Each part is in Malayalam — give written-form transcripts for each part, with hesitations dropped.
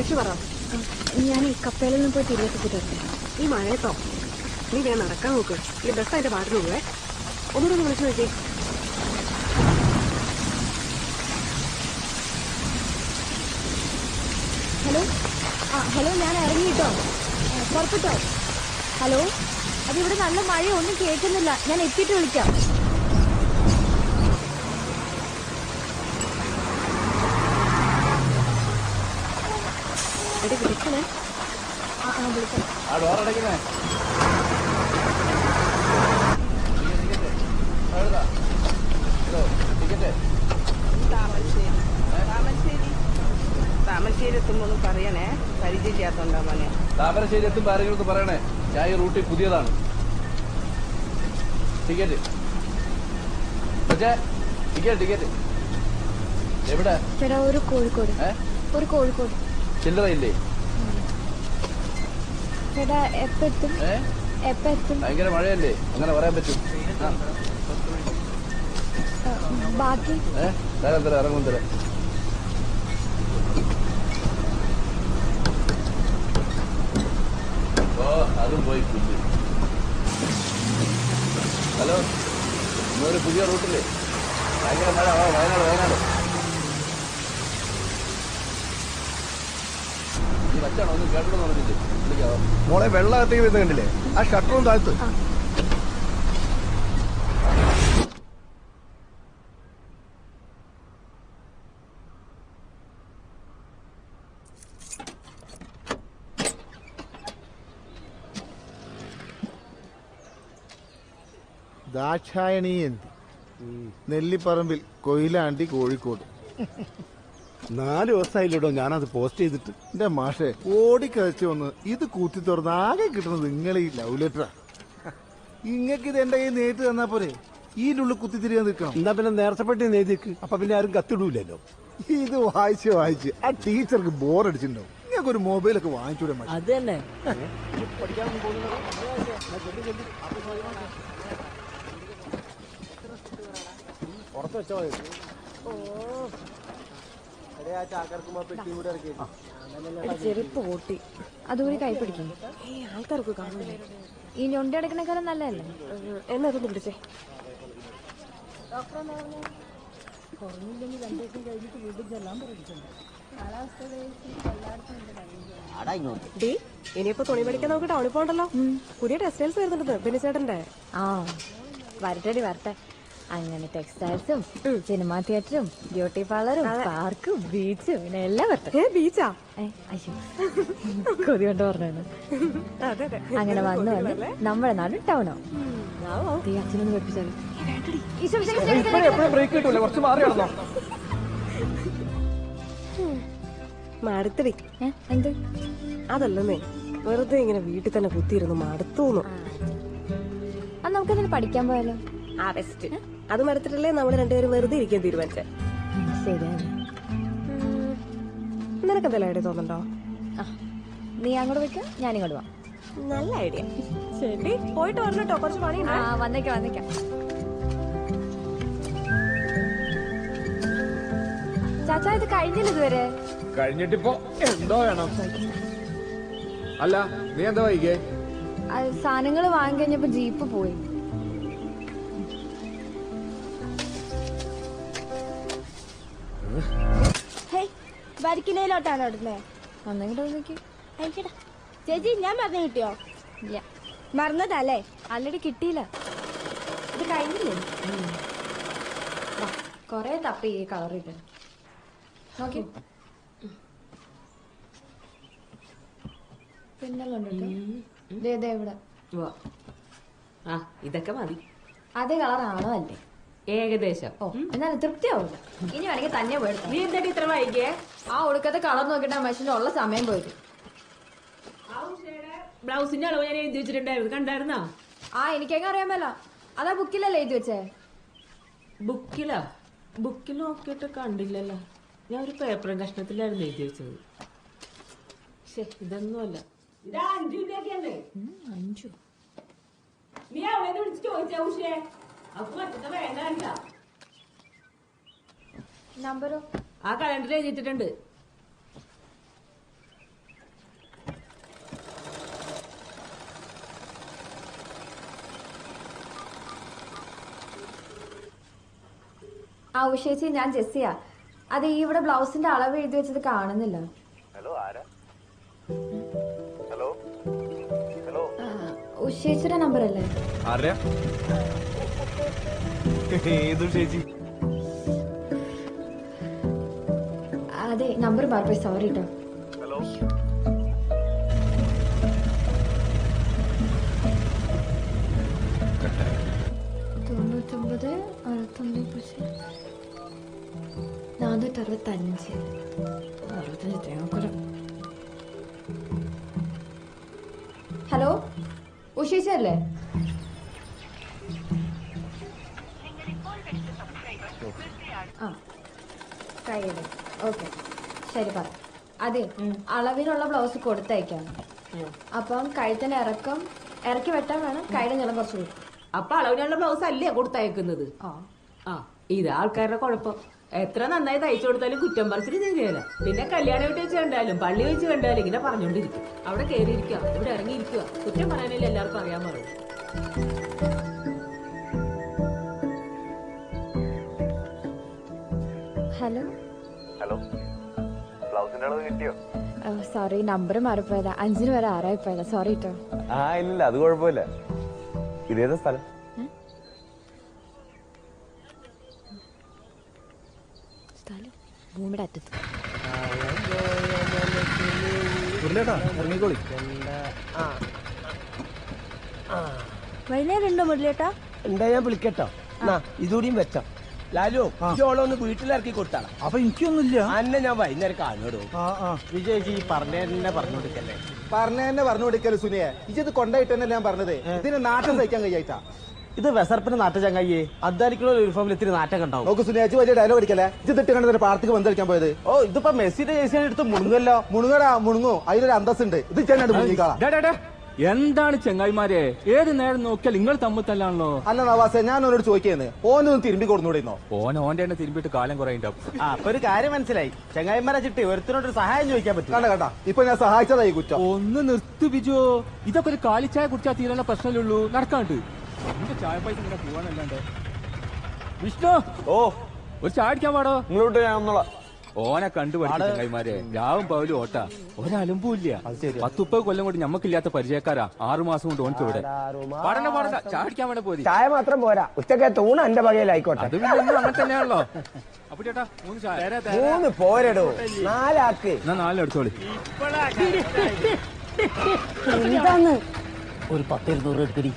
വിളിച്ചു പറ. ഞാൻ ഈ കപ്പേലിൽ നിന്ന് പോയി തിരികെത്തിട്ട് വരട്ടെ. ഈ മഴയത്തോ? നീ വേഗം നടക്കാൻ നോക്ക്. ഈ ബസ് അതിന്റെ പാട്ടിന് പോവേ. ഒന്നുകൂടെ ഒന്ന് വിളിച്ചു നോക്കി. ഹലോ. ഹലോ, ഞാൻ ഇറങ്ങിയിട്ടോ, പുറപ്പെട്ടോ. ഹലോ, അതിവിടെ നല്ല മഴ, ഒന്നും കേൾക്കുന്നില്ല. ഞാൻ എത്തിയിട്ട് വിളിക്കാം. വിളിക്കണേ. വിളിക്കാം. താമരശ്ശേരി എത്തുമ്പോ ഒന്ന് പറയണേ, പരിചയമില്ലാത്തോണ്ടാ മോനെ. താമരശ്ശേരി എത്തുമ്പോ ആരെങ്കിലും പറയണേ, ഞാൻ ഈ റൂട്ടിൽ പുതിയതാണ്. ടിക്കറ്റ് ടിക്കറ്റ് എവിടെ? ചേട്ടാ, ഒരു കോഴിക്കോട്. ചില്ലറയില്ലേ? ചേട്ടാ, എപ്പോ എത്തും? ഭയങ്കര മഴയല്ലേ, അങ്ങനെ പറയാൻ പറ്റും. ബാക്കി തരാം ഇറങ്ങും തരാം. ഓ, അതും പോയി പുല്ല്. ഹലോ, ഇന്നൊരു പുതിയ റൂട്ടില്ലേ? ഭയങ്കര മഴ. വയനാട് നീ വച്ചാണോ? ഒന്നും കേട്ടോ പറഞ്ഞില്ലേ? വിളിക്കാവോ മോളെ? വെള്ളം അകത്തേക്ക് വരുന്ന കണ്ടില്ലേ? ആ ഷട്ടറും താഴ്ത്ത്. ദാക്ഷായണീയന്തി, നെല്ലിപ്പറമ്പിൽ, കൊയിലാണ്ടി, കോഴിക്കോട്. 4 ദിവസമായില്ലോ ഞാനത് പോസ്റ്റ് ചെയ്തിട്ട്. എന്റെ മാഷെ, ഓടിക്കഴിച്ചു വന്ന് ഇത് കൂത്തി തുറന്ന് ആകെ കിട്ടുന്നത് നിങ്ങൾ ഈ ലവ് ലെറ്ററാ. ഇങ്ങക്ക് ഇത് എന്റെ കയ്യിൽ നേരിട്ട് തന്നാ പോരെ? ഇതിനുള്ളിൽ കുത്തിത്തിരിയാൻ നിൽക്കണം. എന്താ പിന്നെ നേരത്തെ പെട്ടി നെയ്തിക്ക്, അപ്പൊ പിന്നെ ആരും കത്തിടൂലല്ലോ. ഇത് വായിച്ച് ആ ടീച്ചർക്ക് ബോറടിച്ചിട്ടുണ്ടാവും. നിങ്ങൾക്ക് ഒരു മൊബൈലൊക്കെ വാങ്ങിച്ചൂടെ? അത് തന്നെ പുറത്ത് വെച്ചോ. ചെരുപ്പ് പൊട്ടി, അതുകൂടി കൈ പിടിക്കും. ആൾക്കാർക്ക് കാണൂലേ? ഈ ഞൊണ്ടി അടക്കണക്കാലം നല്ലതല്ലേ? എന്നാ അതൊന്ന് പിടിച്ചേ. ഇനിയിപ്പോ തുണി പഠിക്കാൻ നമുക്ക് ടൗണിൽ പോകണ്ടല്ലോ. പുതിയ ടെക്സ്റ്റൈൽസ് വരുന്നുണ്ട് ബെനിച്ചേട്ടന്റെ. വരട്ടെ. അങ്ങനെ ടെക്സ്റ്റൈൽസും സിനിമാ തിയേറ്ററും ബ്യൂട്ടി പാർലറും പാർക്കും ബീച്ചും പിന്നെ എല്ലാം വരട്ടെ. ബീച്ചാ? കൊതി കൊണ്ട് പറഞ്ഞാണ്. അങ്ങനെ വന്ന് നമ്മുടെ നാട് ടൗണോ. അച്ഛനൊന്ന് പഠിപ്പിച്ചാൽ മടുത്തടി. എന്ത്? അതല്ലെന്നേ, വെറുതെ ഇങ്ങനെ വീട്ടിൽ തന്നെ കുത്തിയിരുന്നു മടുത്തോന്നു. നമുക്കതിന് പഠിക്കാൻ പോയാലോ? ആ ബെസ്റ്റ്. അത് മടുത്തിട്ടല്ലേ നമ്മള് രണ്ടുപേരും വെറുതെ ഇരിക്കാൻ തീരുമാനിച്ചേ. ശരിയാണ്. നിനക്ക് എന്തെല്ലാം ഐഡിയ തോന്നുന്നുണ്ടോ? നീ അങ്ങോട്ട് വെക്കാം, ഞാനിങ്ങോട്ട് പോവാം. നല്ല ഐഡിയ. ശരി, പോയിട്ട് വരണട്ടോ, കുറച്ച് പണിയുണ്ട്. വന്നേക്കാം. ചാച്ചാ, ഇത് കഴിഞ്ഞില്ല ഇതുവരെ? കഴിഞ്ഞിട്ടിപ്പോ എന്തോ വേണം? അല്ല, നീ എന്താ വൈകിയേ? സാധനങ്ങൾ വാങ്ങി കഴിഞ്ഞപ്പോ ജീപ്പ് പോയി. വരിക്കിനയിലോട്ടാണോ ഇടുന്നേ? ഒന്നെങ്കിലും ചേച്ചി, ഞാൻ മറന്നു കിട്ടിയോ? ഇല്ല. മറന്നതല്ലേ? ആൾറെഡി കിട്ടിയില്ല. ഇത് കഴിഞ്ഞില്ലേ? കൊറേ തപ്പി ഈ കളർ ഇട്ട് നോക്കി. പിന്നെ ഇവിടെ ഇതൊക്കെ മതി. അതേ കളറാണോ അല്ലേ? ഏകദേശം. എന്നാലും തൃപ്തിയാവില്ല. ഇനി വേണമെങ്കിൽ തന്നെ പോയിട്ട്. നീ എന്താ ഇത്ര വൈകിയേ? ആ ഒടുക്കത്തെ കളർ നോക്കിട്ട് ആ മനുഷ്യന്റെ ഉള്ള സമയം പോയിട്ട്. ബ്ലൗസിന്റെ അളവ് ഞാൻ എഴുതി വെച്ചിട്ടുണ്ടായിരുന്നു, കണ്ടായിരുന്നോ? എനിക്കെങ്ങനെ അറിയാൻ മേല. അതാ ബുക്കിലല്ലേ എഴുതി വെച്ചേ? ബുക്കിൽ നോക്കിയിട്ട് കണ്ടില്ലല്ലോ. ഞാൻ ഒരു പേപ്പറും കഷ്ണത്തിലായിരുന്നു എഴുതി വെച്ചത്. ഇതൊന്നുമല്ല. 5. നീ അവളെ വിളിച്ച് ചോദിച്ചാ ഉഷേ? അപ്പൊ മറ്റത്തെ വേണ്ട. നമ്പരോ? ആ കലണ്ടർ എഴുതിയിട്ടുണ്ട്. ആ ഉഷേച്ചി, ഞാൻ ജെസ്സിയാ. അത് ഈ ഇവിടെ ബ്ലൗസിന്റെ അളവ് എഴുതി വെച്ചത് കാണുന്നില്ല. ഉഷേച്ചിയുടെ നമ്പർ അല്ലേ? അതെ, നമ്പർ മാറിപ്പോയി. സോറി കേട്ടോ. 465 ഹലോ, ഉഷേച്ചി അല്ലേ? ആ, ട്രൈ ചെയ്തേ. ഓക്കെ, ശരി. പറ. അതെ, അളവിനുള്ള ബ്ലൗസ് കൊടുത്തയക്കാം. അപ്പം കഴുത്തിന് ഇറക്കി വെട്ടാൻ വേണം. കൈയുടെ നീളം കുറച്ച് കൂടി. അപ്പൊ അളവിനുള്ള ബ്ലൗസ് അല്ലേ കൊടുത്തയക്കുന്നത്? ആ, ഇത് ആൾക്കാരുടെ കുഴപ്പം. എത്ര നന്നായി തയ്ച്ചു കൊടുത്താലും കുറ്റം പറിച്ചിട്ട് തീരെയല്ല. പിന്നെ കല്യാണം വീട്ടിൽ വെച്ച് കണ്ടാലും പള്ളി വെച്ച് കണ്ടാലും ഇങ്ങനെ പറഞ്ഞോണ്ടിരിക്കും. അവിടെ കയറിയിരിക്കുക, ഇവിടെ ഇറങ്ങിയിരിക്കുക. കുറ്റം പറയാനല്ലേ എല്ലാവർക്കും അറിയാൻ പാടുള്ളൂ. ഹലോ ബ്ലൗസിന്റെ അളവ് കിട്ടിയോ? Sorry, number മാറിപ്പോയതാ. 5 വരെ 6 പോയതാ. സോറി കേട്ടോ. ഇല്ല, അത് കുഴപ്പമില്ല. ഇതേതാ സ്ഥലം? ഭൂമിയുടെ അറ്റത്ത്. ഇറങ്ങിക്കോളി. വൈകുന്നേരം ഉണ്ടോ മുരളിയേട്ടാ? എന്താ, ഞാൻ വിളിക്കട്ടോ. ഇതുകൂടിയും വെച്ചോ. ലാലു, ചോളൊന്ന് വീട്ടിലിറക്കി കൊടുത്താളാ. അപ്പൊ എനിക്കൊന്നുമില്ല. അന്നെ ഞാൻ വൈകുന്നേരം കാണോടോ. വിജയ് പറഞ്ഞ പറഞ്ഞു കൊടുക്കല്ലേ? പറഞ്ഞു കൊടുക്കല്ലേ സുനിയെ? ഇജത് കൊണ്ടായിട്ട് തന്നെ ഞാൻ പറഞ്ഞത്. ഇതിന് നാട്ടം സഹിക്കാൻ കഴിയായിട്ടാ. ഇത് വെസർപ്പിന് നാട്ട ചങ്ങായിയെ അദ്ധാനിക്കുള്ള യൂണിഫോമിൽ ഇത്തിരി നാട്ടം കണ്ടാവും. നോക്ക് സുനിയാച്ച് വലിയ ഡയലോഗ് അടിക്കല്ലേ? ഇത് ഇട്ട് കണ്ടത് പാർട്ടിക്ക് ബന്ധടിക്കാൻ പോയത്. ഓ, ഇതിപ്പോ മെസ്സിന്റെ ജേഴ്സി എടുത്ത് മുണുങ്ങല്ലോ. മുണുങ്ങൂ, അതിലൊരു അന്തസ്സുണ്ട്. ഇത് ചെന്നാണ്ട് മുങ്ങിക്കാളാ. എന്താണ് ചെങ്ങായിമാരെ, ഏത് നേരം നോക്കിയാൽ നിങ്ങൾ തമ്മിൽ തല്ലാണല്ലോ. അല്ല നവാസെ, ഞാൻ ഓനോട് ചോദിക്കുന്നത്, ഓനൊന്നും തിരുമ്പി കൊടുന്നൂടെന്നോ? ഓന്റെ തന്നെ തിരുമ്പിട്ട് കാലം കുറെ ഉണ്ടാവും. അപ്പൊ ഒരു കാര്യം മനസ്സിലായി. ചെങ്ങായിമാരെ ചിട്ടി ഒരുത്തിനോടൊരു സഹായം ചോദിക്കാൻ പറ്റും. കണ്ട ഇപ്പൊ ഞാൻ സഹായിച്ചതായി കുറ്റം. ഒന്ന് നിർത്തി ബിജോ. ഇതൊക്കെ ഒരു കാലിച്ചായ കുടിച്ചാൽ തീരാനുള്ള പ്രശ്നമല്ലുള്ളൂ. നടക്കാണ്ട് എന്റെ ചായ പൈസ ഇങ്ങനെ പോവാനല്ലാണ്ട്. വിഷ്ണു, ഒരു ചായ അടിക്കാൻ പാടോ? നിങ്ങളോട്ട് ഞാൻ ഒന്നോളാം. ഓനെ കണ്ടുപഠിച്ച ചങ്ങായിമാരെ രാവും പകലും ഓട്ടാ. ഒരലമ്പൂല്ല. 10-30 കൊല്ലം കൊണ്ട് ഞമ്മക്കില്ലാത്ത പരിചയക്കാരാ. 6 മാസം കൊണ്ട് ഓനക്ക് ഇവിടെ പാടണ്ട ചായ അടിക്കാൻ വേണ്ട പോയി. ചായ മാത്രം പോരാ, ഉച്ചക്കെ തൂണ് എന്റെ വകയിലായിക്കോട്ടെ. അത് പിന്നെ അങ്ങനെ തന്നെയാണല്ലോ. അപ്പൊ ചേട്ടാ 3 ചായ. 3 പോരടോ, 4 ആക്ക്. എന്നാ 4 എടുത്തോളി. എന്താന്ന് ഒരു 10-200 എടുക്കടി.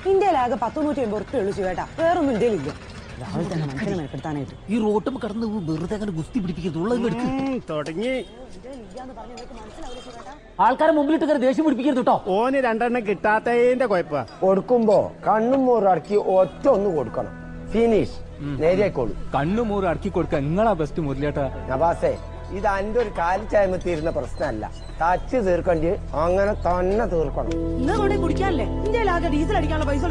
ഇന്ത്യയിലാകെ 100-150 ഉറുപ്പിക ഉള്ളു ചേട്ടാ. വേറൊന്നും ഇന്ത്യയിലില്ല. രാവിലെ തന്നെ മനുഷ്യനെ മെനക്കെടുത്താനായിട്ട് ഈ റോട്ടും കടന്ന് വെറുതെ അങ്ങനെ ഗുസ്തി പിടിപ്പിക്കുന്നു. തുടങ്ങി ആൾക്കാരെ മുമ്പിലിട്ട് കയറി ദേഷ്യം പിടിപ്പിക്കരുത് കേട്ടോ. ഓന് 2 എണ്ണം കിട്ടാത്തതിന്റെ കുഴപ്പ. കൊടുക്കുമ്പോ കണ്ണും മോറും അടക്കി ഒറ്റ ഒന്ന് കൊടുക്കണം. ഫിനിഷ്, നേരിയായിക്കോളൂ. കണ്ണു മൂറ് അടക്കി കൊടുക്ക. നിങ്ങളാ ബെസ്റ്റ് മുരളിയേട്ടാ. നവാസേ, ഇത് അന്റെ ഒരു കാലിച്ചായ്മ തീരുന്ന പ്രശ്നമല്ല. തച്ച് തീർക്കണ്ടി അങ്ങനെ തന്നെ തീർക്കണം. ഇന്ന് കൂടെ കുടിക്കാനല്ലേ ഇന്ത്യയിലാകെ ഡീസൽ അടിക്കാനുള്ള പൈസ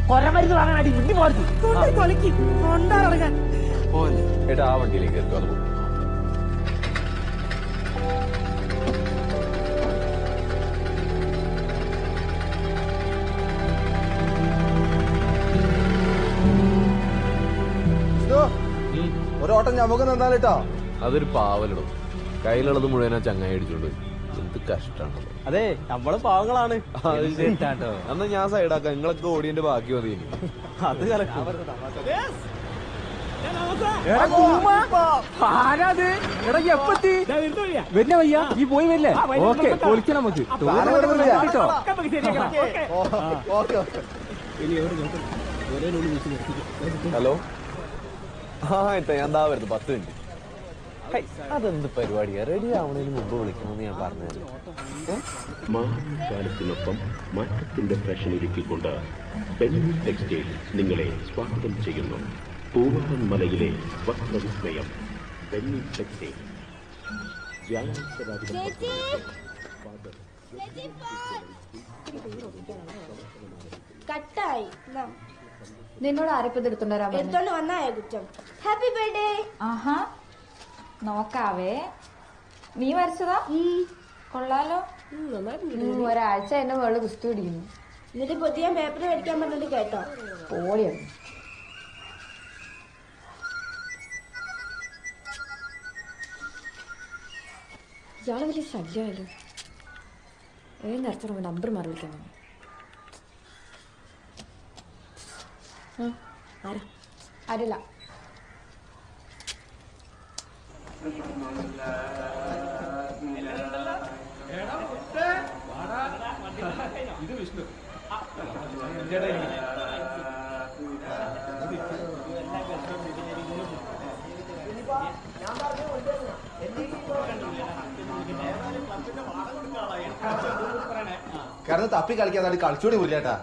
കൊരമരുന്ന് വാങ്ങാനായിട്ട് വിട്ടു പോരുന്നു. ഏട്ടാ, ആ വണ്ടിയിലേക്ക് ഒരു ഓട്ടം നമുക്ക് നിന്നാലിട്ടോ. അതൊരു പാവലിടും. കയ്യിലുള്ളത് മുഴുവനാ ചങ്ങായി അടിച്ചോണ്ട്. എന്ത് കഷ്ടാണ്. അതെ, നമ്മള് പാവങ്ങളാണ്. അന്ന് ഞാൻ സൈഡാക്കാം. നിങ്ങളൊക്കെ ഓടിയന്റെ ബാക്കി മതി. അത് ആരാത്? എടാ എപ്പത്തി വരുന്ന വയ്യ. ഈ പോയി വരില്ലേ? ഓക്കെ, പൊളിക്കണം നമുക്ക്. ഹലോ, ഞാൻ എന്താ വരുന്നത്? 10 മിനിറ്റ്. അതെന്ത് പരിപാടിയാ? റെഡി ആവണതിന് മുമ്പ് വിളിക്കണമെന്ന് ഞാൻ പറഞ്ഞത്. കാലത്തിനൊപ്പം മാറ്റത്തിന്റെ ഫാഷൻ ഒരുക്കിക്കൊണ്ട് ബെന്നി ടെക്സ്റ്റൈൽ നിങ്ങളെ സ്വാഗതം ചെയ്യുന്നു. പൂവാറൻ മലയിലെ വസ്ത്രവിസ്മയം ബെന്നി ടെക്സ്റ്റൈൽ. കട്ടായി. നിന്നോട് ആരപ്പത് എടുത്തോണ്ട് വന്നായ കുറ്റം. Happy birthday. ആഹാ, നോക്കാവേ. നീ വരച്ചതാ? കൊള്ളാലോ. ഒരാഴ്ച എന്റെ മോള് കുസ്തി പിടിക്കുന്നു. എന്നിട്ട് പുതിയ പേപ്പർ മേടിക്കാൻ പറഞ്ഞിട്ട് കേട്ടോ? പോളിയോ. ഇയാളെ വലിയ ശല്യമായല്ലോ. ഏത് നേരത്തെ നമ്പർ മാറി വിളിക്കാൻ ആരില്ല. ഇത് വിഷ്ണു. കാരണം തപ്പി കളിക്കാതെ കളിച്ചോടി മുരളിയേട്ടാ.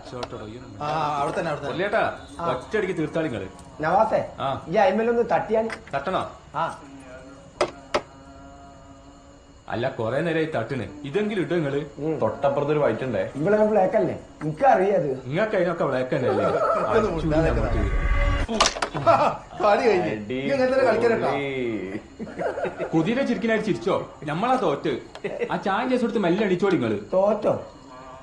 അവിടെ തന്നെ മുരളിയേട്ടാ ഒറ്റയടിക്ക് തീർത്താളിങ്ങള്. നവാസേ ഈ അയിമലൊന്ന് തട്ടിയാൽ തട്ടണോ? അല്ല കൊറേ നേരമായി തട്ടിന്. ഇതെങ്കിലും ഇട്ടോ നിങ്ങള്? തൊട്ടപ്പുറത്തൊരു വൈറ്റുണ്ടേ. ഇവിടെ ബ്ലാക്കല്ലേ? എനിക്കറിയാത്. നിങ്ങൾക്ക് അതിനൊക്കെ ബ്ലാക്ക് തന്നെ അല്ലേ? കുതിര ചിരിക്കിനായിട്ട് ചിരിച്ചോ? നമ്മളാ തോറ്റ്. ആ ചായ ചേച്ചി കൊടുത്ത് മെല്ലെ അടിച്ചോ നിങ്ങള്. തോറ്റോ?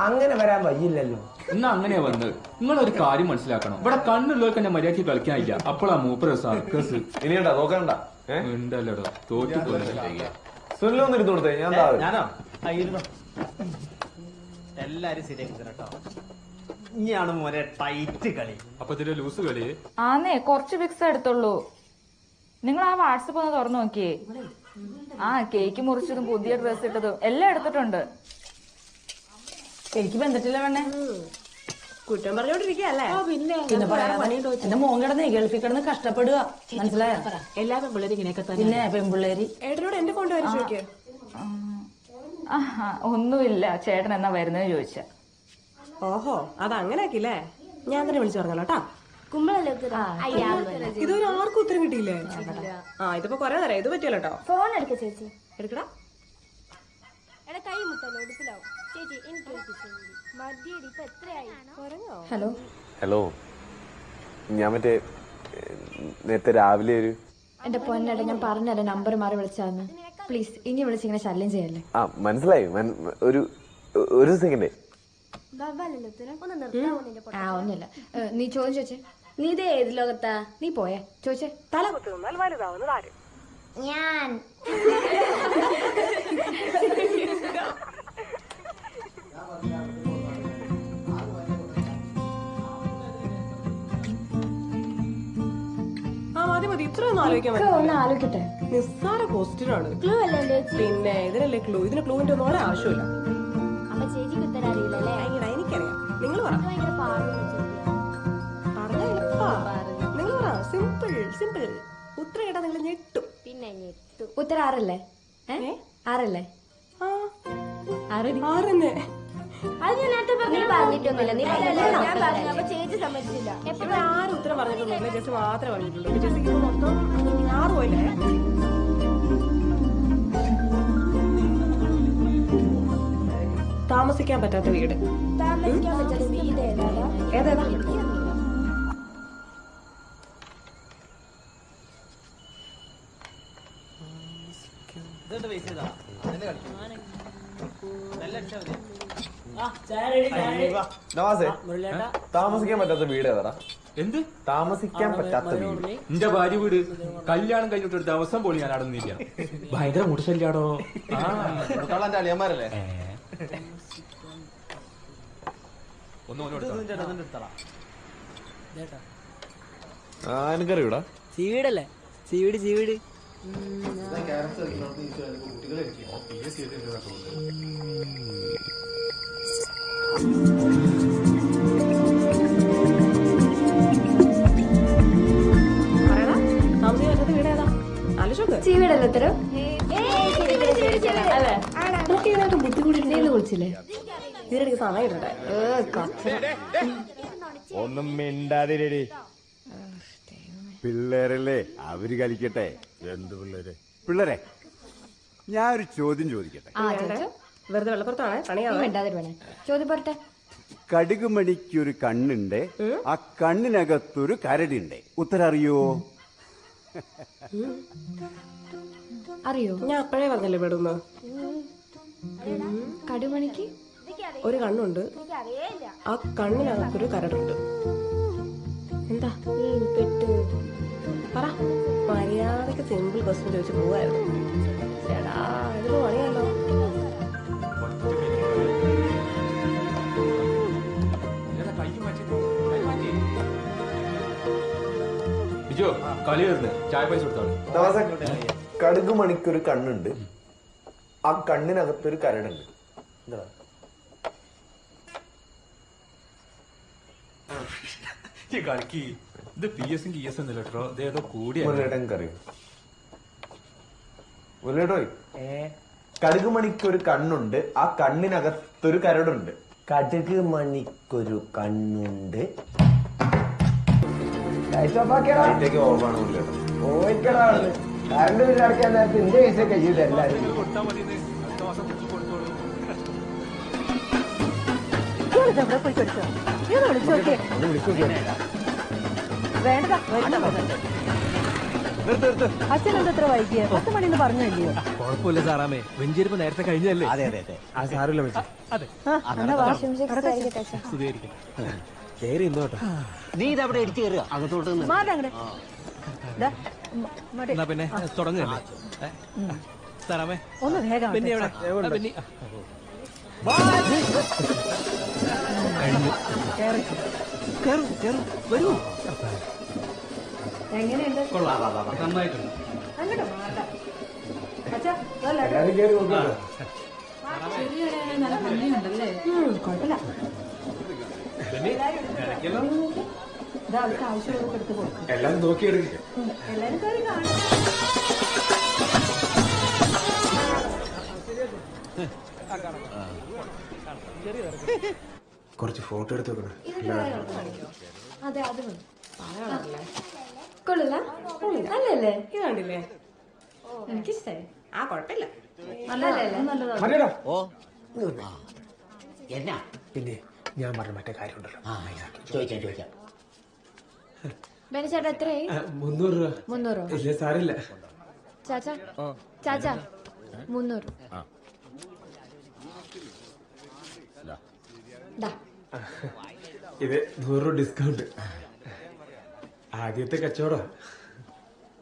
അങ്ങനെ വരാൻ വയ്യില്ലല്ലോ. എന്നാ അങ്ങനെയാ വന്ന്. നിങ്ങളൊരു കാര്യം മനസ്സിലാക്കണം. ഇവിടെ കണ്ണുള്ളവർക്ക് തന്നെ മര്യാദയ്ക്ക് കളിക്കാനില്ല. അപ്പോഴാ മൂപ്പര സർക്കസ്. ഇനിയുണ്ടോ നോക്കണ്ട? ഉണ്ടല്ലോടോ തോറ്റു പോലെ. സുനിലൊന്നും ഇരുന്ന് കൊടുത്തേ. ഞാനോ എല്ലാരും ശരിയാക്കി തരട്ടോ. ഇനിയാണ് മോനെ ടൈറ്റ് കളി. അപ്പൊ ഇതിന്റെ ലൂസ് കളി. ആന്നേ കുറച്ച് പിക്സ് എടുത്തുള്ളൂ. നിങ്ങൾ ആ വാട്സപ്പ് ഒന്ന് തുറന്നു നോക്കിയേ. ആ കേക്ക് മുറിച്ചതും പുതിയ ഡ്രസ് ഇട്ടതും എല്ലാം എടുത്തിട്ടുണ്ട്. എനിക്ക് ബന്ധത്തില്ല വേണേ. കുറ്റം പറഞ്ഞോണ്ടിരിക്കല്ലേ? പിന്നെ പറയാതെ എന്റെ മോൻ കിടന്നേ ഗൾഫിൽ കിടന്ന് കഷ്ടപ്പെടുക. മനസ്സിലായോ? എല്ലാ പെൺപിള്ളേരും ഇങ്ങനെയൊക്കെ തന്നെ. പിന്നെ പെൺപിള്ളേര് ഏട്ടനോട് എന്റെ കൊണ്ട് വരും ചോദിക്കേ. ഒന്നുമില്ല, ചേട്ടൻ എന്നാ വരുന്നത് ചോദിച്ച. ഓഹോ അതങ്ങനെയാക്കില്ലേ? ഞാൻ തന്നെ വിളിച്ചു പറഞ്ഞോട്ടാ. ഇതൊരു ആർക്കും ഉത്തരം കിട്ടിയില്ലേ? ഇതിപ്പോ കൊറേ നേരം ഇത് പറ്റിയല്ലോ കേട്ടോ. ഫോൺ എടുക്ക ചേച്ചി. എടുക്കടാ. കൈ മുട്ടല്ലോ ഉടുപ്പിലാവും ചേച്ചി. എനിക്ക് മതിയടി. ഇപ്പൊ എത്രയായി? ഹലോ ഹലോ, ഞാൻ മറ്റേ നേരത്തെ രാവിലെ ഒരു എന്റെ പൊന്നേട്ട ഞാൻ പറഞ്ഞല്ലേ നമ്പർ മാറി വിളിച്ചാന്ന്. പ്ലീസ് ഇനി വിളിച്ചിങ്ങനെ ശല്യം ചെയ്യല്ലേ. മനസ്സിലായി. ഒരു സെക്കൻഡ്. ഒന്നുമില്ല. നീ ചോദിച്ചു ചോദിച്ചേ. നീ ഇത് ഏത് ലോകത്താ? നീ പോയേ ചോദിച്ചേ. തല കുത്തു നിന്നാൽ വലുതാവുന്നത് ആര്? ഞാൻ. മതി മതി ഇത്രയൊന്നും ആലോചിക്കാൻ ഒന്ന് ആലോചിക്കട്ടെ. നിസ്സാര ക്വസ്റ്റ്യനാണ്. ക്ലൂ അല്ലേ? പിന്നെ ഇതിനല്ലേ ക്ലൂ? ഇതിന് ക്ലൂവിന്റെ ഒന്നും ഒരാവശ്യമില്ല. അപ്പൊ ചേച്ചിക്ക് ഉത്തരം അറിയില്ലല്ലേ? എനിക്കറിയാം. നിങ്ങൾ പറ. ഭയങ്കര പാടുള്ള നിങ്ങൾ പറ. Simple simple. ഉത്തരം കേട്ടാ നിങ്ങൾ ഞെട്ടും. പിന്നെ ഞെട്ടും. ഉത്തരം ആറല്ലേ? ആറല്ലേ? ആറന്നെ. അത് ഞാൻ നേരത്തെ പറഞ്ഞിട്ടൊന്നുമില്ല. നീ ഞാൻ പറഞ്ഞു. അപ്പൊ ചേച്ചി സമ്മതിച്ചില്ല. എപ്പോഴും ആരും ഉത്തരം പറഞ്ഞിട്ടൊന്നുമില്ല. ജസ്റ്റ് മാത്രമേ പറഞ്ഞിട്ടുള്ളൂ. ജസ്റ്റ് മൊത്തം 6 പോയില്ലേ? താമസിക്കാൻ പറ്റാത്ത വീട്. താമസിക്കാൻ പറ്റാത്ത വീട് ഏതാ? ഏതേതാ? നവാസേ, താമസിക്കാൻ പറ്റാത്ത വീട് ഏതാ? എന്ത് താമസിക്കാൻ പറ്റാത്ത വീട്? എന്റെ ഭാര്യ വീട്. കല്യാണം കഴിഞ്ഞിട്ട് ഒരു ദിവസം പോലും ഞാൻ നടന്നില്ല. ഭയങ്കര മുടിശല്യാടോ. എന്റെ അളിയന്മാരല്ലേ? എനിക്കറിയൂടാ. സീവീടല്ലേ? സീവീട് സീവീട്. ചീവീടല്ലേ ഉത്തരം? വിളിച്ചില്ലേ? ഇതിനിടയ്ക്ക് സമയമുണ്ട്. ഒന്നും മിണ്ടാതിരടി. പിള്ളേരല്ലേ, അവര് കളിക്കട്ടെ. എന്ത് പിള്ളേരെ? പിള്ളേരെ, ഞാൻ ഒരു ചോദ്യം ചോദിക്കട്ടെ. വെറുതെ വെള്ളപ്പുറത്താണ് പണിയാതെ. ചോദ്യം പറട്ടെ. കടുകുമണിക്കൊരു കണ്ണുണ്ട്, ആ കണ്ണിനകത്തൊരു കരടുണ്ട്. ഉത്തരം അറിയോ? അറിയോ? ഞാൻ അപ്പോഴേ പറഞ്ഞല്ലേ പെടുന്നു. കടുമണിക്ക് ഒരു കണ്ണുണ്ട്, ആ കണ്ണിനകത്തൊരു കരടുണ്ട്. എന്താ പെട്ട് പറ. മര്യാദക്ക് സിമ്പിൾ ക്വസ്റ്റ്യൻ ചോദിച്ചു പോവായിരുന്നു. ചേടാ ഇത് പണിയല്ലോ. ബിജോ കളി വരുന്നത്, ചായ പൈസ കൊടുത്താണ്. കടുക് മണിക്കൊരു കണ്ണുണ്ട്, ആ കണ്ണിനകത്തൊരു കരടുണ്ട്. എന്താ കളിക്ക് ഇത് PS ഒന്നുമില്ലട്ടോ, ഇതേതോ കൂടിയ എനിക്കറിയോ കടുക് മണിക്കൊരു കണ്ണുണ്ട്, ആ കണ്ണിനകത്തൊരു കരടുണ്ട്. കടുക് മണിക്കൊരു കണ്ണുണ്ട്. ഓർമ്മയാണ് മുരളിയേട്ടൻ. കറണ്ട് ബില്ലടക്കാൻ നേരത്തെ എന്റെ പൈസ കഴിയില്ല എല്ലാരും. അച്ഛനെന്തത്ര വൈകിയ 10 മണിന്ന് പറഞ്ഞല്ലോ. കുഴപ്പമില്ല സാറാമേ, വെഞ്ചരിപ്പ് നേരത്തെ കഴിഞ്ഞല്ലേ? അതെ അതെ അതെ. ആ സാറില്ല ശരി ഇന്നോട്ടോ. നീ ഇതവിടെ ഇടിച്ചു കയറുക അകത്തോട്ട്. എന്നാ പിന്നെ തുടങ്ങല്ലേ സാറാമേ? ഒന്ന് വേഗം പിന്നെ എവിടെ പിന്നെ വരൂ. എങ്ങനെയുണ്ട്? നന്നായിട്ടുണ്ട്. അങ്ങോട്ട് മാറണ്ട. അച്ഛാ നല്ല ഭംഗിയുണ്ടല്ലേ? കുഴപ്പമില്ല. ഇത് അവർക്ക് ആവശ്യമുള്ളവർക്ക് എടുത്ത് കൊടുക്കും. എല്ലാം നോക്കിയെടുക്കുക. എല്ലാരും കയറി കാണും. കുറച്ച് ഫോട്ടോ എടുത്ത് വെക്കണം. അതെ അത് മതി. കൊള്ളില്ല നല്ലല്ലേ? ഇത് കണ്ടില്ലേ? എനിക്കിഷ്ടായി. ആ കുഴപ്പമില്ല. നല്ലതല്ലേ? ഓ എന്നാ പിന്നെ ഞാൻ പറഞ്ഞ മറ്റേ കാര്യം ഉണ്ടല്ലോ, ചോദിക്കാം. ബെനിച്ചേട്ടാ എത്രയായി? 300 രൂപ. 300? ഇല്ല സാറില്ല. ചാച്ചാ 300. ഇത് 100 രൂപ ഡിസ്കൗണ്ട്. ആദ്യത്തെ കച്ചവടം.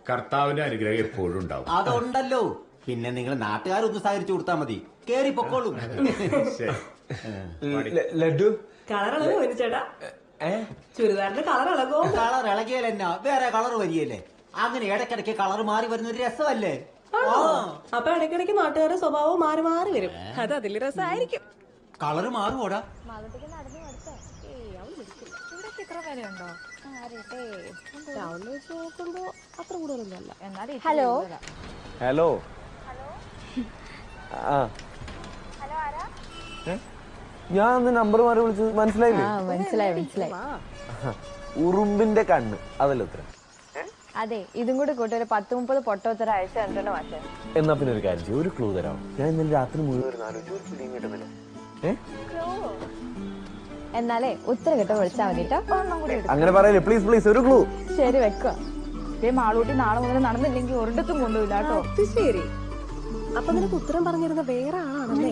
കർത്താവിന്റെ അനുഗ്രഹം എപ്പോഴും ഉണ്ടാവും. അതുണ്ടല്ലോ. പിന്നെ നിങ്ങൾ നാട്ടുകാരൊന്ന് സഹകരിച്ചു കൊടുത്താൽ മതി. കേറി പൊക്കോളൂ. ലഡു കളറിളകോ ചേട്ടാ? ചുരിദാറിന്റെ കളറിളകോ? കളർ ഇളകിയാൽ എന്നാ വേറെ കളർ വരികയല്ലേ? അങ്ങനെ ഇടയ്ക്കിടയ്ക്ക് കളർ മാറി വരുന്ന ഒരു രസമല്ലേ? അപ്പൊ ഇടയ്ക്കിടയ്ക്ക് നാട്ടുകാരുടെ സ്വഭാവം മാറി മാറി വരും. അത് അതിൽ രസമായിരിക്കും. കളറ് മാറുമോടാ? Hello hello. ആ ഞാൻ നമ്പർ മാറി വിളിച്ചത് മനസ്സിലായില്ലേ? മനസ്സിലായി. ഉറുമ്പിന്റെ കണ്ണ് അതല്ലേ ഉത്തരം? അതെ, ഇതും കൂടി കൂട്ടി ഒരു 10-30 പൊട്ടോത്തര അയച്ചു തന്നിട്ടുണ്ട് മാഷെ. എന്നാ പിന്നെ ഒരു കാര്യം ചെയ്യും, ഒരു ക്ലൂ തരാം. ഞാൻ ഇന്നലെ രാത്രി മുഴുവൻ ആലോചിച്ചു, ഒരു പിടിയും കിട്ടുന്നില്ല. എന്നാലേ ഉത്തരം കിട്ടാൻ വിളിച്ചാൽ മതി കേട്ടോ. അങ്ങനെ പറയല്ലേ, പ്ലീസ് പ്ലീസ് ഒരു ക്ലൂ. ശരി വെക്കുക. മാളൂട്ടി നാളെ മുതൽ നടന്നില്ലെങ്കിൽ ഒരിടത്തും കൊണ്ടുപോയില്ല കേട്ടോ. ശരി. അപ്പൊ നിനക്ക് ഉത്തരം പറഞ്ഞിരുന്ന വേറെ ആളാണല്ലേ?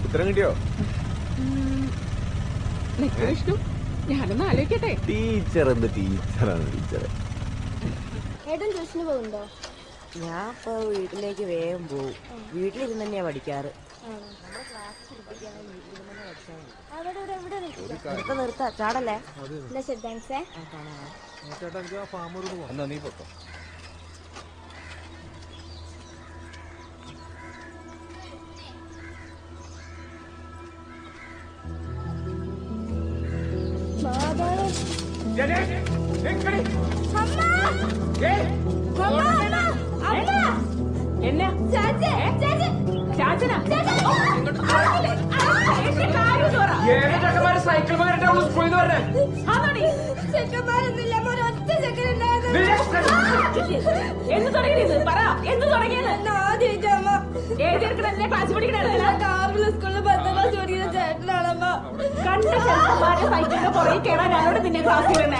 ഉത്തരം കിട്ടിയോ? വിഷ്ണു, ഞാനൊന്ന് ആലോചിക്കട്ടെ. ടീച്ചർ എന്ത് ടീച്ചറാണ് ടീച്ചറെ. ഏട്ടൻ ട്യൂഷന് പോകുന്നുണ്ടോ? ഞാൻ ഇപ്പൊ വീട്ടിലേക്ക് വേഗം പോവും. വീട്ടിലിരുന്ന് തന്നെയാ പഠിക്കാറ്. നിർത്താ ചാടല്ലേ? ശരി, താങ്ക്സേ. എന്നാ നീ പൊക്കോ. എന്ന് തുടങ്ങിയത് പറ. എന്ന് തുടങ്ങിയത് സ്കൂളിൽ 10ാം ക്ലാസ് പഠിക്കുന്ന ചേട്ടനാണമ്മ. കണ്ട ചെറുപ്പക്കാരുടെ സൈക്കിളിന്റെ പുറകെ കേറാൻ ഞാനോട് നിന്നെ ക്ലാസ്സിൽ തന്നെ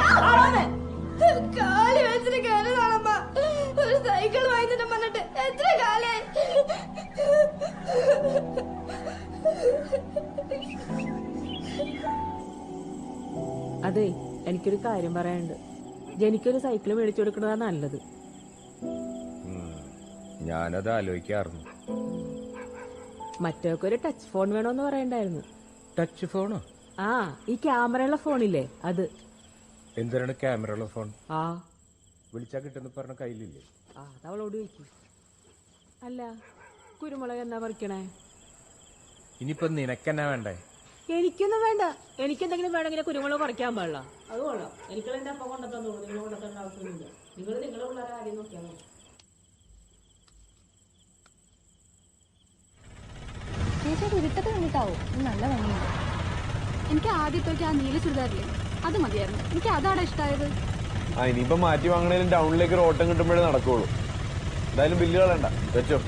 അതെ, എനിക്കൊരു കാര്യം പറയാനുണ്ട്. ജനിക്കൊരു സൈക്കിൾ മേടിച്ചു കൊടുക്കണതാ നല്ലത്. ഞാനത് ആലോചിക്കാറുണ്ട്. മറ്റൊക്കെ ഒരു ടച്ച് ഫോൺ വേണോന്ന് പറയണ്ടായിരുന്നു. ടച്ച് ഫോണോ? ആ, ഈ ക്യാമറയുള്ള ഫോണില്ലേ അത്. എന്തിനാണ് ക്യാമറയുള്ള ഫോൺ? ആ, വിളിച്ചാ കിട്ടുന്ന പറഞ്ഞ കയ്യിലില്ലേ? ആ, അതവളോട് ചോദിക്കും. അല്ല, കുരുമുളക് എന്നാ പറിക്കണേ? ഇനിയിപ്പൊ നിനക്കെന്നാ വേണ്ടേ? എനിക്കൊന്നും വേണ്ട. എനിക്കെന്തെങ്കിലും വേണമെങ്കിൽ കുരുമുളക് പറിക്കാൻ പാടില്ല. അത് കൊള്ളാം. എനിക്ക് എന്റെ അപ്പം കൊണ്ടെത്തന്നു. നിങ്ങൾ കൊണ്ടെത്തേണ്ട ആവശ്യമൊന്നുമില്ല. നിങ്ങളുടെ പിള്ളേരെ കാര്യം നോക്കിയാൽ മതി. ചേച്ചിയുടെ ഇരുട്ടത്ത് കണ്ടിട്ടാവും നല്ല ഭംഗിയുണ്ട്. എനിക്ക് ആദ്യത്തെ ആ നീല ചുരിദാറില്ലേ, അത് മതിയായിരുന്നു. എനിക്ക് അതാണ് ഇഷ്ടമായത്. ഇനിയിപ്പോ മാറ്റി വാങ്ങണേലും ടൗണിലേക്ക് ഒരു ഓട്ടം കിട്ടുമ്പോഴേ നടക്കുള്ളൂ. എന്തായാലും ബില്ല് കളയണ്ട, വെച്ചോ.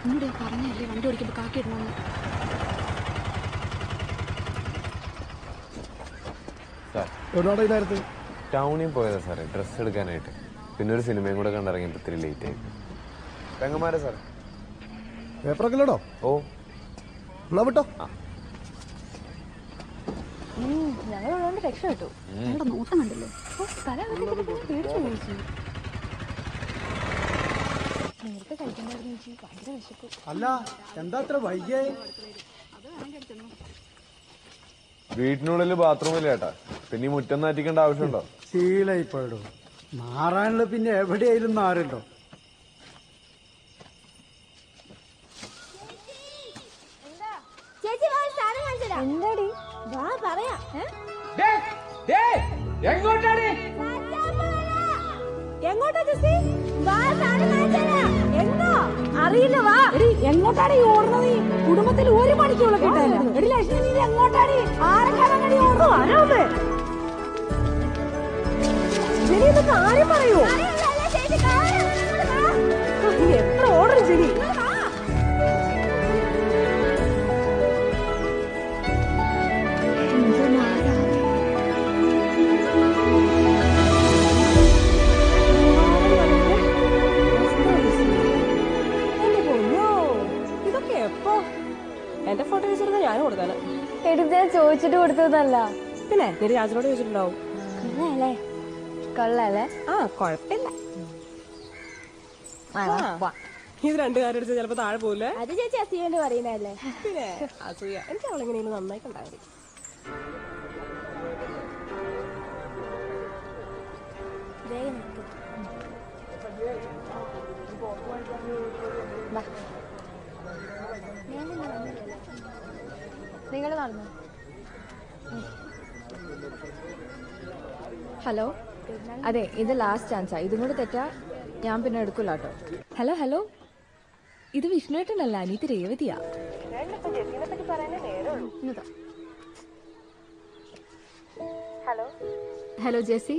എന്നോട് പറഞ്ഞല്ലേ വണ്ടി ഓടിക്കുമ്പോ കാക്കിടണമെന്ന്. ടൗണിൽ പോയതാ സാറേ, ഡ്രസ് എടുക്കാനായിട്ട്. പിന്നെ ഒരു സിനിമയും കൂടെ കണ്ടിറങ്ങിയപ്പോ ഇത്തിരി ലേറ്റ് ആയി. പെങ്ങന്മാരെ സാറേ. പേപ്പറൊക്കെ ഇടോ? ഓ വിട്ടോ. ഞങ്ങളുള്ളതുകൊണ്ട് രക്ഷപ്പെട്ടു. ഞങ്ങളുടെ നോട്ടം കണ്ടില്ലേ? പേടിച്ചു പോയിച്ചു. നേരത്തെ കഴിക്കണ്ടായിരുന്നു ചേച്ചി, ഭയങ്കര വിശപ്പ്. അല്ല, എന്താ അത്ര വൈകിയേ? വീട്ടിനുള്ളിൽ ബാത്റൂമില്ല ചേട്ടാ, പിന്നെ ഈ മുറ്റം നാറ്റിക്കേണ്ട ആവശ്യമുണ്ടോ? ശീലായിപ്പോയിടോ. മാറാനുള്ള പിന്നെ എവിടെയായാലും നാറുണ്ടോ? എന്താടി? വാ പറയാം. എങ്ങോട്ടാ ചേച്ചി? എങ്ങോ അറിയില്ല. വാ. എങ്ങോട്ടാണ് ഈ ഓടുന്നത്? കുടുംബത്തിൽ ഒരു മണിക്കുള്ള കിട്ടാൻ. എടി ലക്ഷ്മി, നീ എങ്ങോട്ടാണ്? ആരെക്കാണി ഓടുന്നു? ആരോട് ശരി, ഇത് കാര്യം പറയൂ. എത്ര ഓർഡർ ശരി. എന്റെ ഫോട്ടോ വെച്ചിരുന്ന ഞാൻ കൊടുത്താല് എടുത്താൽ ചോദിച്ചിട്ട് കൊടുത്തതല്ല. പിന്നെ നീ രാജനോട് ചോദിച്ചിട്ടുണ്ടാവും. കൊള്ളാല്ലേ? കൊള്ളാല്ലേ? ആ, കൊഴപ്പില്ല. ഇത് രണ്ടു കാര്യം അടിച്ചാൽ ചിലപ്പോ താഴെ പോവില്ലേ? അത് ചേച്ചി അസൂയണ്ട് പറയുന്നല്ലേ. പിന്നെ അസൂയ. എനിക്ക് അവളെങ്ങനെയാണ് നന്നായി കണ്ടാൽ നിങ്ങൾ നടന്നു. ഹലോ, അതെ, ഇത് ലാസ്റ്റ് ചാൻസാ. ഇതും കൂടെ തെറ്റാ ഞാൻ പിന്നെ എടുക്കൂല കേട്ടോ. ഹലോ ഹലോ, ഇത് വിഷ്ണുവേട്ടനല്ല, അനീത് രേവതിയാ. ഹലോ ജെസി,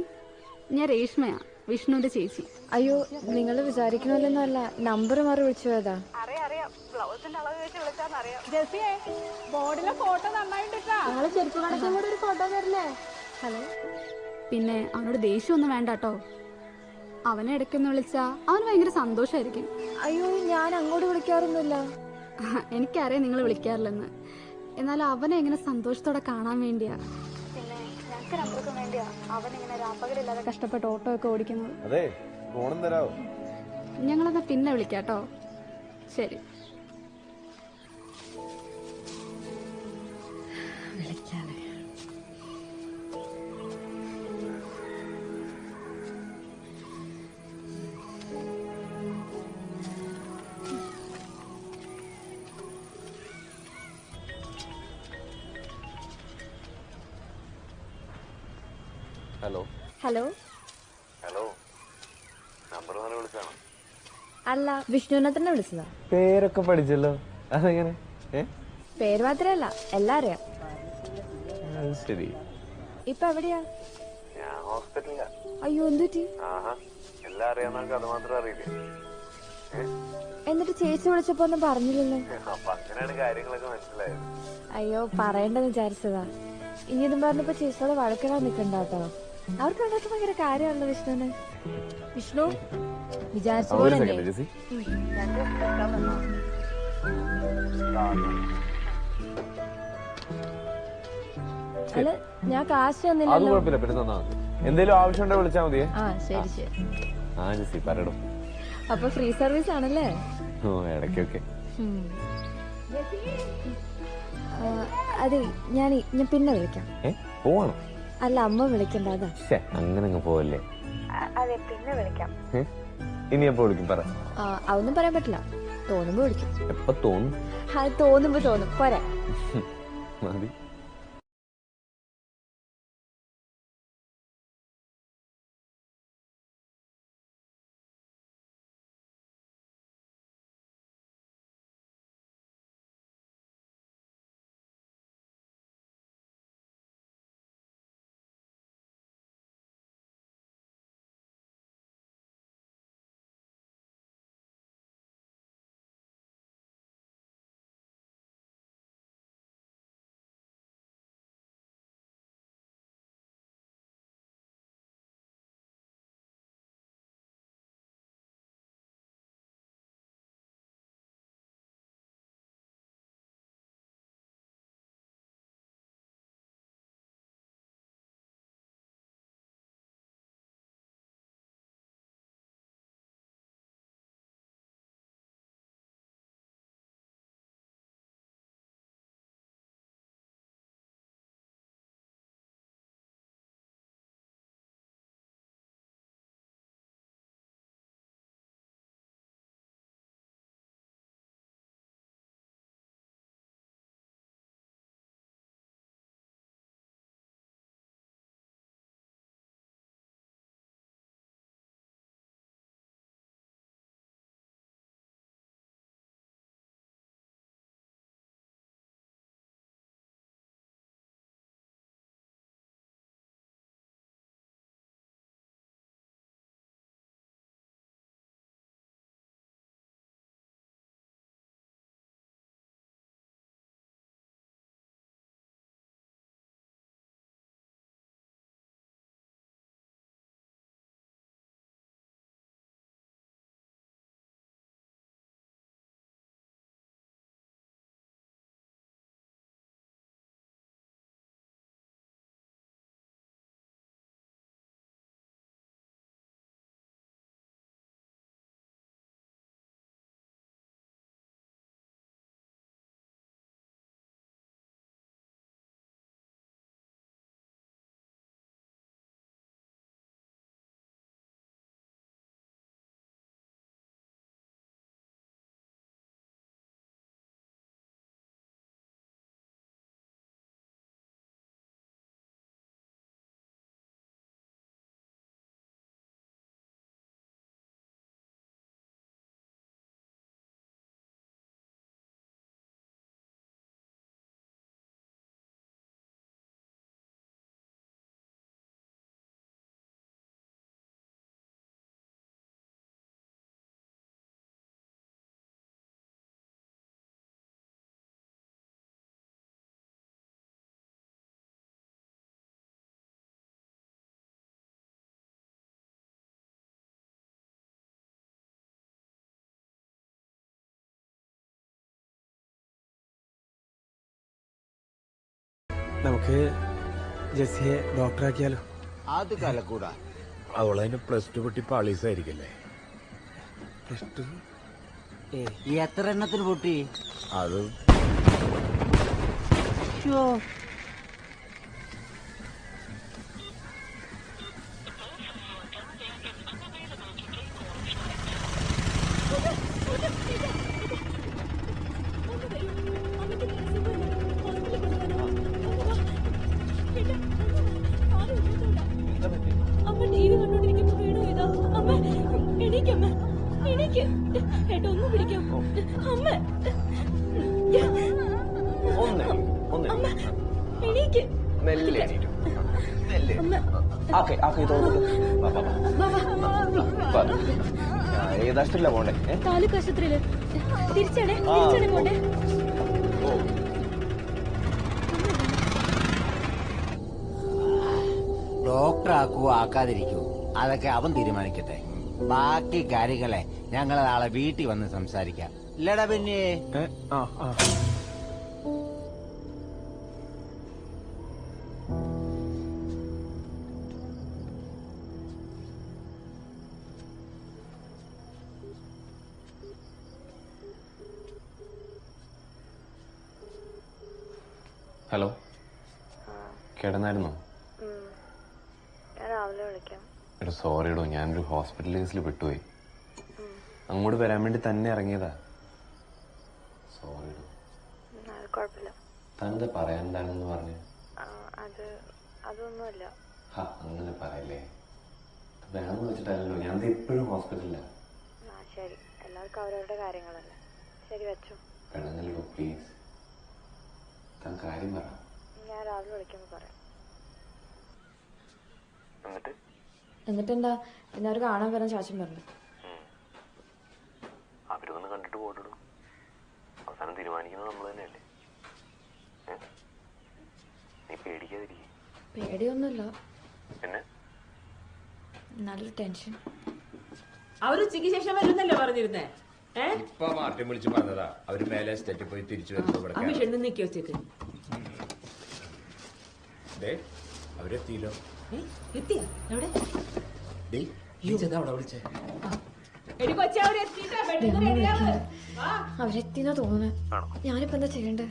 ഞാൻ രേഷ്മയാ, വിഷ്ണുവിന്റെ ചേച്ചി. അയ്യോ, നിങ്ങൾ വിചാരിക്കണമല്ലോ അല്ല, നമ്പർ മാറി വിളിച്ചു പോയതാ. ചെരുപ്പ് കണക്കും കൂടെ ഒരു ഫോട്ടോ തരില്ലേ? ഹലോ. പിന്നെ അവനോട് ദേഷ്യമൊന്നും വേണ്ട കേട്ടോ. അവനെ ഇടയ്ക്കൊന്ന് വിളിച്ചാ അവന് ഭയങ്കര സന്തോഷമായിരിക്കും. അയ്യോ, ഞാൻ അങ്ങോട്ട് വിളിക്കാറൊന്നുമില്ല. എനിക്കറിയാം നിങ്ങൾ വിളിക്കാറില്ലെന്ന്. എന്നാൽ അവനെ എങ്ങനെ സന്തോഷത്തോടെ കാണാൻ വേണ്ടിയാ, അവനിങ്ങനെ രാപ്പകലില്ലാതെ കഷ്ടപ്പെട്ട് ഓട്ടോ ഒക്കെ ഓടിക്കുന്നത്. അതെ, ഫോണും തരാവോ? ഞങ്ങളെന്നാ പിന്നെ വിളിക്കാട്ടോ. ശരി. വിളിക്കാതെ. ഹലോ ഹലോ ഹലോ, നമ്പർ പറഞ്ഞ് വിളിച്ചാണോ? അല്ല, വിഷ്ണുവിനെ തന്നെ വിളിച്ചതാ. പേരൊക്കെ പഠിച്ചല്ലോ, അതെങ്ങനെ? പേര് മാത്രല്ല, എല്ലാം അറിയാം. ശരി. ഇപ്പൊ എവിടെയാ? ഞാൻ ഹോസ്പിറ്റലിലാ. അയ്യോ, എന്തുപറ്റി? എല്ലാം അറിയാവുന്ന അത് മാത്രം അറിയില്ല. എന്നിട്ട് ചേച്ചി വിളിച്ചപ്പോ ഒന്നും പറഞ്ഞില്ലല്ലോ. അപ്പൊ അങ്ങനെയാണ് കാര്യങ്ങളൊക്കെ മനസ്സിലായത്. അയ്യോ, പറയണ്ടെന്ന് വിചാരിച്ചതാ. ഇനി ഇതും പറഞ്ഞപ്പോ ചേച്ചിയോട് വഴക്കിടാൻ നിക്കണ്ടാട്ടോ. അവർക്ക് രണ്ടൊക്കെ ഭയങ്കര കാര്യമാണല്ലോ വിഷ്ണുവിന്. വിഷ്ണു വിചാരിച്ച പോലെ അല്ല ഞാൻ കാശ് അത് തന്നില്ലല്ലോ. കുഴപ്പമില്ല, പിന്നെ തന്നാ മതി. എന്തേലും ആവശ്യമുണ്ടോ വിളിച്ചാ മതിയേ. ആ ശരി ശരി. ആ ജെസ്സി പറയടും. അപ്പൊ ഫ്രീ സർവീസ് ആണല്ലേ? ഓ ഇടയ്ക്കൊക്കെ. അതെ ഞാൻ പിന്നെ വിളിക്കാം. പോവാണോ? അല്ല അമ്മ വിളിക്കണ്ട അതാ. അങ്ങനെ അങ്ങ് പോവല്ലേ. അതെ പിന്നെ വിളിക്കാം. ഇനി എപ്പോ വിളിക്കും പറ. അതൊന്നും പറയാൻ പറ്റില്ല, തോന്നുമ്പോ വിളിക്കും. എപ്പോ തോന്നും? തോന്നുമ്പോ തോന്നും. പോരെ. മതി. നമുക്ക് ജെസ്സിയെ ഡോക്ടറാക്കിയാലോ? അത് കലക്കൂടാ. അവളതിന് +2 പൊട്ടി പാളീസായിരിക്കല്ലേ. എത്ര എണ്ണത്തിന് പൊട്ടി? അത് അമ്മ ടിവി കണ്ടോണ്ടിരിക്കുമ്പോ വീണു ഇതാ. അമ്മ എണീക്കമ്മ, എണീക്ക്. ഏട്ടാ ഒന്ന് പിടിക്കാം. അമ്മ അമ്മ എണീക്ക്. മെല്ലെ എണീറ്റു. ഏതാഷ്ടല്ല പോണ്ടേ? താലൂക്ക് ആശുപത്രിയില് തിരിച്ചാണേ പോണ്ടേ. ഡോക്ടർ ആക്കുവോ ആക്കാതിരിക്കുവോ അതൊക്കെ അവൻ തീരുമാനിക്കട്ടെ. ബാക്കി കാര്യങ്ങളെ ഞങ്ങൾ നാളെ വീട്ടിൽ വന്ന് സംസാരിക്കാം. ഇല്ലടാ പിന്നെ ഹലോ, കിടന്നായിരുന്നോ? ഞാൻ രാവിലെ വിളിക്കാം. എടാ സോറിയടോ, ഞാനൊരു ഹോസ്പിറ്റൽ കേസിൽ വിട്ടുപോയി. അങ്ങോട്ട് വരാൻ വേണ്ടി തന്നെ ഇറങ്ങിയതാ. സോറിയടോ. കുഴപ്പമില്ല. താനെന്താ പറയാനുണ്ടാണെന്ന് പറഞ്ഞു? അതൊന്നുമില്ല. അങ്ങനെ പറയല്ലേ, വേണമെന്ന് വെച്ചിട്ടല്ലോ. ഞാൻ ഇപ്പോഴും ഹോസ്പിറ്റലിലാ. ശരി, എല്ലാവർക്കും അവരവരുടെ കാര്യങ്ങളല്ലേ. ശരി, വെച്ചോ. പെണ്ണല്ലോ പ്ലീസ്, താൻ കാര്യം പറ. ഞാൻ രാവിലെ വിളിക്കുമ്പോൾ പറയാം. എന്നിട്ടെന്താ പിന്നെ അവർ കാണാൻ വരാൻ ചാച്ചൻ പറഞ്ഞു? അവരൊന്ന് കണ്ടിട്ട് പോയിടും. അവസാനം തീരുമാനിക്കുന്നത് നമ്മൾ തന്നെയല്ലേ. നീ പേടിക്കാതിരിക്കും. പേടിയൊന്നുമില്ല, പിന്നെ നല്ലൊരു ടെൻഷൻ. അവരുച്ചയ്ക്ക് ശേഷം വരുന്നല്ലേ പറഞ്ഞിരുന്നേ? ഇപ്പൊ മാർട്ടിൻ വിളിച്ച് പറഞ്ഞതാ, അവര് മേലെ സ്റ്റേറ്റിൽ പോയി തിരിച്ചു വരുമ്പോ നിക്കി വെച്ചേക്ക്. അവരെത്തിയില്ലോ. എത്തിയാ? എവിടെ? അവിടെ വിളിച്ചേ. അവരെത്തിന്നാ തോന്നുന്നത്. ഞാനിപ്പോ എന്താ ചെയ്യണ്ടേ?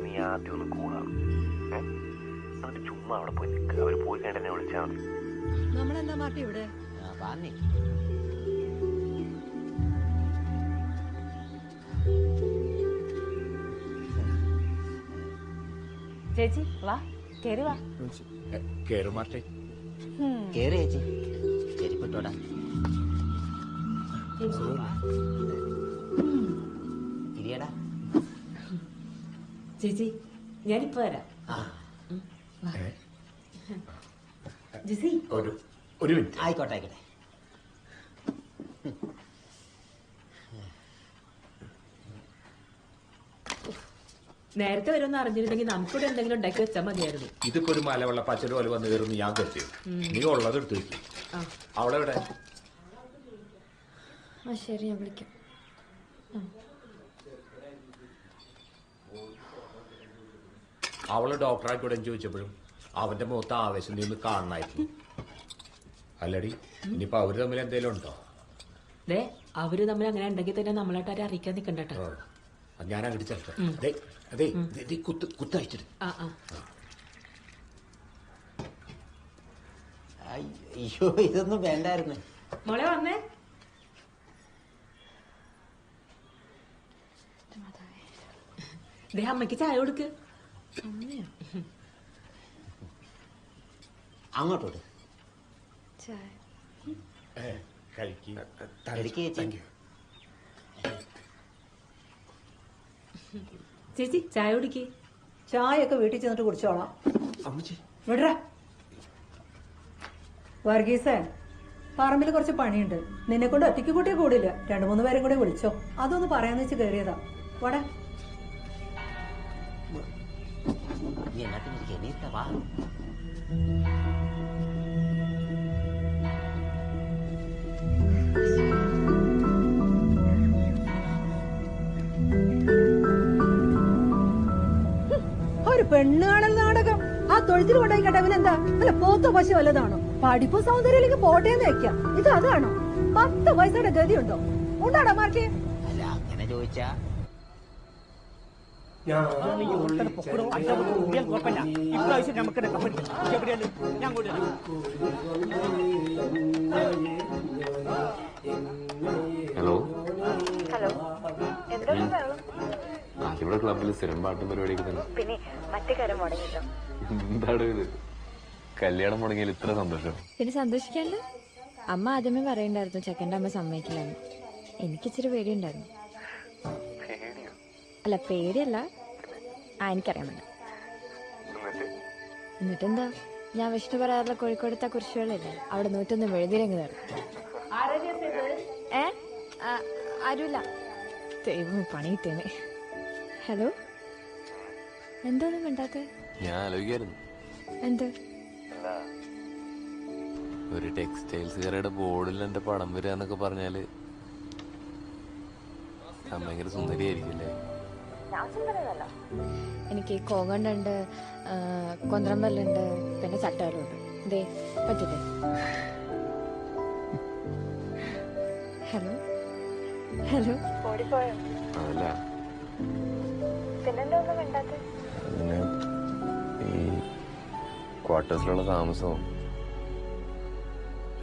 നീ ആദ്യം ഒന്ന് കൂടാം, എന്നിട്ട് ചുമ്മാ അവിടെ പോയി നിൽക്കുക. അവര് പോയി കണ്ട് എന്നെ വിളിച്ചാൽ മതി. നമ്മളെന്താ മാർട്ടി ഇവിടെ? ചേച്ചി വാ, കേറി വാ. കേറും മാർട്ടി. കേറി ചേച്ചി, ചെരിപ്പിട്ടോടാ. ഇരിയടാ ചേച്ചി, ഞാനിപ്പോ വരാം. ജിസി, ഒരു മിനിറ്റ്. ആയിക്കോട്ടെ ആയിക്കോട്ടെ. നേരത്തെ വരുമെന്ന് അറിഞ്ഞിരുന്നെങ്കിൽ നമുക്കിവിടെ എന്തെങ്കിലും ഉണ്ടാക്കി വെച്ചാൽ മതിയായിരുന്നു. ഇതിപ്പോ ഒരു മലവെള്ള പച്ചടി പോലെ വന്ന് കയറുന്നു. ഞാൻ കരുതി നീ ഉള്ളത് എടുത്ത് വെക്കും. അവളെവിടെ? ആ ശരി, ഞാൻ വിളിക്കാം. അവള് ഡോക്ടറായിക്കൂടെ ചോദിച്ചപ്പോഴും അവന്റെ മുഖത്ത് ആവേശം നീ ഒന്ന് കാണണമായിരുന്നു. അല്ലടി, ഇനിയിപ്പോ അവര് തമ്മിൽ എന്തേലും ഉണ്ടോ? അവര് തമ്മിൽ അങ്ങനെ ഉണ്ടെങ്കിൽ തന്നെ നമ്മളായിട്ട് അറിയിക്കാൻ നിക്കണ്ടോ. ഞാൻ അങ്ങോട്ട് ചേർക്കാം. അതെ, കുത്തയച്ചിട്ട്. അയ്യോ, ഇതൊന്നും വേണ്ടായിരുന്നു. മോളെ വന്നേ. അമ്മയ്ക്ക് ചായ കൊടുക്ക്. അങ്ങോട്ടോട്ട് ചേച്ചി ചായ കുടിക്ക്. ചായയൊക്കെ വീട്ടിൽ ചെന്നിട്ട് കുടിച്ചോളാം. വിടറ വർഗീസേ, പറമ്പിൽ കുറച്ച് പണിയുണ്ട്. നിന്നെ കൊണ്ട് ഒറ്റയ്ക്ക് കൂട്ടിയെ കൂടില്ല, 2-3 പേരും കൂടെ വിളിച്ചോ. അതൊന്ന് പറയാന്ന് വെച്ച് കയറിയതാ. വടാ ഒരു പെണ്ണ് കാണൽ നാടകം. ആ തൊഴുത്തിൽ കൊണ്ടായി കേട്ടവനെന്താ അല്ല പോത്തോ പശു വല്ലതാണോ? പഠിപ്പോ സൗന്ദര്യത്തിലേക്ക് പോട്ടേന്ന് വെക്കാം. ഇത് അതാണോ? 10 പൈസയുടെ ഗതിയുണ്ടോ? ഉണ്ടാടാ മാർക്കേ? അല്ല, അങ്ങനെ ചോദിച്ചാ ഹലോ. ഹലോ, എന്താ ഇവിടെ ക്ലബിൽ സ്ഥിരം പാട്ടും പരിപാടിയൊക്കെ തന്നെ. പിന്നെ മറ്റേ കാര്യം മുടങ്ങിട്ടോ. എന്താണ് ഇത്, കല്യാണം മുടങ്ങിയാൽ ഇത്ര സന്തോഷം? പിന്നെ സന്തോഷിക്കാണ്ട്. അമ്മ ആദ്യമേ പറയണ്ടായിരുന്നു ചെക്കൻ്റെ അമ്മ സമ്മതിക്കില്ലെന്ന്. എനിക്കിച്ചിരി പേടിയുണ്ടായിരുന്നു. അല്ല, പേടിയല്ല, എനിക്കറിയാൻ വേണ്ട. എന്നിട്ടെന്താ, ഞാൻ വിഷ്ണു പറയാറുള്ള കോഴിക്കോടത്തെ കുരിശുകളില്ലേ, അവിടെ 101 മെഴുതിരങ്ങ് തരും. ആരുമില്ല, ദൈവം പണി കിട്ടേനെ. ഹലോ, എന്താന്നും വേണ്ടാത്ത? ഞാൻ ആലോചിക്കായിരുന്നു. എന്ത്? ഒരു ടെക്സ്റ്റൈൽസുകാരുടെ ബോർഡിൽ എന്റെ പടം വരിക എന്നൊക്കെ പറഞ്ഞാല് ഭയങ്കര സുന്ദരിയായിരിക്കില്ലേ? എനിക്ക് കോങ്കണ്ടുണ്ട്, കൊന്ത്രമ്പല്ലുണ്ട്, പിന്നെ ചട്ടകളുണ്ട്. ദേ പറ്റില്ലേ? Hello hello. ഓടിപ്പോയോ? അതല്ല, പിന്നെന്താ ഒന്നും വേണ്ടാത്ത? പിന്നെ ഈ ക്വാർട്ടേഴ്സിലുള്ള താമസവും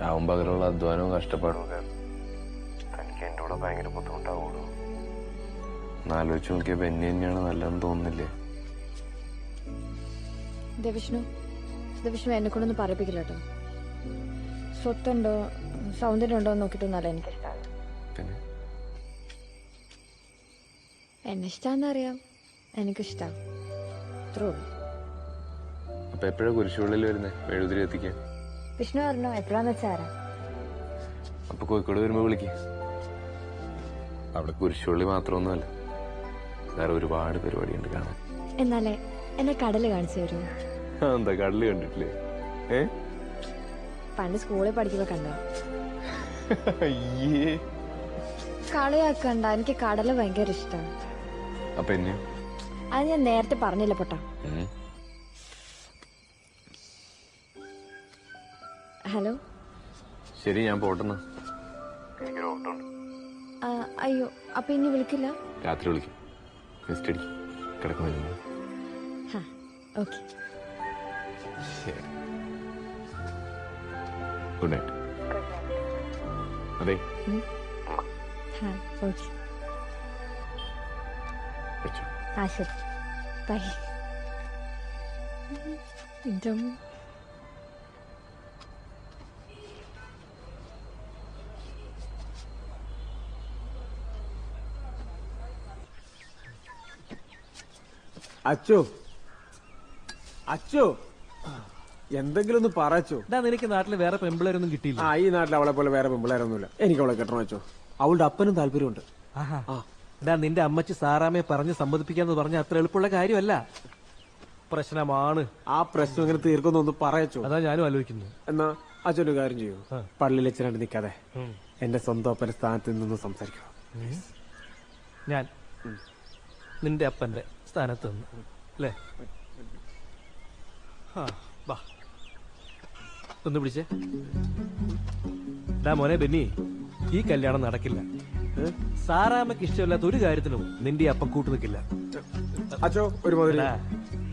രാവും പകലുള്ള അധ്വാനവും കഷ്ടപ്പാടും ഒക്കെ തനിക്ക് എൻ്റെ കൂടെ ഭയങ്കര ബുദ്ധിമുട്ടാവുള്ളൂ. എന്നാലോചിച്ച് നോക്കിയ ബെന്നി തന്നെയാണ് നല്ലതെന്ന് തോന്നുന്നില്ലേ? വിഷ്ണു എന്നെ കൊണ്ടൊന്നും പറയിപ്പിക്കില്ല കേട്ടോ. സ്വത്തുണ്ടോ സൗന്ദര്യം ഉണ്ടോ നോക്കിയിട്ടൊന്നല്ല എനിക്കിഷ്ടമാണ്. പിന്നെ എന്നെ ഇഷ്ടാന്നറിയാം, എനിക്കിഷ്ടാ. അപ്പൊ എപ്പോഴാ കുരിശുള്ളിൽ വരുന്നേ മെഴുകുതിരി എത്തിക്കാൻ? വിഷ്ണു പറഞ്ഞോ എപ്പോഴാന്ന് വെച്ചാരാ. അപ്പൊ കോഴിക്കോട് വരുമ്പോ വിളിക്ക്. അവിടെ കുരിശുള്ളി മാത്രമൊന്നുമല്ല, വേറെ ഒരുപാട് പരിപാടിയുണ്ട് കാണാൻ. എന്നാലേ എന്നെ കടല് കാണിച്ചു തരുമോ? എന്താ കടല് കണ്ടിട്ടില്ലേ? പണ്ട് സ്കൂളിൽ പഠിക്കുമ്പോ കണ്ടോ? അയ്യേ, കളിയാക്കണ്ട, എനിക്ക് കടല് ഭയങ്കര ഇഷ്ടമാണ്. അപ്പൊ എന്നെ അത് ഞാൻ നേരത്തെ പറഞ്ഞില്ല പൊട്ടാ. ഹലോ. ശരി, ഞാൻ പോട്ടെന്നാ. അയ്യോ, അപ്പൊ ഇനി വിളിക്കില്ല? രാത്രി വിളിക്കും. മിസ്റ്റ് അടിക്കും കിടക്കുന്നു. Okay, good night. അതെ, ഓക്കെ. ശരി, ബൈ. അച്ചോ അച്ചോ, എന്തെങ്കിലും ഒന്ന് പറച്ചോ. നിനക്ക് നാട്ടിൽ വേറെ പെമ്പിളരൊന്നും കിട്ടിയില്ല? ആ, ഈ നാട്ടിൽ അവളെ പോലെ വേറെ പെമ്പിളരൊന്നുമില്ല. എനിക്ക് അവളെ കെട്ടണം വെച്ചോ. അവളുടെ അപ്പനും താല്പര്യമുണ്ട്. നിന്റെ അമ്മച്ചി സാറാമ്മയെ പറഞ്ഞ് സമ്മതിപ്പിക്കാന്ന് പറഞ്ഞ അത്ര എളുപ്പമുള്ള കാര്യമല്ല. പ്രശ്നമാണ്. ആ പ്രശ്നം എങ്ങനെ തീർക്കുന്നൊന്ന് പറയച്ചോ. അതാ ഞാനും ആലോചിക്കുന്നു. എന്നാ അച്ഛനൊരു കാര്യം ചെയ്യൂ, പള്ളിയിൽ അച്ഛനായിട്ട് നിൽക്കാതെ എന്റെ സ്വന്തം അപ്പന്റെ സ്ഥാനത്ത് നിന്ന് സംസാരിക്കണം. ഞാൻ നിന്റെ അപ്പന്റെ സ്ഥാനത്ത് നിന്ന് അല്ലേ? ഒന്ന് പിടിച്ചേ. മോനെ ബെന്നി, ഈ കല്യാണം നടക്കില്ല. സാറാമ്മക്ക് ഇഷ്ടമില്ലാത്ത ഒരു കാര്യത്തിനും നിന്റെ അപ്പം കൂട്ടു നിൽക്കില്ല.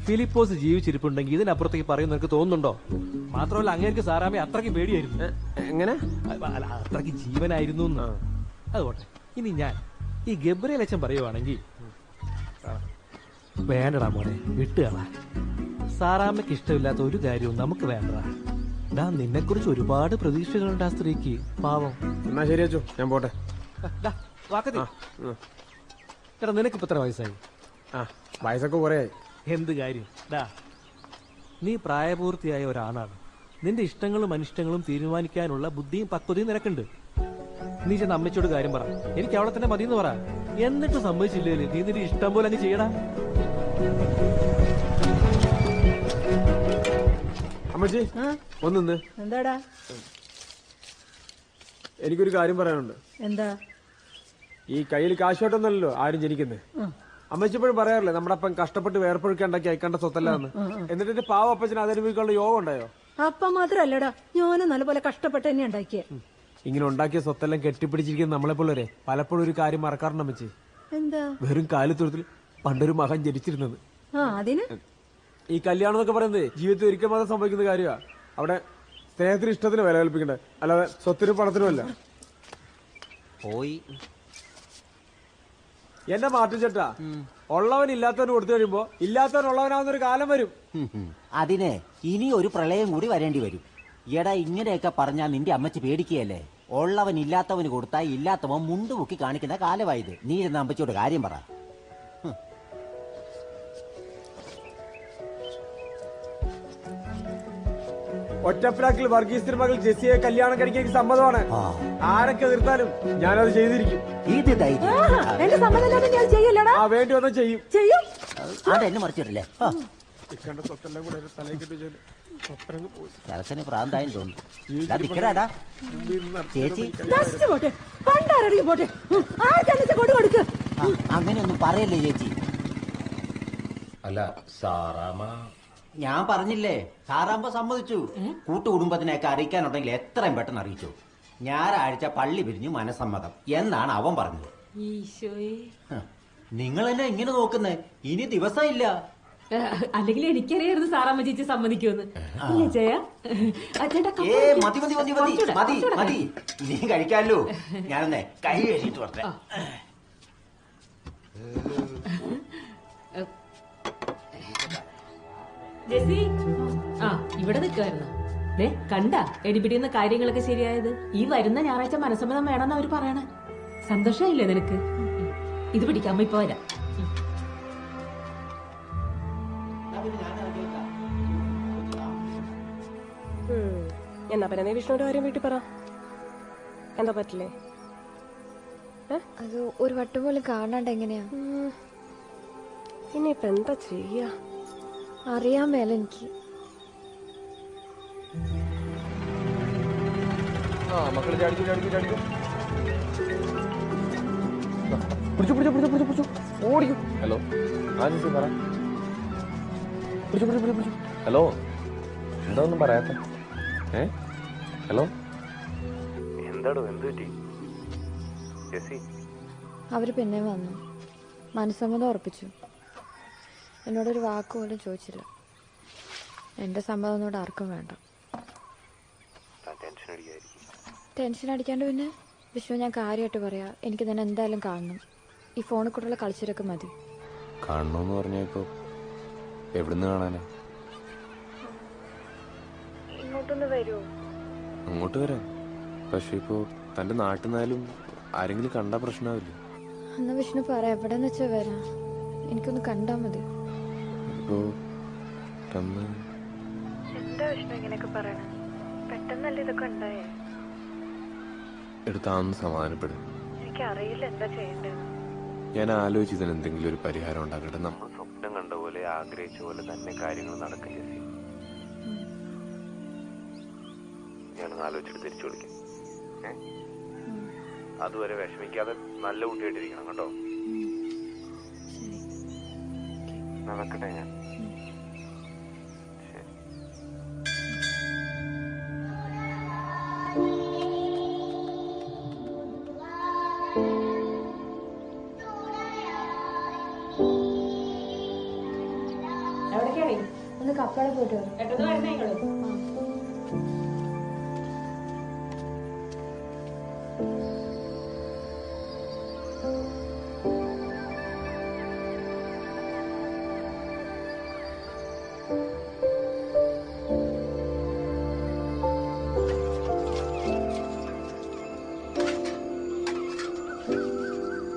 ഫിലിപ്പോസ് ജീവിച്ചിരിപ്പുണ്ടെങ്കിൽ ഇതിനപ്പുറത്തേക്ക് പറയുന്ന നിനക്ക് തോന്നുന്നുണ്ടോ? മാത്രമല്ല, അങ്ങേർക്ക് സാറാമ്മയെ അത്രയ്ക്ക് പേടിയായിരുന്നു. എങ്ങനെ? അത്രയ്ക്ക് ജീവനായിരുന്നു. അതുകൊട്ടെ, ഇനി ഞാൻ ഈ ഗബ്രിയേൽ അച്ഛൻ പറയുവാണെങ്കിൽ വേണ്ടടാ മോനെ, വിട്ടുകളാ. സാറാമ്മയ്ക്ക് ഇഷ്ടമില്ലാത്ത ഒരു കാര്യവും നമുക്ക് വേണ്ടടാ. നിന്നെ കുറിച്ച് ഒരുപാട് പ്രതീക്ഷകളുണ്ട് ആ സ്ത്രീക്ക്, പാവം. എന്നാ ശരി അച്ചോ, ഞാൻ പോട്ടെ. എടാ, നിനക്കിപ്പോ എത്ര വയസ്സായി? വയസ്സൊക്കെ കുറെ. എന്ത് കാര്യം? നീ പ്രായപൂർത്തിയായ ഒരാണാണ്. നിന്റെ ഇഷ്ടങ്ങളും അനിഷ്ടങ്ങളും തീരുമാനിക്കാനുള്ള ബുദ്ധിയും പക്വതയും നിനക്കുണ്ട്. നീ ചെന്ന് അമ്മച്ചോട് കാര്യം പറ. എനിക്ക് അവളെ തന്നെ മതിയെന്ന് പറ. എന്നിട്ട് സമ്മതിച്ചില്ലേ, നീ നിന്റെ ഇഷ്ടം പോലെ അങ്ങ് ചെയ്യടാ. അമ്മച്ചി, ഒന്ന് എന്താടാ? എനിക്കൊരു കാര്യം പറയാനുണ്ട്. എന്താ? ഈ കയ്യിൽ കാശോട്ടൊന്നല്ലോ ആരും ജനിക്കുന്നത്. അമ്മച്ചിപ്പോഴും പറയാറില്ലേ നമ്മുടെ അപ്പം കഷ്ടപ്പെട്ട് വേർപ്പൊഴുക്കി ഉണ്ടാക്കി അയക്കേണ്ട സ്വത്തല്ലാന്ന്. എന്നിട്ട് എന്റെ പാവ അപ്പച്ചന് അതനുഭവിക്കാനുള്ള യോഗം ഉണ്ടായോ? അപ്പം മാത്രല്ലടാ, ഞാനും നല്ലപോലെ കഷ്ടപ്പെട്ട് തന്നെ ഉണ്ടാക്കിയ. ഇങ്ങനെ ഉണ്ടാക്കിയ സ്വത്തെല്ലാം കെട്ടിപ്പിടിച്ചിരിക്കുന്ന നമ്മളെ പോലെ പലപ്പോഴും ഒരു കാര്യം മറക്കാറുണ്ട് അമ്മച്ചി. എന്താ? വെറും കാലിത്തൊഴുത്തിൽ പണ്ടൊരു മകൻ ജനിച്ചിരുന്നത്. അതിന് ഈ കല്യാണം എന്നൊക്കെ പറയുന്നത് ജീവിതത്തിൽ ഒരിക്കൽ മാത്രം സംഭവിക്കുന്ന കാര്യമാണ്. അവിടെ സ്നേഹത്തിന് ഇഷ്ടത്തിന് വില കൽപ്പിക്കണ്ടേ, അല്ലാതെ സ്വത്തിനും പണത്തിനും അല്ല. പോയി എന്റെ മാറ്റുചേട്ടാ, ഉള്ളവൻ ഇല്ലാത്തവന് കൊടുത്തു കഴിയുമ്പോ ഇല്ലാത്തവൻ ഉള്ളവനാവുന്ന ഒരു കാലം വരും. അതിന് ഇനി ഒരു പ്രളയം കൂടി വരേണ്ടി വരും. എടാ, ഇങ്ങനെയൊക്കെ പറഞ്ഞാൽ നിന്റെ അമ്മച്ചി പേടിക്കുകയല്ലേ? ഉള്ളവൻ ഇല്ലാത്തവന് കൊടുത്താൽ ഇല്ലാത്തവൻ മുണ്ടുമുക്കി കാണിക്കുന്ന കാലമായത്. നീ ഇരുന്ന അമ്മച്ചിയോട് കാര്യം പറ. ഒറ്റപ്രാക്കിൽ വർഗീസ് മകൾ ജെസ്സിയെ കല്യാണം കഴിക്കാൻ സമ്മതമാണ്. ആരൊക്കെ എതിർത്താലും ഞാനത് ചെയ്തിരിക്കും. എന്റെ സമ്മതം ഞാൻ ചെയ്യില്ലടാ. വേണ്ടി വന്നാൽ ചെയ്യും. അതെന്നെ മറിച്ചിട്ടില്ലേ? ചരക്കന് പ്രാന്തായെന്ന് തോന്നുന്നു. ചേച്ചി അങ്ങനെയൊന്നും പറയല്ലേ ചേച്ചി. അല്ല സാറാമ്മ, ഞാൻ പറഞ്ഞില്ലേ, സാറാമ്മ സമ്മതിച്ചു. കൂട്ടുകുടുംബത്തിനെയൊക്കെ അറിയിക്കാനുണ്ടെങ്കിൽ എത്രയും പെട്ടെന്ന് അറിയിച്ചു. ഞായറാഴ്ച പള്ളി പിരിഞ്ഞു മനസ്സമ്മതം എന്നാണ് അവൻ പറഞ്ഞത്. നിങ്ങൾ എന്നെ ഇങ്ങനെ നോക്കുന്നേ? ഇനി ദിവസമില്ല. അല്ലെങ്കിൽ എനിക്കറിയായിരുന്നു സാറാമ്മ ചേച്ചി സമ്മതിക്കുമെന്ന്. ഇല്ലേ ജയ? മതി മതി മതി മതി മതി മതി ഇനി കഴിക്കാമല്ലോ. ഞാനെന്നേ കൈ കഴുകിയിട്ട് വരട്ടെ. ജെസി ആ ഇവിടെ നിൽക്കുമായിരുന്നു. കണ്ട എടിപിടിയുന്ന കാര്യങ്ങളൊക്കെ ശരിയായത്. ഈ വരുന്ന ഞായറാഴ്ച മനസ്സമ്മതം വേണമെന്ന് അവര് പറയണേ. സന്തോഷമായില്ലേ നിനക്ക്? ഇത് പിടിക്കാം, അമ്മ ഇപ്പൊ വരാം. എന്നാ പിന്നെ നീ വിഷ്ണുവിന്റെ കാര്യം വീട്ടിൽ പറ. എന്താ പറ്റില്ലേ? അത് ഒരു വട്ടം പോലും കാണാണ്ട് എങ്ങനെയാ? ഇനിയിപ്പൊ എന്താ ചെയ്യാ? അറിയാൻ മേല എനിക്ക്. മക്കള് ചാടിച്ചു ചാടിച്ചു ചാടിച്ചു പിടിച്ചു പിടിച്ചു പിടിച്ചു പിടിച്ചു പിടിച്ചു ഓടിക്കും. ഹലോ പറ. പിടിച്ചു പിടിച്ചു പിടിച്ചു പിടിച്ചു. ഹലോ എന്താ ഒന്നും പറയാത്ത? ഹലോ എന്താടോ എന്ത് പറ്റി? അവര് പിന്നെ വന്നു, മനസ്സമ്മതം ഉറപ്പിച്ചു. എന്നോടൊരു വാക്ക് പോലും ചോദിച്ചില്ല. എന്റെ സമ്മതം ഒന്നുകൂടെ ആർക്കും വേണ്ട. ടെൻഷൻ അടിക്കാണ്ട് പിന്നെ വിഷ്ണു, ഞാൻ കാര്യമായിട്ട് പറയാ, എനിക്ക് തന്നെ എന്തായാലും കാണണം. ഈ ഫോണിൽ കൂടെയുള്ള കളിച്ചിരൊക്കെ മതി. കാണണമെന്ന് പറഞ്ഞാ ഇപ്പൊ എവിടുന്ന് കാണാനാ? ഇങ്ങോട്ടൊന്ന് വരുമോ? അങ്ങോട്ട് വരാം. പക്ഷെ ഇപ്പോ തന്റെ നാട്ടിൽ നിന്നാലും ആരെങ്കിലും കണ്ടാ പ്രശ്നമാവില്ലേ? എന്നാ വിഷ്ണു പറ, എവിടെന്ന് വെച്ചാ വരാം. എനിക്കൊന്ന് കണ്ടാ മതി. ഇപ്പോ എന്താ വിഷ്ണു ഇങ്ങനെയൊക്കെ പറയണേ? പെട്ടെന്നല്ലേ ഇതൊക്കെ ഉണ്ടായേ? എടുത്താന്ന് സമാധാനപ്പെടും. എനിക്കറിയില്ല എന്താ ചെയ്യേണ്ടത്. ഞാൻ ആലോചിച്ച് ഇതിന് എന്തെങ്കിലും ഒരു പരിഹാരം ഉണ്ടാക്കട്ടെ. നമ്മൾ സ്വപ്നം കണ്ട പോലെ ആഗ്രഹിച്ച പോലെ തന്നെ കാര്യങ്ങൾ നടക്കും. ചേച്ചി ഞാനൊന്ന് ആലോചിച്ചിട്ട് തിരിച്ചു വിളിക്കാം. അതുവരെ വിഷമിക്കാതെ നല്ല കുട്ടിയായിട്ടിരിക്കണം കേട്ടോ. നടക്കട്ടെ ഞാൻ. ഒന്ന് കപ്പള പോയിട്ട് വരും.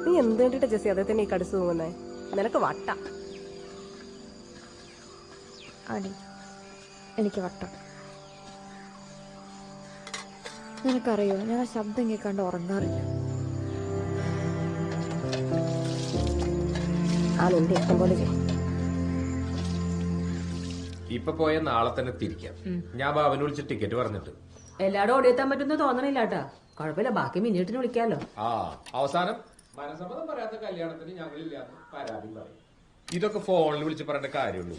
നീ എന്ത് കണ്ടിട്ട് ജെസ്സി അതേ തന്നെ ഈ കടിച്ചു തൂങ്ങുന്നേ? നിനക്ക് വട്ട. അടി എനിക്ക് വട്ടം. നിനക്കറിയോ, ഞാൻ ആ ശബ്ദം കേൾക്കാണ്ട് ഉറങ്ങാറില്ല. ആ നിന്റെ ഇഷ്ടം പോലെ ചെയ്യും. ഇപ്പൊ പോയ നാളെ തന്നെ തിരിക്കാം. ഞാൻ ബാബുനെ വിളിച്ച് ടിക്കറ്റ് പറഞ്ഞിട്ട്. എല്ലാടും ഓടിയെത്താൻ പറ്റുന്ന തോന്നണില്ല കേട്ടാ. കുഴപ്പമില്ല, ബാക്കി മിനിറ്റിന് വിളിക്കാലോ. ആ അവസാനം മനസ്സമ്മതം പറയാത്ത കല്യാണത്തിന് ഞങ്ങളില്ലാന്ന് പരാതി പറയും. ഇതൊക്കെ ഫോണിൽ വിളിച്ച് പറയേണ്ട കാര്യമുള്ളൂ.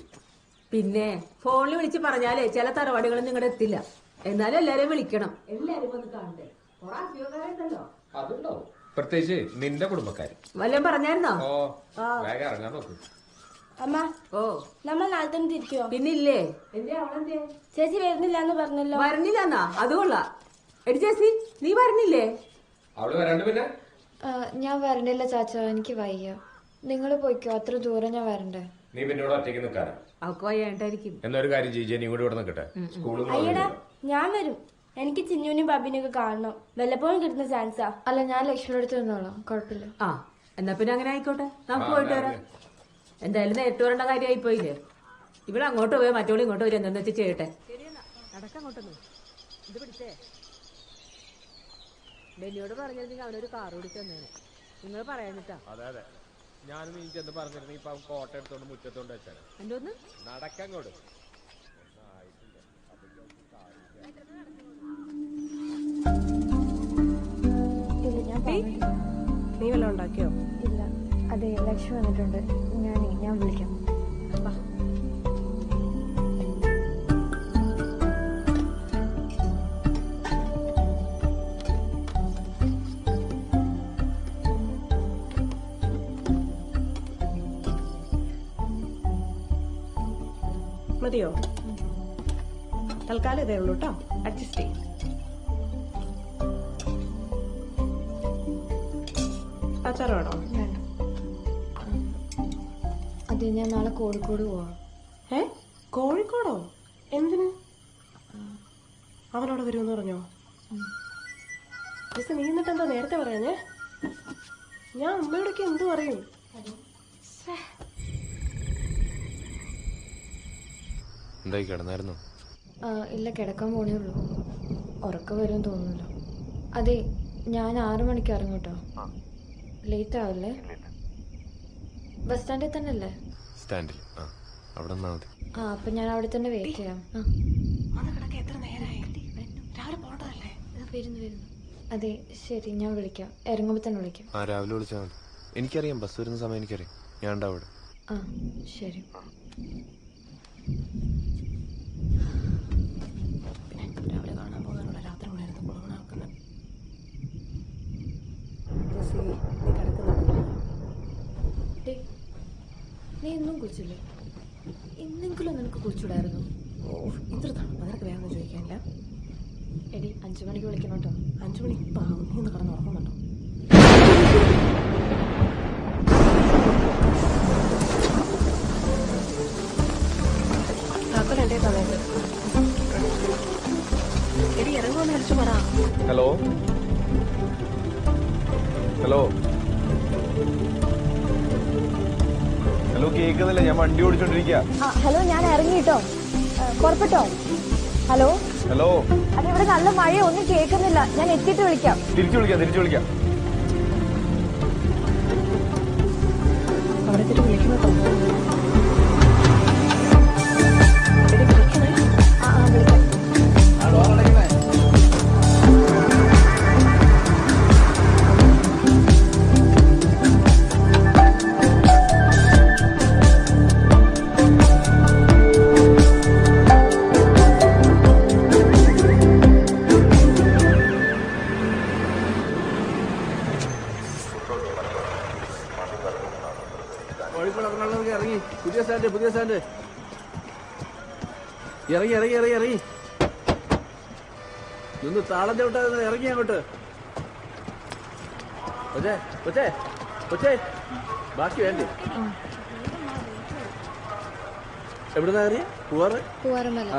പിന്നെ ഫോണിൽ വിളിച്ച് പറഞ്ഞാലേ ചില തറവാടികളും നിങ്ങളുടെ എത്തില്ല. എന്നാലും എല്ലാരെയും വിളിക്കണം. എല്ലാരും വന്ന് കാണണ്ടേ? അതുണ്ടോ? പ്രത്യേകിച്ച് നിന്റെ കുടുംബക്കാര് വല്ലതും പറഞ്ഞായിരുന്നോ? ഓ വേഗം ഇറങ്ങാൻ നോക്കും. അമ്മ, ഓ നമ്മൾ നാളെ തന്നെ തിരിക്കുവോ? പിന്നില്ലേ, ചേച്ചി വരുന്നില്ലാന്ന് പറഞ്ഞല്ലോ. വരുന്നില്ലെന്നാ? അതുകൊള്ള. എടി ചേച്ചി, നീ വരുന്നില്ലേ? അവള് വരാണ്ട് പിന്നെ ഞാൻ വരണ്ടില്ല ചാച്ച, എനിക്ക് വയ്യ. നിങ്ങൾ പോയിക്കോ, അത്ര ദൂരം ഞാൻ വരണ്ടേ. നീ പിന്നെ ഇവിടെ ഒറ്റയ്ക്ക് നിൽക്കാനാ? അവക്ക് വയ്യാണ്ടായിരിക്കും. എന്നൊരു കാര്യം ചെയ്യ, നീ കൂടി ഇവിടെ നിൽക്കട്ടെ. സ്കൂളിൽ അയ്യടാ, ഞാൻ വരും. എനിക്ക് ചിന്നുവിനും ബബിനെയൊക്കെ കാണണം. വല്ലപ്പോഴും കിട്ടുന്ന ചാൻസാ. അല്ല, ഞാൻ ലക്ഷ്മിയുടെ അടുത്ത് നിന്നോളാം, കുഴപ്പമില്ല. ആ എന്നാ പിന്നെ അങ്ങനെ ആയിക്കോട്ടെ, നമുക്ക് പോയിട്ട് വരാം. എന്തായാലും നേരിട്ട് വരേണ്ട കാര്യമായി പോയില്ലേ. ഇവിടെ അങ്ങോട്ട് പോയാൽ മറ്റോളും ഇങ്ങോട്ട് വരും. എന്താന്ന് വെച്ചാൽ ചെയ്യട്ടെ. ഇത് പിടിച്ചേ. ബെന്നിയോട് പറഞ്ഞിരുന്നെങ്കിൽ അവനൊരു കാർ ഓടിച്ചു തന്നേനെ. നിങ്ങൾ പറയാനിട്ടാ. അതെ അതെ, ഞാനും നീ ചെന്ന് പറഞ്ഞിരുന്നെങ്കിൽ ഇപ്പൊ കോട്ട എടുത്തോണ്ട് മുറ്റത്തോണ്ട് വെച്ചാൽ എന്തോന്ന് നടക്കങ്ങോട്ട്. നീ വല്ലതും ഉണ്ടാക്കിയോ? ഇല്ല. അതെ, ലക്ഷ്മി വന്നിട്ടുണ്ട്. ഞാൻ വിളിക്കാം. മതിയോ? തൽക്കാലം ഇതേ ഉള്ളൂ കേട്ടോ, അഡ്ജസ്റ്റ് ചെയ്യും. അച്ചാർ വേണോ? അതെ, ഞാൻ നാളെ കോഴിക്കോട് പോവാ. കോഴിക്കോടോ? എന്തിന്? അവനോട് വരുമെന്ന് പറഞ്ഞോ? നീ എന്നിട്ട് എന്താ നേരത്തെ പറയാഞ്ഞേ? ഞാൻ അമ്മയോടൊക്കെ എന്ത് പറയും? എന്തായി കിടന്നായിരുന്നു? ഇല്ല, കിടക്കാൻ പോണേ ഉള്ളൂ. ഉറക്കം വരും തോന്നുന്നല്ലോ. അതെ, ഞാൻ 6 മണിക്ക് ഇറങ്ങും കേട്ടോ. ലേറ്റ് ആവല്ലേ? ബസ് സ്റ്റാൻഡിൽ തന്നെ അല്ലേ? സ്റ്റാൻഡിൽ. അവിടെ നിന്നാ മതി. അപ്പൊ ഞാൻ അവിടെ തന്നെ വെയിറ്റ് ചെയ്യാം. വരുന്നു. അതെ ശരി, ഞാൻ വിളിക്കാം. ഇറങ്ങുമ്പോ തന്നെ വിളിക്കാം. രാവിലെ വിളിച്ചാൽ മതി. എനിക്കറിയാം, ബസ് വരുന്ന സമയം എനിക്കറിയാം. ഞാൻ ഉണ്ടാവും അവിടെ. ശരി. രാവിലെ കാണാൻ പോകാനുള്ള രാത്രി ഉണ്ടായിരുന്നു കുളമണാക്കുന്നത്. നീ ഇന്നും കുടിച്ചില്ലേ? ഇന്നെങ്കിലും നിനക്ക് കുടിച്ചൂടായിരുന്നു? ഇത്രതാണ് അതിനൊക്കെ വേഗം ചോദിക്കാനില്ല. എടി 5 മണിക്ക് വിളിക്കണം കേട്ടോ. 5 മണി പാവം, നീ ഒന്ന് കടന്ന് ഉറങ്ങുന്നുണ്ടോ? താക്കോൽ എൻ്റെ സമയത്ത്. എടി ഇറങ്ങുമെന്ന് വിളിച്ചു പറ. ഹലോ ഹലോ ഹലോ, കേൾക്കുന്നില്ല, ഞാൻ വണ്ടി ഓടിച്ചോണ്ടിരിക്കുക. ഹലോ, ഞാൻ ഇറങ്ങിട്ടോ. പുറപ്പെട്ടോ? ഹലോ ഹലോ, അത് ഇവിടെ നല്ല മഴ, ഒന്നും കേൾക്കുന്നില്ല. ഞാൻ എത്തിയിട്ട് വിളിക്കാം. തിരിച്ചു വിളിക്കാം. അവിടെ വിളിക്കുന്നത് പുതിയ സ്റ്റാൻഡ് ഇറങ്ങി ഒന്ന് താളം ചവിട്ടാ ഇറങ്ങി അങ്ങോട്ട്. കൊച്ചേ ബാക്കി വേണ്ടേ? എവിടുന്നാ അറിയ? പൂവാറമല.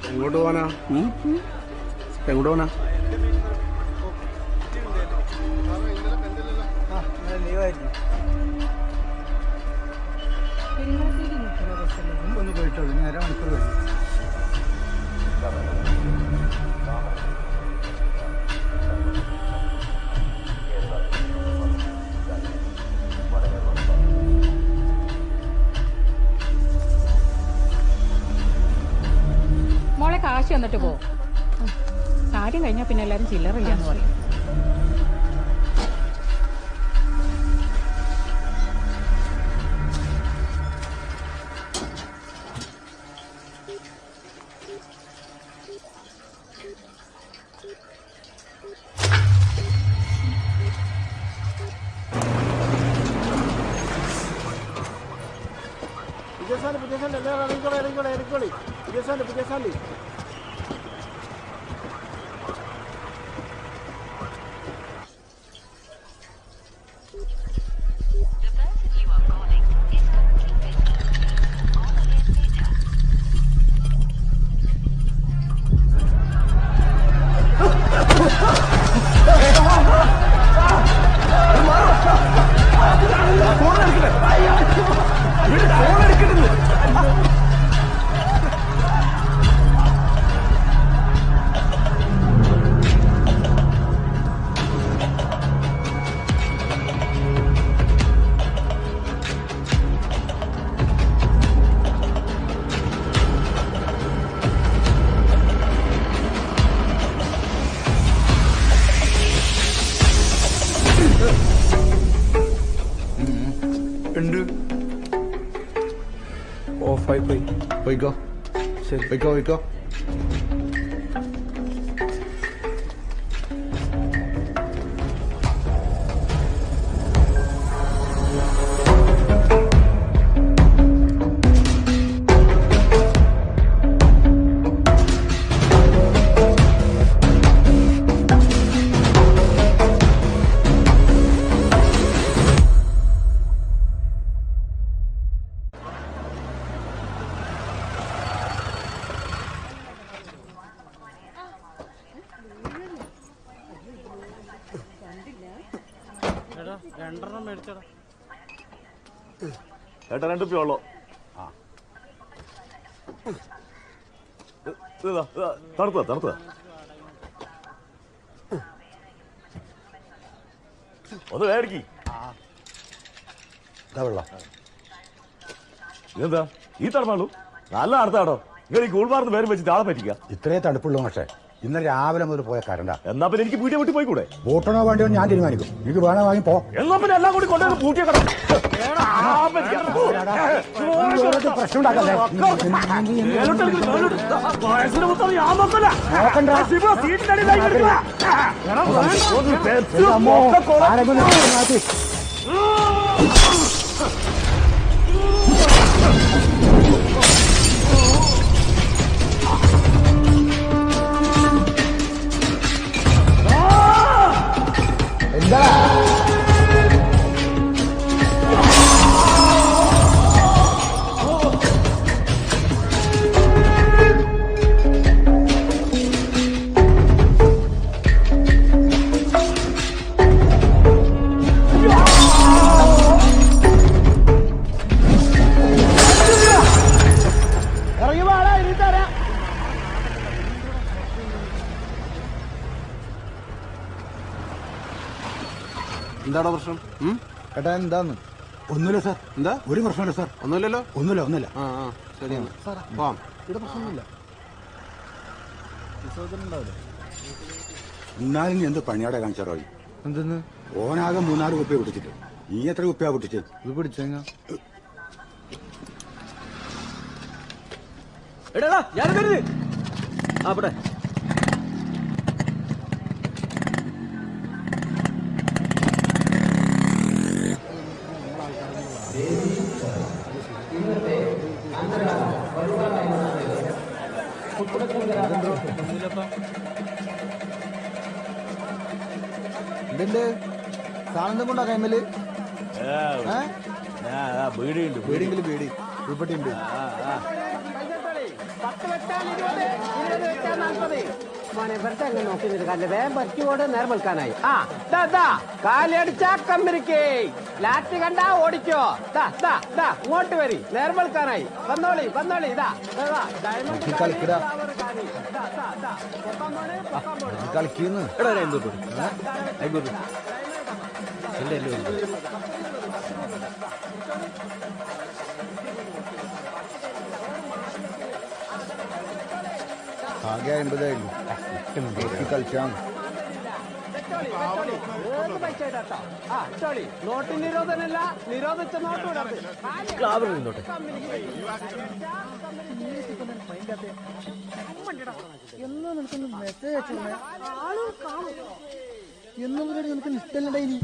എങ്ങോട്ട് പോനാ? ഒന്ന് പോയിട്ടോ, 1.5 മണിക്കൂർ കഴിഞ്ഞു. മോളെ കാശ് വന്നിട്ട് പോ. കാര്യം കഴിഞ്ഞാൽ പിന്നെ എല്ലാരും ചില്ലറില്ലാന്ന് പറയും. പുതിയ സാലി പോയിക്കോ ശരി പോയിക്കോ പോയിക്കോ. ഏട്ടാ 2 രൂപ ഉള്ളോ? തണുത്ത ഒന്ന് വേടിക്ക്. ഇതെന്താ ഈ തണുപ്പാണു? നല്ല തണുത്താടോ. നിങ്ങൾ ഈ കൂൾമാർന്ന് പേരും വെച്ചിട്ട് ആളെ പറ്റിക്ക. ഇത്രേ തണുപ്പുള്ളൂ പക്ഷേ ഇന്നലെ രാവിലെ മുതൽ പോയ കരണ്ട. എന്നാ പിന്നെ എനിക്ക് വീട്ടിൽ വിട്ട് പോയിക്കൂടെ? വോട്ടണോ വേണ്ടിയോ ഞാൻ തീരുമാനിക്കും. എനിക്ക് വേണോ വാങ്ങി പോ. എന്നാ പിന്നെ എല്ലാം കൂടി കൊണ്ടുവന്ന് പൂട്ടിയ കട പ്രശ്നം ഉണ്ടാക്കല്ലേ. എന്താ എന്താണോ പ്രശ്നം? ഏട്ടാ എന്താന്ന്? ഒന്നുമില്ല സാർ. എന്താ? ഒരു പ്രശ്നമില്ല സാർ. ഒന്നുമില്ലല്ലോ. ഒന്നുമില്ല. ശരിയാണ് പോവാം. ഇവിടെ പ്രശ്നമൊന്നുമില്ല. എന്നാലും നീ എന്ത് പണിയാടെ കാണിച്ചാറോ? എന്തെന്ന്? ഓനാകെ 3-4 കുപ്പിയ പൊട്ടിച്ചിട്ട് നീ എത്ര കുപ്പിയാ പൊട്ടിച്ചത്? ഇത് പിടിച്ചേങ്ങ എടാ ഞാൻ അവിടെ ഇതിന്റെ സാധനം കൊണ്ടാ കൈമല് ബീഡിയുണ്ട്. ബീഡിയെങ്കിലും ബീഡി ഇവിടെ ഉണ്ട്. മോനെ വെറുതെ അങ്ങനെ നോക്കി നിൽക്കാല്ലേ, വേഗം പറ്റിയോട് നേരം വെൽക്കാനായി. കാലടിച്ചാ കമ്പനിക്ക് ലാറ്റ് കണ്ടാ ഓടിക്കോ. ഇങ്ങോട്ട് വരി, നേരം വെൽക്കാനായി. വന്നോളി വന്നോളി. കളിക്കുന്നു ആകെ 50 കളിച്ചാണ്. നോട്ട് നിരോധനല്ല, നിരോധിച്ച നോട്ട് വിടരുത്. എന്നാ നിനക്കൊന്ന് മെസ്സേജ് അയച്ചോളെ. എന്നും നിനക്ക് ഇഷ്ടമല്ലടി.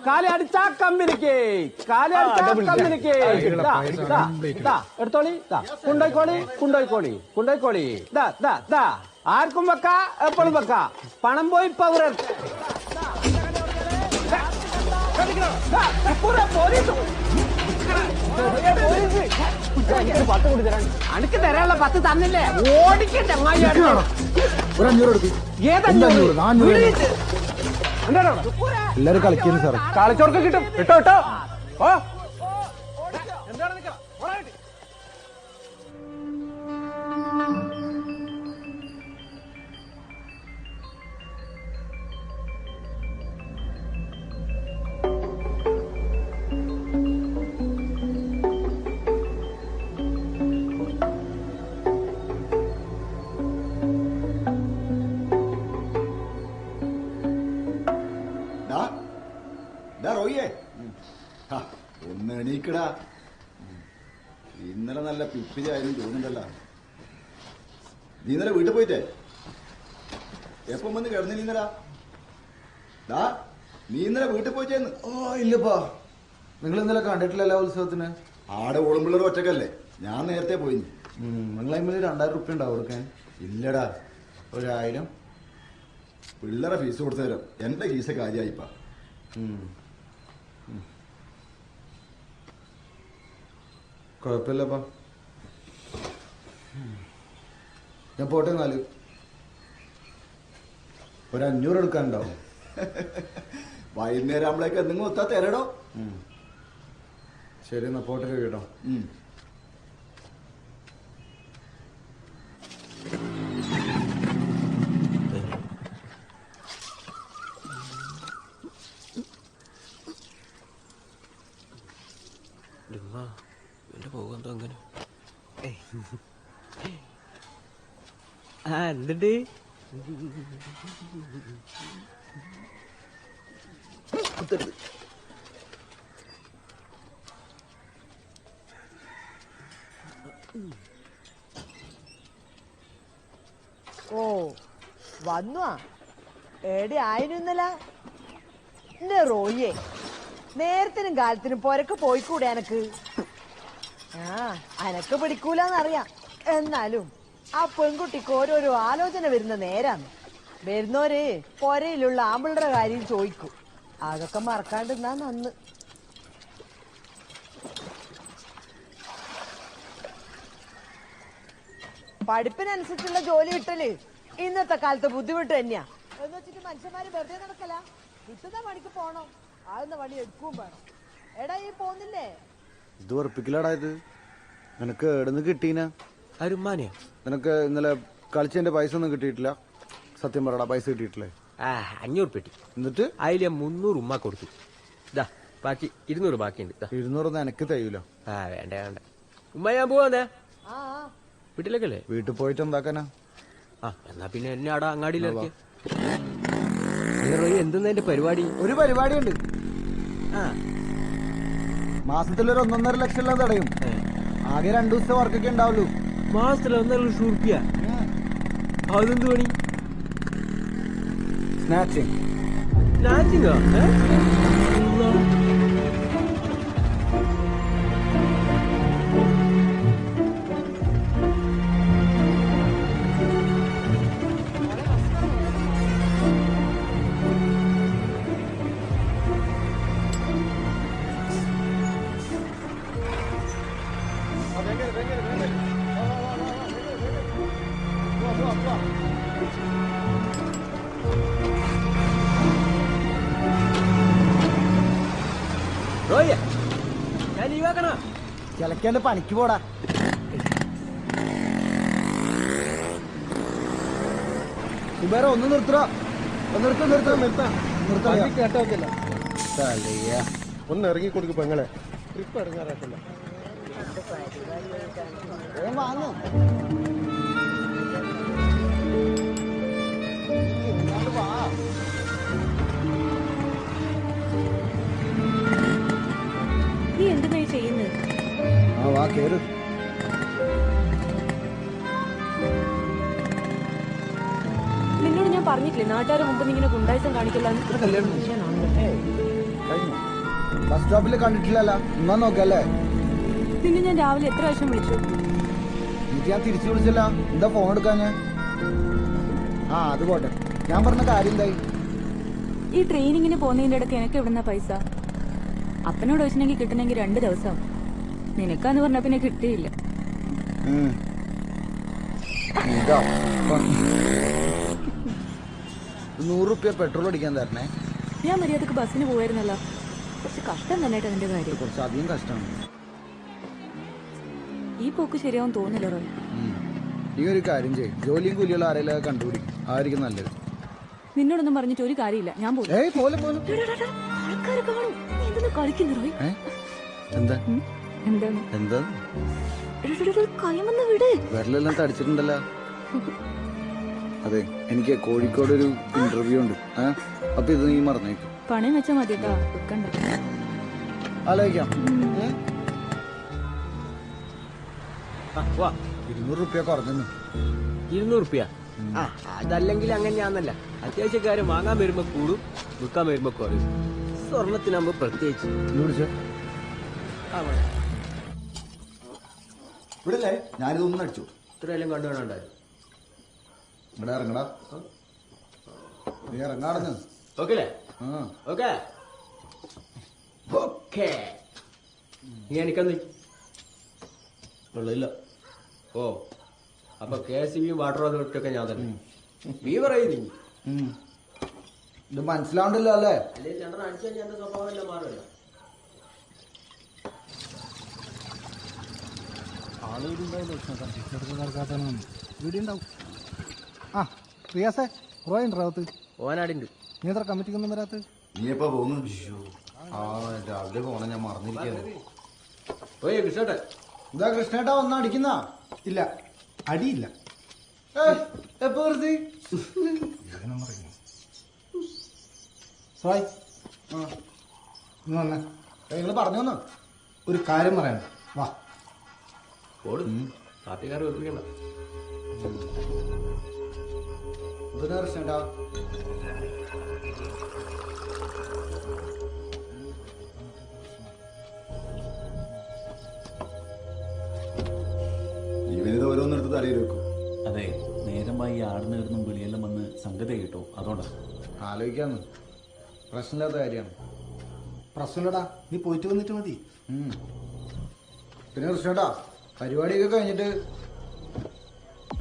കാലി അടിച്ചാ കമ്പനിക്ക്, കാലി അടിച്ചാ കമ്പനിക്ക്. എടുത്തോളി, കൊണ്ടോയിക്കോളി. ആർക്കും വെക്ക, എപ്പോഴും വെക്ക. പണം പോയി പൗര അനക്ക് തരാനുള്ള 10 തന്നില്ലേ? ഓടിക്കട്ടെ എല്ലാരും കളിക്കുന്നു സാറേ. കളിച്ചോർക്ക് കിട്ടും. ഇട്ടോ ഓ റോയിയേ ഒന്ന് എണീക്കടാ. ഇന്നലെ നല്ല പിപ്പിരിയായാലും തോന്നുന്നുണ്ടല്ലോ. നീ ഇന്നലെ വീട്ടിൽ പോയിട്ടേ എപ്പം വന്ന് കിടന്നില്ല ഇന്നലാ? നീ ഇന്നലെ വീട്ടിൽ പോയിട്ടേന്ന്? ഇല്ലപ്പാ, നിങ്ങൾ ഇന്നലെ കണ്ടിട്ടില്ലല്ലോ ഉത്സവത്തിന്. ആടെ ഓളുമ്പിള്ളേർ ഒറ്റക്കല്ലേ, ഞാൻ നേരത്തെ പോയി. നിങ്ങൾ അതിൽ 2000 റുപ്യ ഉണ്ടാവും കൊടുക്കാൻ? ഇല്ലടാ, 1000. പിള്ളേരെ ഫീസ് കൊടുത്തു തരാം. എന്റെ ഫീസ് കാര്യമായിപ്പാ. കുഴപ്പമില്ലപ്പാ, ഞാൻ പോട്ടെ. 500 എടുക്കാനുണ്ടാവും. വൈകുന്നേരം ആകുമ്പോഴേക്ക് എന്തെങ്കിലും ഒത്താ തരടോ. ശരി, എന്നാ പോട്ടെ കേട്ടോ. പോകുന്നത് അങ്ങനെ എന്തുണ്ട്? ഓ വന്നു എടെ ആയിരുന്നല്ല എന്റെ റോയിയെ. നേരത്തിനും കാലത്തിനും പൊരക്ക് പോയിക്കൂടെ എനക്ക്? അനക്ക് പിടിക്കൂലെന്നറിയാം. എന്നാലും ആ പെൺകുട്ടിക്ക് ഓരോരോ ആലോചന വരുന്ന നേരാന്ന്. വരുന്നോര് പൊരയിലുള്ള ആമ്പിളുടെ കാര്യം ചോദിക്കും. അതൊക്കെ മറക്കാണ്ടിരുന്നാ നന്ന്. പഠിപ്പിനനുസരിച്ചുള്ള ജോലി കിട്ടല് ഇന്നത്തെ കാലത്ത് ബുദ്ധിമുട്ട് തന്നെയാ. എന്ന് വെച്ചിട്ട് മനുഷ്യന്മാര് വെറുതെ നടക്കല. കിട്ടുന്ന പണിക്ക് പോണം, ആകുന്ന പണി എടുക്കുകയും വേണം. എടാ ഈ പോന്നില്ലേ? ഇത് ഉറപ്പിക്കലാടാ. ഇത് നിനക്ക് എവിടുന്ന് കിട്ടീനാ? അരുമാനിയാ? നിനക്ക് ഇന്നലെ കളിച്ചതിന്റെ പൈസ ഒന്നും കിട്ടിയിട്ടില്ല? സത്യം പറയടാ, പൈസ കിട്ടിയിട്ടില്ലേ? 500 പെട്ടി. എന്നിട്ട് അതിലെ 300 ഉമ്മ കൊടുത്തു. ബാക്കി 200 ബാക്കിയുണ്ട്. 200 എനിക്ക് തയ്യൂല. വേണ്ട വേണ്ട ഉമ്മ, ഞാൻ പോവാന്നേ. വീട്ടിലേക്കല്ലേ? വീട്ടിൽ പോയിട്ട് എന്താക്കാനാ? എന്നാ പിന്നെ എന്നെ ആടാ അങ്ങാടിയിലിറക്കി. എന്തെന്നാ എന്റെ പരിപാടി? ഒരു പരിപാടിയുണ്ട്. മാസത്തിലൊരു 1.5 ലക്ഷം തടയും. ആകെ 2 ദിവസത്തെ വർക്കൊക്കെ ഉണ്ടാവുള്ളൂ. മാസത്തിൽ 1.5 ലക്ഷം റുപ്യ? അതെന്ത് പണി? സ്നാച്ചിങ്. സ്നാച്ചിങ്ങോ? ഞാൻ ലീവാക്കണ. ചിലക്കാണ്ട് പണിക്ക് പോടാ. സുബേറ ഒന്ന് നിർത്തോ. കേട്ടോക്കല്ല. ഒന്ന് ഇറങ്ങി കൊടുക്കും പെങ്ങളെ. ട്രിപ്പ് ഇറങ്ങാറാക്കല്ല. വാങ്ങോ. നീ എന്തിനാ ചെയ്യുന്നത്? വാ കേറ്. നിന്നോട് ഞാൻ പറഞ്ഞിട്ടില്ലേ നാട്ടുകാരെ മുമ്പ് ഇങ്ങനെ ഗുണ്ടായിസം കാണിക്കില്ല. ബസ് സ്റ്റോപ്പിൽ കണ്ടിട്ടില്ലല്ലോ. എന്നാ നോക്കല്ലേ? നിന്നെ ഞാൻ രാവിലെ എത്ര പ്രാവശ്യം വിളിച്ചു? എനിക്ക് ഞാൻ തിരിച്ചു വിളിച്ചില്ല. എന്താ ഫോൺ എടുക്കാഞ്ഞ്? അത് പോട്ടെ. ഞാൻ പറഞ്ഞ കാര്യം എന്തായി? ഈ ട്രെയിനിങ്ങിന് പോകുന്നതിന്റെ ഇടയ്ക്ക് എനിക്ക് എവിടുന്ന പൈസ? അപ്പനോട് ചോദിച്ചിട്ടുണ്ടെങ്കിൽ കിട്ടണമെങ്കിൽ 2 ദിവസം. നിനക്കാന്ന് പറഞ്ഞ പിന്നെ കിട്ടിയില്ല. 100 റുപ്യ പെട്രോൾ അടിക്കാൻ തരണേ. ഞാൻ മര്യാദക്ക് ബസ്സിന് പോയിരുന്നല്ലോ. കുറച്ച് കഷ്ടം തന്നെയായിട്ട് അതിന്റെ കാര്യം. കുറച്ച് അധികം കഷ്ടമാണ്. ഈ പോക്ക് ശരിയാവും തോന്നില്ല റോയ്. ഈ ഒരു കാര്യം ചെയ്യും, ജോലിയും കൂലിയുള്ള ആരെങ്കിലും കണ്ടുപിടിക്കും. ആയിരിക്കും നല്ലത്. നിന്നോടൊന്നും പറഞ്ഞിട്ട് ഒരു കാര്യമില്ല. ഞാൻ പോകും. ആൾക്കാരെ കാണും. നീ എന്തിനാ കളിക്കുന്നു റോയ്? എന്താ എന്താ കൈമന്ന് വിട്. വിരലെല്ലാം തടിച്ചിട്ടുണ്ടല്ലോ. അതെ, എനിക്ക് കോഴിക്കോട് ഒരു ഇന്റർവ്യൂ ഉണ്ട്. അപ്പൊ ഇത് നീ മറന്നേക്കും. പണയം വെച്ചാ മതി കേട്ടോ, വെക്കണ്ട. ആലോചിക്കാം. 200 റുപ്യ കുറഞ്ഞു. 200 റുപ്യ? അതല്ലെങ്കിൽ അങ്ങനെ ഞാന്നല്ല. അത്യാവശ്യക്കാര് വാങ്ങാൻ വരുമ്പോ കൂടും, വിൽക്കാൻ വരുമ്പോ കുറയും. സ്വർണത്തിനാകുമ്പോ പ്രത്യേകിച്ച്. ഇവിടെ ഞാനിതൊന്നും അടിച്ചു. ഇത്രയെല്ലാം കണ്ടുവേണുണ്ടായിരുന്നു. ഇവിടെ ഇറങ്ങടാ, നീ ഇറങ്ങാടന്ന്. ഓക്കെ അല്ലേ? Okay okay. നീ എനിക്കൊന്ന് വെള്ളമില്ല. ഓ, അപ്പൊ KCB വാട്ടർ അതോറിറ്റി ഞാൻ തന്നെ. നീ പറയുന്നു ഇത് മനസ്സിലാവണ്ടല്ലോ അല്ലേ? അല്ലേ ചേട്ടൻ അടിച്ചു കഴിഞ്ഞാൽ എന്റെ സ്വഭാവം എല്ലാം മാറില്ല. വീടുണ്ടാവും. ആ റിയാസേ, റോയുണ്ട് റാവത്ത്. ഓനാടിണ്ട്. നീ എത്ര കമ്മിറ്റിക്കൊന്നും വരാത്ത? നീ എപ്പോ പോകുന്നു? രാവിലെ പോണ ഞാൻ മറന്നിരിക്കുന്നു. കൃഷ്ണേട്ടൻ ഇതാ കൃഷ്ണേട്ടാ ഒന്നും അടിക്കുന്ന? ഇല്ല, അടിയില്ല. എപ്പോ വെറുതെ നിങ്ങൾ പറഞ്ഞോന്ന് ഒരു കാര്യം പറയണ്ട. വാ പാർട്ടിക്കാർ വെറുപ്പിക്കണ്ട. എന്തിനാ കൃഷ്ണേട്ടാ? ഇവനിത് ഓരോന്നെടുത്ത് തലയിൽ വെക്കും. അതെ, നേരമായി ആടുന്ന കിടന്നും വിളിയെല്ലാം വന്ന് സംഗതി കിട്ടോ, അതുകൊണ്ടാ ആലോചിക്കാന്ന്. പ്രശ്നമില്ലാത്ത കാര്യമാണ്. പ്രശ്നമില്ലടാ, നീ പോയിട്ട് വന്നിട്ട് മതി. പിന്നെ കൃഷ്ണേട്ടാ, പരിപാടിയൊക്കെ കഴിഞ്ഞിട്ട്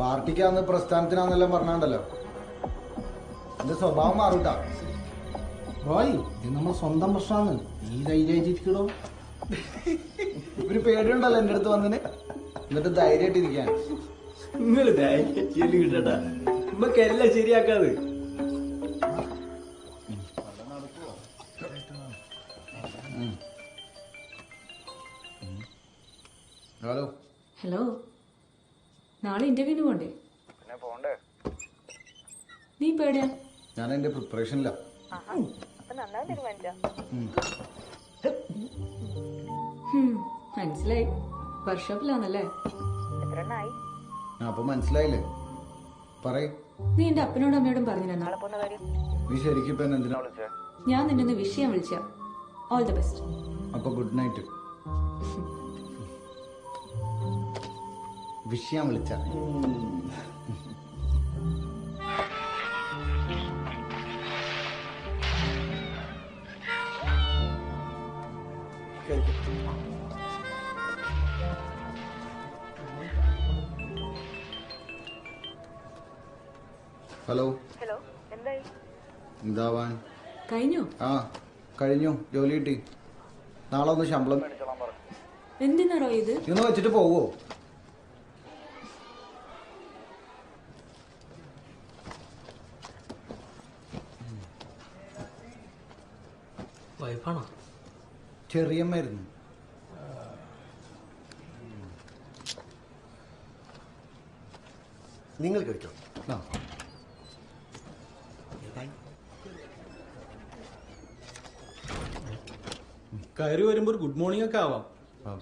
പാർട്ടിക്കാന്ന് പ്രസ്ഥാനത്തിനാന്നെല്ലാം പറഞ്ഞാണ്ടല്ലോ, എന്റെ സ്വഭാവം മാറൂട്ടാ. റോയ്, ഇത് നമ്മുടെ സ്വന്തം പ്രശ്നമാണ്. നീ ധൈര്യമായിട്ടിരിക്കണോ? ഒരു പേടിയുണ്ടല്ലോ എന്റെ അടുത്ത് വന്നിന്. എന്നിട്ട് ധൈര്യമായിട്ടിരിക്കാൻ. നിങ്ങൾ ധൈര്യം കിട്ടട്ടാ, നമുക്കെല്ലാം ശരിയാക്കാത്. ഹലോ. ഹലോ, നാളെ ഇന്റർവ്യൂവിന് പോണ്ടേ? പോണ്ടേ? നീ പേടിയാ? ഞാൻ എന്റെ പ്രിപ്പറേഷനില്ല. മനസ്സിലായി. വർക്ക്ഷോപ്പിലാണല്ലേ? അപ്പൊ മനസ്സിലായില്ലേ? പറയ്. നീ എന്റെ അപ്പനോടും അമ്മയോടും പറഞ്ഞില്ല നാളെ പോകുന്ന കാര്യം? നീ ശരിക്കും ഇപ്പൊ എന്തിനാ വിളിച്ചേ? ഞാൻ നിന്നെ ഒന്ന് വിഷയം വിളിച്ച. All the best. അപ്പൊ ഗുഡ് നൈറ്റ്. വിഷയം വിളിച്ച. ഹലോ. ഹലോ, എന്തായി? എന്താവാൻ? കഴിഞ്ഞു? ആ കഴിഞ്ഞു, ജോലി കിട്ടി. നാളെ ഒന്ന് ശമ്പളം മേടിച്ചോളാൻ പറഞ്ഞു. എന്തിനാണോ ഇത്? ഇന്ന് വെച്ചിട്ട് പോവോ? വൈഫാണോ? ചെറിയമ്മായിരുന്നു. നിങ്ങൾ കഴിക്കോ? കയറി വരുമ്പോ ഒരു ഗുഡ് മോർണിംഗ് ഒക്കെ ആവാം.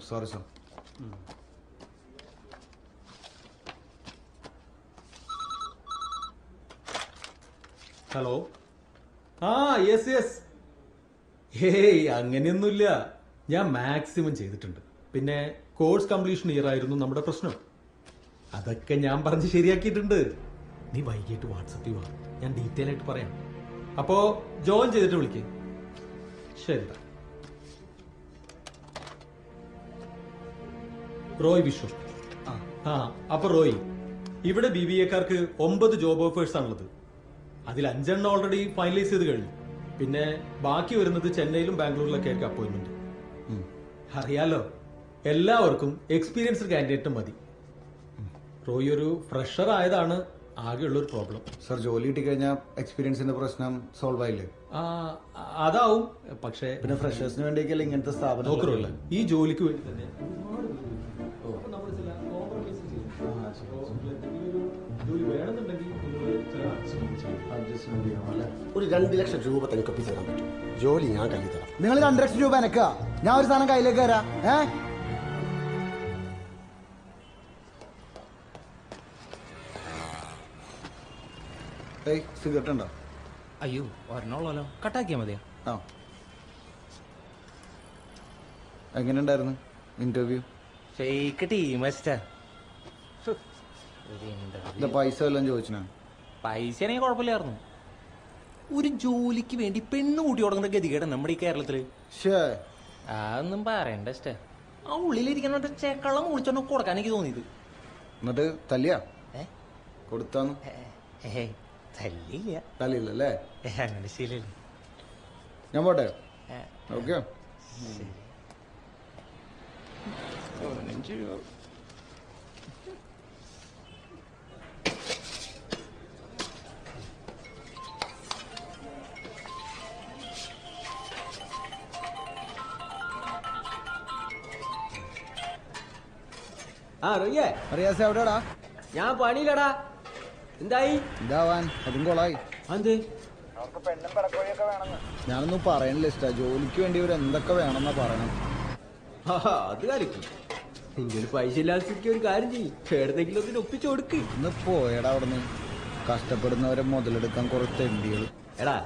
Sorry sir. ഹലോ. ആ യെസ് യെസ്. ഹേയ് അങ്ങനെയൊന്നുമില്ല, ഞാൻ മാക്സിമം ചെയ്തിട്ടുണ്ട്. പിന്നെ കോഴ്സ് കംപ്ലീഷൻ ഇയർ ആയിരുന്നു നമ്മുടെ പ്രശ്നം. അതൊക്കെ ഞാൻ പറഞ്ഞ് ശരിയാക്കിയിട്ടുണ്ട്. നീ വൈകിട്ട് വാട്സപ്പിൽ വാ, ഞാൻ ഡീറ്റെയിൽ ആയിട്ട് പറയാം. അപ്പോ ജോയിൻ ചെയ്തിട്ട് വിളിക്കേ. ശരി. റോയ് വിഷു. ആ അപ്പൊ റോയ്, ഇവിടെ BBA-ക്കാർക്ക് 9 ജോബ് ഓഫേഴ്സ് ആണുള്ളത്. അതിൽ 5 ഓൾറെഡി ഫൈനലൈസ് ചെയ്ത് കഴിഞ്ഞു. പിന്നെ ബാക്കി വരുന്നത് ചെന്നൈയിലും ബാംഗ്ലൂരിലൊക്കെ ആയിരിക്കും അപ്പോയിന്റ്മെന്റ്. അറിയാലോ, എല്ലാവർക്കും എക്സ്പീരിയൻസ്ഡ് കാൻഡിഡേറ്റ് മതി. റോയ് ഒരു ഫ്രഷർ ആയതാണ് ആകെയുള്ള ഒരു പ്രോബ്ലം. സർ, ജോലി കിട്ടി കഴിഞ്ഞാൽ എക്സ്പീരിയൻസിന്റെ പ്രശ്നം സോൾവ് ആയില്ലേ? അതാവും. പക്ഷേ പിന്നെ ഫ്രഷേഴ്സിന് വേണ്ടിയൊക്കെയല്ലേ ഇങ്ങനത്തെ സ്ഥാപനം നോക്കറില്ല, ഈ ജോലിക്ക് വേണ്ടി തന്നെ ജോലി വേണമെന്നുണ്ടെങ്കിൽ ഒരു 2 ലക്ഷം രൂപ തനിക്ക് ഒപ്പിച്ച് തരാൻ പറ്റും. ജോലി ഞാൻ കയ്യിൽ തരാം. നിങ്ങൾ 2 ലക്ഷം രൂപ എനക്കാ, ഞാൻ ഒരു സാധനം കയ്യിലേക്ക് തരാം. സിഗരറ്റ് ഉണ്ടോ? അയ്യോ ഒരെണ്ണോളോ, കട്ടാക്കിയാ മതിയോ? ആ എങ്ങനെയുണ്ടായിരുന്നു ഇന്റർവ്യൂ? ഫേക്ക് ടീം പൈസ വല്ലതും ചോദിച്ചാ? പൈസ ആണെങ്കിൽ കുഴപ്പമില്ലായിരുന്നു. ഒരു ജോലിക്ക് വേണ്ടി പെണ്ണ് കൂട്ടി കൊടുക്കുന്ന ഗതികേട് നമ്മുടെ ഈ കേരളത്തില്. അതൊന്നും പറയണ്ട ഇഷ്ട. ആ ഉള്ളിലിരിക്കുന്ന ചേക്കള്ളം വിളിച്ചോണ്ട് കൊടുക്കാൻ എനിക്ക് തോന്നിയത്. എന്നിട്ട് തല്ലിയാ കൊടുത്താന്ന്? തല്ലില്ലല്ലേ? അങ്ങനെ ശീലല്ലേ. ഞാൻ പോട്ടെ. ഓക്കെ. റിയാസ് എവിടെടാ? ഞാൻ പണിയിലടാ. എന്തായി? എന്താവാൻ, അതും കൊളായി. എന്ത്? ഞാനൊന്നും പറയണില്ല ഇഷ്ട. ജോലിക്ക് വേണ്ടി ഇവർ എന്തൊക്കെ വേണമെന്നാ പറയണം. അത് കളിക്കും. നിങ്ങൾ പൈസ ഇല്ലാത്ത ഒരു കാര്യം ചെയ്യും, ഏതെങ്കിലും ഒന്നിന് ഒപ്പിച്ചു കൊടുക്ക്. ഇന്ന് പോയടാ അവിടുന്ന്. കഷ്ടപ്പെടുന്നവരെ മുതലെടുക്കാൻ കുറച്ച് തെണ്ടികൾ. എടാ,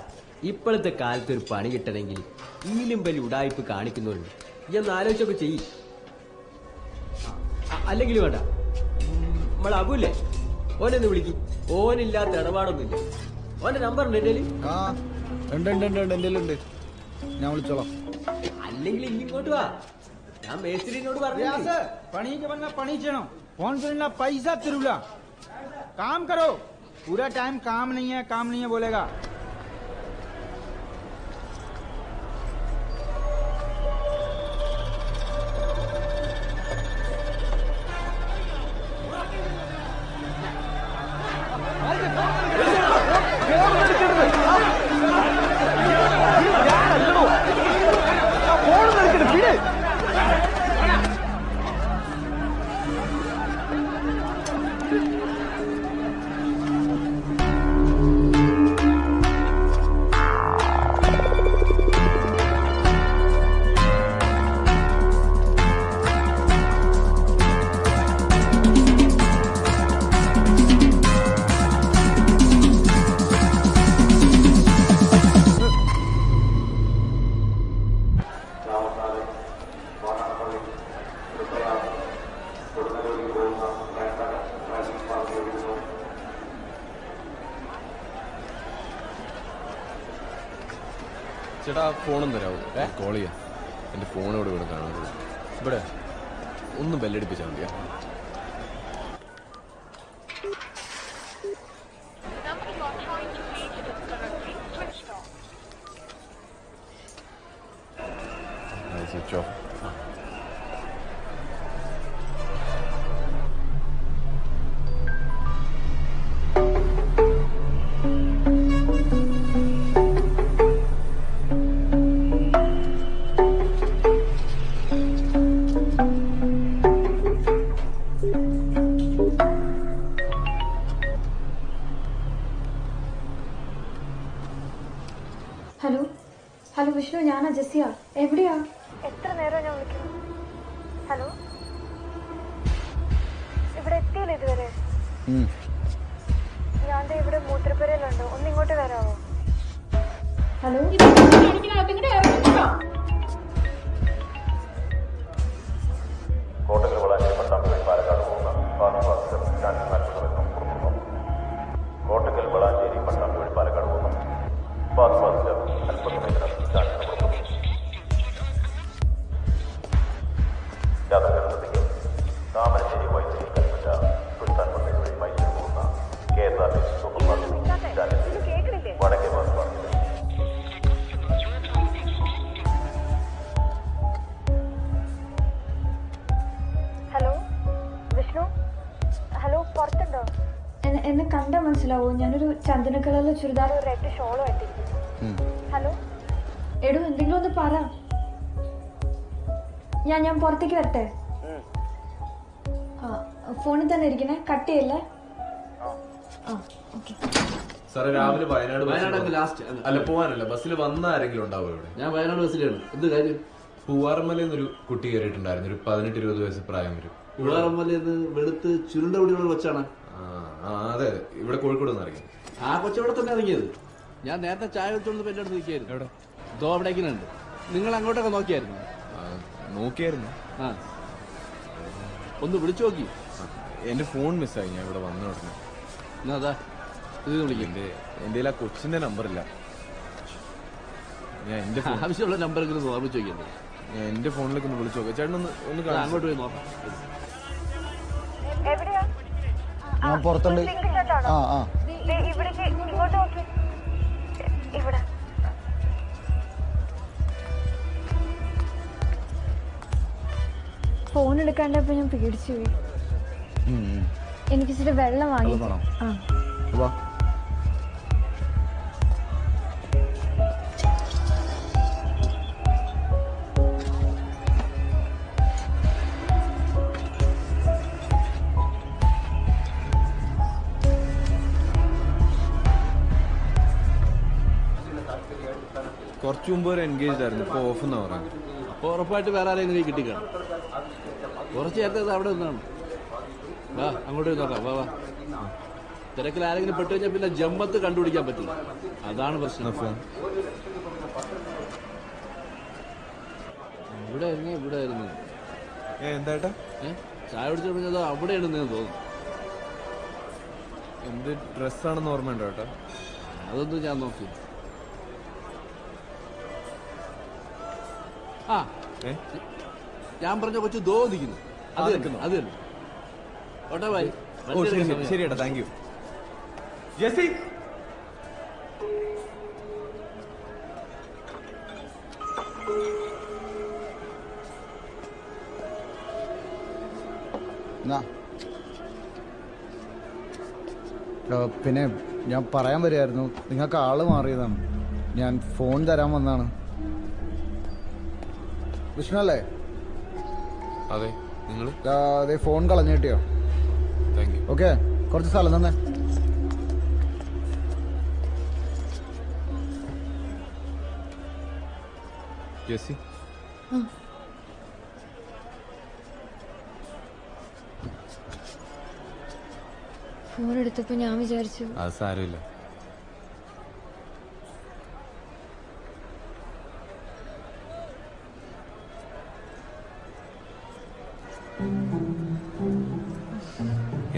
ഇപ്പോഴത്തെ കാലത്ത് ഒരു പണി കിട്ടണമെങ്കിൽ ഈലും വലിയ ഉടായ്പ് കാണിക്കുന്നുണ്ട്. ഞാൻ ആലോചിച്ചൊക്കെ ചെയ്യും. അല്ലെങ്കിൽ വേണ്ട, നമ്മളെ അബുല്ലേ, ഓനെന്ന് വിളിക്കും. ഓനില്ലാത്ത ഇടപാടൊന്നുമില്ല. ഓന്റെ നമ്പർ ഉണ്ട് എന്റെ? എന്റെ ഉണ്ട്, ഞാൻ വിളിച്ചോളാം. അല്ലെങ്കിൽ ഇങ്ങോട്ട് വാ, ഞാൻ മേസ്ത്രീനോട് പറഞ്ഞു. പണിക്ക് വന്ന പണി ചെയ്യണം. ഫോൺ करना पैसा तरुला काम करो. पूरा टाइम काम नहीं है बोलेगा. ചേട്ടാ ഫോണും തരാമോ? കോൾ ചെയ്യാം. എൻ്റെ ഫോണോട് ഇവിടെ കാണുന്നത്. ഇവിടെ ഒന്നും ബെല്ലടിപ്പിച്ചാൽ മതിയാ. Switch off. ഹലോ വിഷ്ണു, ഞാനാ ജെസ്സിയ. എവിടെയാ? എത്ര നേരം ഞാൻ വിളിക്കുന്നു. ഹലോ, ഇവിടെ എത്തിയില്ല ഇതുവരെ. ഞാൻ ഇവിടെ മൂത്രപ്പുരയിലുണ്ട്, ഒന്നിങ്ങോട്ട് വരാമോ? ഹലോ, കോട്ടക്കൽ വളാഞ്ചേരി പട്ടാമ്പി പാലക്കാട് പോകുന്ന കോട്ടക്കൽ വളാഞ്ചേരി പട്ടാമ്പി പാലക്കാട് പോകുന്ന ഫാസ്റ്റ് പാസഞ്ചർ അല്പസമയത്തിനകം യാഥാർത്ഥ്യത്തിലേക്ക് താമരശ്ശേരി വൈദ്യുതി കൽപ്പറ്റ സുൽത്താൻ പള്ളി വഴി മൈസൂർ പോകുന്ന KSRTC സൂപ്പർമാർക്കറ്റ് വടക്കേ പാസ്. ഹലോ വിഷ്ണു, ഹലോ, പുറത്തുണ്ടോ? എന്നെ കണ്ടാ മനസ്സിലാവോ? ഞാനൊരു ചന്ദന കളറിലെ ചുരിദാർ, റെഡ് ഷോളും ആയിട്ടിരിക്കുന്നു. ഹലോ എടോ, എന്തെങ്കിലും ഒന്ന് പറ. ഞാൻ പുറത്തേക്ക് വരട്ടെ? ഫോണിൽ തന്നെ ഇരിക്കണേ, കട്ട് ചെയ്യല്ലേ? ആ ഓക്കെ. സാറേ രാവിലെ വയനാട് വയനാട് ലാസ്റ്റ് അല്ല പോവാനല്ല ബസ്സിൽ വന്ന ആരെങ്കിലും ഉണ്ടാവും ഇവിടെ? ഞാൻ വയനാട് ബസ്സിലാണ്. എന്ത് കാര്യം? പൂവാറമ്മലയിൽ നിന്നൊരു കുട്ടി കയറിയിട്ടുണ്ടായിരുന്നു. ഒരു 18-20 വയസ്സ് പ്രായം വരും. പൂവാറമ്മലയിൽ വെളുത്ത് ചുരുണ്ട കുടികൾ വെച്ചാണ്. അതെ ഇവിടെ കോഴിക്കോട് നിന്ന് ഇറങ്ങി. ആ കൊച്ചവിടെ തന്നെ ഇറങ്ങിയത്. ഞാൻ നേരത്തെ ചായ വെച്ചോണ്ട് എന്റെ അടുത്ത് നിൽക്കായിരുന്നു. എവിടെ? ദോ അവിടേക്കുന്നുണ്ട്. നിങ്ങൾ അങ്ങോട്ടൊക്കെ നോക്കിയായിരുന്നു? നോക്കിയായിരുന്നു. ആ ഒന്ന് വിളിച്ചു നോക്കി. എന്റെ ഫോൺ മിസ്സായി. ഞാൻ ഇവിടെ വന്ന ഉടനെ. എന്നാ ഇത് വിളിക്കും. എന്റെ ആ കൊച്ചിന്റെ നമ്പറില്ല. ഞാൻ എന്റെ ആവശ്യമുള്ള നമ്പറെങ്കിലും ഓർമ്മിച്ച് നോക്കിയത്. ഞാൻ എന്റെ ഫോണിലേക്ക് ഒന്ന് വിളിച്ചു നോക്കാം. ചേട്ടൻ ഒന്ന് അങ്ങോട്ട് പോയി നോക്കാം. ഞാൻ പുറത്തുണ്ട്. ഫോൺ എടുക്കാണ്ടപ്പോ ഞാൻ പേടിച്ചു പോയി. എനിക്ക് ഇച്ചിരി വെള്ളം വാങ്ങി. കുറച്ചു മുമ്പ് ഒരു എൻഗേജ് ആയിരുന്നു. ഇപ്പൊ ഓഫ് എന്നാ പറഞ്ഞു. അപ്പൊ ഉറപ്പായിട്ട് വേറെ ആരെങ്കിലും കിട്ടിക്കാണും. കുറച്ച് നേരത്തെ അവിടെ നിന്നാണ്. വാ അങ്ങോട്ട് നോക്കാം. വാ വാ. തിരക്കിൽ ആരെങ്കിലും പെട്ടു കഴിഞ്ഞാൽ പിന്നെ ജമ്മത്ത് കണ്ടുപിടിക്കാൻ പറ്റില്ല. അതാണ് പ്രശ്നം. ഇവിടെ ആയിരുന്നു. എന്താ ചായ കുടിച്ചു പറഞ്ഞത് അവിടെയാണ് തോന്നുന്നു. എന്ത് ഡ്രസ്സാണെന്ന് ഓർമ്മയുണ്ടോ ഏട്ടാ? അതൊന്നും ഞാൻ നോക്കി. ആ ഞാൻ പറഞ്ഞ കൊച്ചു ദോദിക്കുന്നു. അത് തന്നെ. ഓട്ടെ ബൈ. ശരി ഏട്ടാ, താങ്ക് യു. ജെസ്സി പിന്നെ ഞാൻ പറയാൻ വരികയായിരുന്നു. നിങ്ങൾക്ക് ആള് മാറിയതാണ്. ഞാൻ ഫോൺ തരാൻ വന്നാണ്. വിഷ്ണു അല്ലേ? അതെ. നിങ്ങൾ അതെ ഫോൺ കളഞ്ഞു കിട്ടിയോ? ഓക്കെ, കുറച്ച് സ്ഥലം തന്നെ. ജെസ്സി ഫോൺ എടുത്തപ്പോ ഞാൻ വിചാരിച്ചു അത് സാരമില്ല.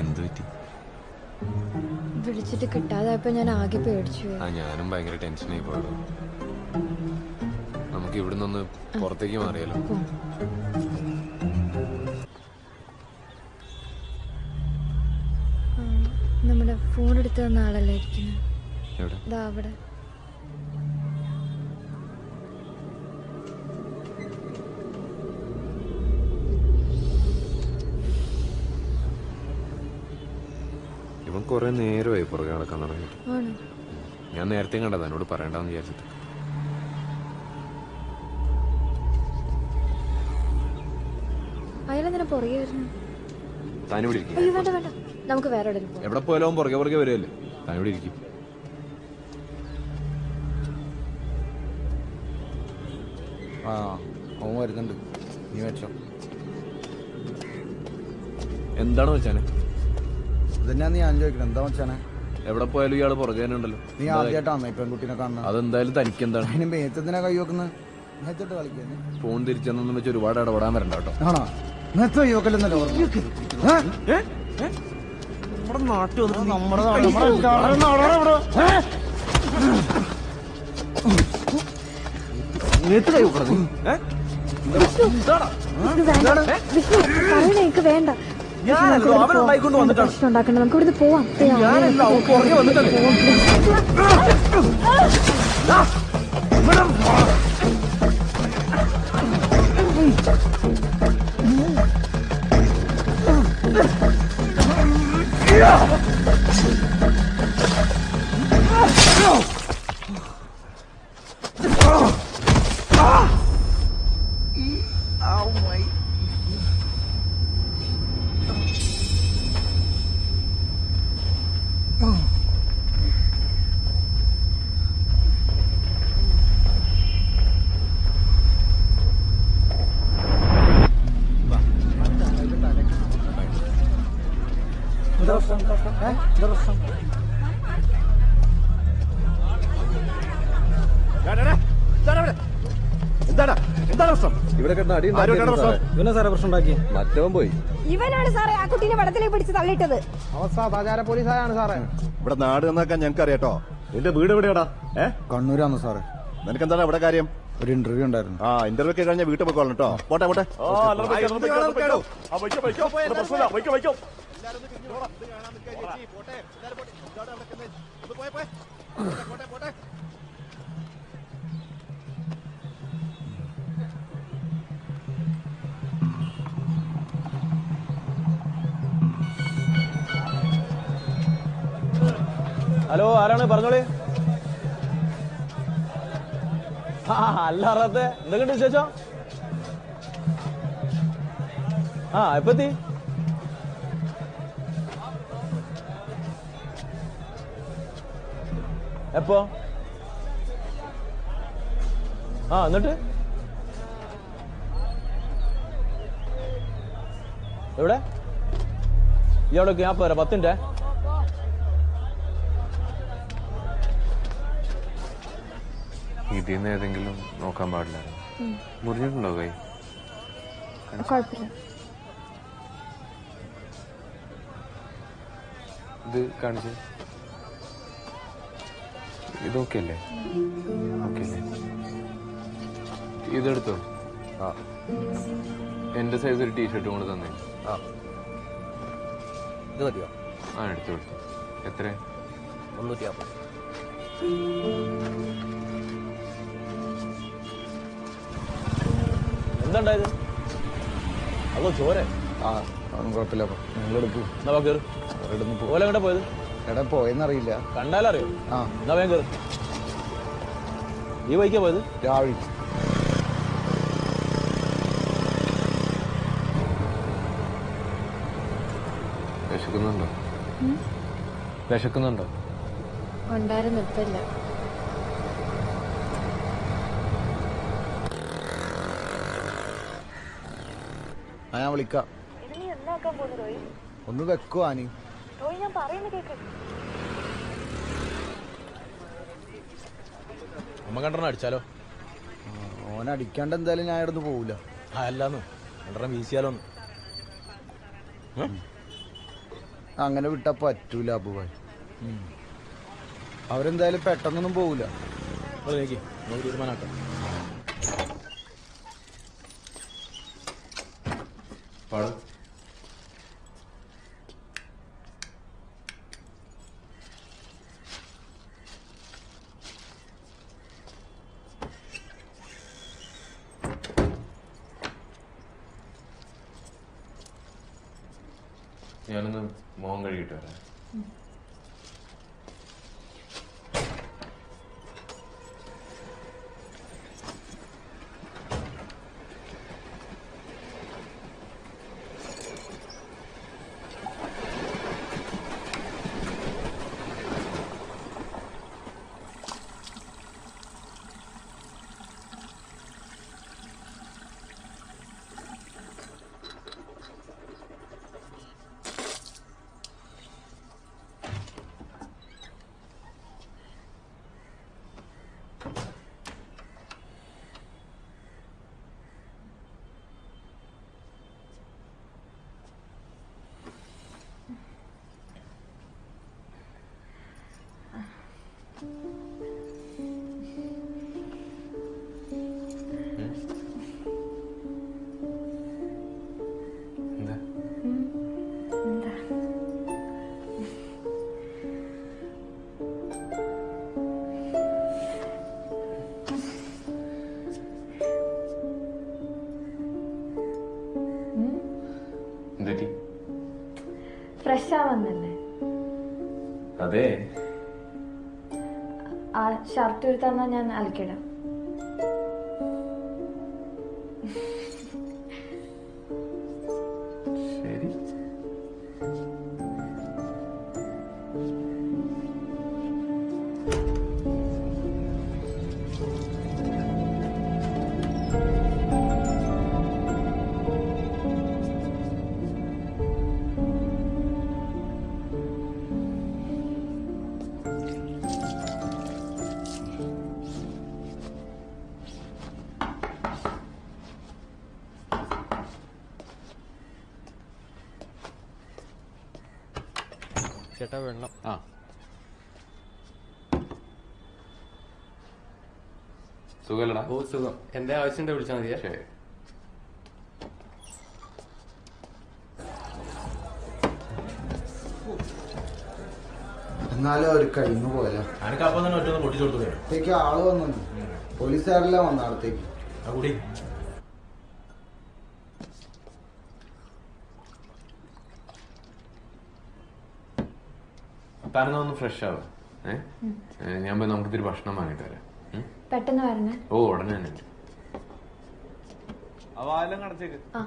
എന്ത് പറ്റി? വിളിച്ചിട്ട് കിട്ടാതായപ്പോ ഞാൻ ആകെ പേടിച്ചു. ഞാനും ഭയങ്കര ടെൻഷനായി പോയല്ലോ. നമുക്ക് ഇവിടുന്ന് പുറത്തേക്ക് മാറിയാലോ? നമ്മുടെ ഫോൺ എടുത്തു തന്ന ആളല്ലേ ഇരിക്കുന്നത്? അവിടെ. ഇവൻ കുറെ നേരമായി പുറകെ നടക്കാൻ തുടങ്ങിയിട്ട്. ഞാൻ നേരത്തെ കണ്ടത്, എന്നോട് പറയണ്ടെന്ന് വിചാരിച്ചിട്ട്. അയാളെന്തിനാ പുറകെ വരുന്നു? താനിവിടെ അയ്യോ വേണ്ട വേണ്ട, നമുക്ക് വേറെ എവിടെ പോയാലും പുറകെ പുറകെ വരുമല്ലേ. താനിവിടെ ഇരിക്കും. അവൻ വരുന്നുണ്ട്. നീ വെച്ചോ. എന്താണ് വെച്ചാനെ? ഇതന്നെയാ ഞാൻ ചോദിക്കണം. എന്താ വെച്ചാനെ? എവിടെ പോയാലും ഇയാള് പുറകെ തന്നെ ഉണ്ടല്ലോ. നീ ആദ്യമായിട്ടാണ് പെൺകുട്ടീനെ കാണുന്നത്? അതെന്തായാലും തനിക്ക് എന്താണ്? അതിന് മേത്തത്തിനാ കൈ വെക്കുന്നത്? മേത്തോട്ട് കളിക്കാൻ ഫോൺ തിരിച്ചെന്നു വെച്ച് ഒരുപാട് ഇടപെടാൻ വരണ്ട കേട്ടോ. ആണോ? മേത്തോ യോക്കല്ലെന്നല്ലോ നമ്മുടെ നാട്ടിൽ എനിക്ക് വേണ്ട. പ്രശ്നം ഉണ്ടാക്കണ്ട. നമുക്ക് ഇവിടുന്ന് പോവാം. ഇവിടെ കിടന്ന് അടി ഇവനെ സാറേ പ്രശ്നം ഉണ്ടാക്കി മറ്റവൻ പോയി. ഇവനാണ് സാറേ ആ കുട്ടീനെ വടത്തിലേക്ക് പിടിച്ച് തള്ളിയിട്ടത്. സദാചാര പോലീസായാണ് സാറേ. ഇവിടെ നാട് നന്നാക്കാൻ ഞങ്ങൾക്ക് അറിയാട്ടോ. നിന്റെ വീട് എവിടെയാടാ? കണ്ണൂരാണ് സാറേ. നിനക്കെന്താണ് ഇവിടെ കാര്യം? ഒരു ഇന്റർവ്യൂ ഉണ്ടായിരുന്നു. ഇന്റർവ്യൂ ഒക്കെ കഴിഞ്ഞ വീട്ടിൽ പോയിക്കോളാം കേട്ടോ. പോട്ടെ പോട്ടെ. ഹലോ, ആരാണ്? പറഞ്ഞോളി. അല്ല അറത്തെ എന്തൊക്കെയുണ്ട് വിശേഷം? എപ്പത്തി? എപ്പോ? എന്നിട്ട് എവിടെ? ഇയാളൊക്കെ ഞാൻ പോരാ, 10 മിനിറ്റ്. ഇതിന്ന് ഏതെങ്കിലും നോക്കാൻ പാടില്ല. മുറിഞ്ഞിട്ടുണ്ടോ കൈ? ഇത് കാണിച്ച്. ഇതൊക്കെ അല്ലേ? ഓക്കെ അല്ലേ? ഇതെടുത്തോ. എന്റെ സൈസ് ഒരു ടീഷർട്ടും കൊണ്ട് തന്നെ. ഇത് മതിയോ? എടുത്തു കൊടുത്തു. എത്ര? 350. എന്താണ്ടായത്? അതോ ചോര? കുഴപ്പമില്ല, നിങ്ങളെടുക്കൂ. ഓല എവിടെ പോയത്? എവിടെ പോയെന്നറിയില്ല. കണ്ടാലറിയോ? എന്നാ വേഗം കയറി. ഈ ബൈക്കാ പോയത്? രാവിലെ. വിശക്കുന്നുണ്ടോ? വിശക്കുന്നുണ്ടോ? ഉണ്ടായിരുന്നു, ഇപ്പില്ല. ഞാൻ വിളിക്കാം. ഒന്ന് വെക്കോ ആനി? ഞാൻ പറയുന്ന കേക്ക്. അമ്മ കണ്ടെണ്ണം അടിച്ചാലോ? ഓനടിക്കാണ്ട് എന്തായാലും ഞാൻ ഇടന്ന് പോവില്ല. അല്ലാന്ന് രണ്ടെണ്ണം വീശിയാലോന്ന്. അങ്ങനെ വിട്ടാ പറ്റൂല അബുവായി. അവരെന്തായാലും പെട്ടെന്നൊന്നും പോവില്ല. നമുക്ക് തീരുമാനമാക്കാം. ഞാനൊന്ന് മോൻ കഴുകിട്ട് വരാം. ഫ്രഷ് ആവുന്നല്ലേ? അതെ. ആ ഷർട്ട് എടുത്താ ഞാൻ അലക്കിടാം. ശരി. ചേട്ടാ വെള്ളം. ആ സുഖല്ലടാ? ഓ സുഖം. എന്റെ ആവശ്യം വിളിച്ചാൽ മതിയാ. ശരി. എന്നാലും അവർ കഴിഞ്ഞു പോയല്ലോ. എനിക്ക് അപ്പം തന്നെ ഒറ്റ പൊട്ടിച്ചു കൊടുത്തു. അടുത്തേക്ക് ആള് വന്നു, പോലീസുകാരെല്ലാം വന്നു അടുത്തേക്ക്. കൂടി താനൊന്ന് ഫ്രഷ് ആവും. ഞാൻ പോയി നമുക്ക് ഇത്തിരി ഭക്ഷണം വാങ്ങിട്ട് വരാം. പെട്ടെന്ന് വരണേ. ഓ ഉടനെ തന്നെ. ആ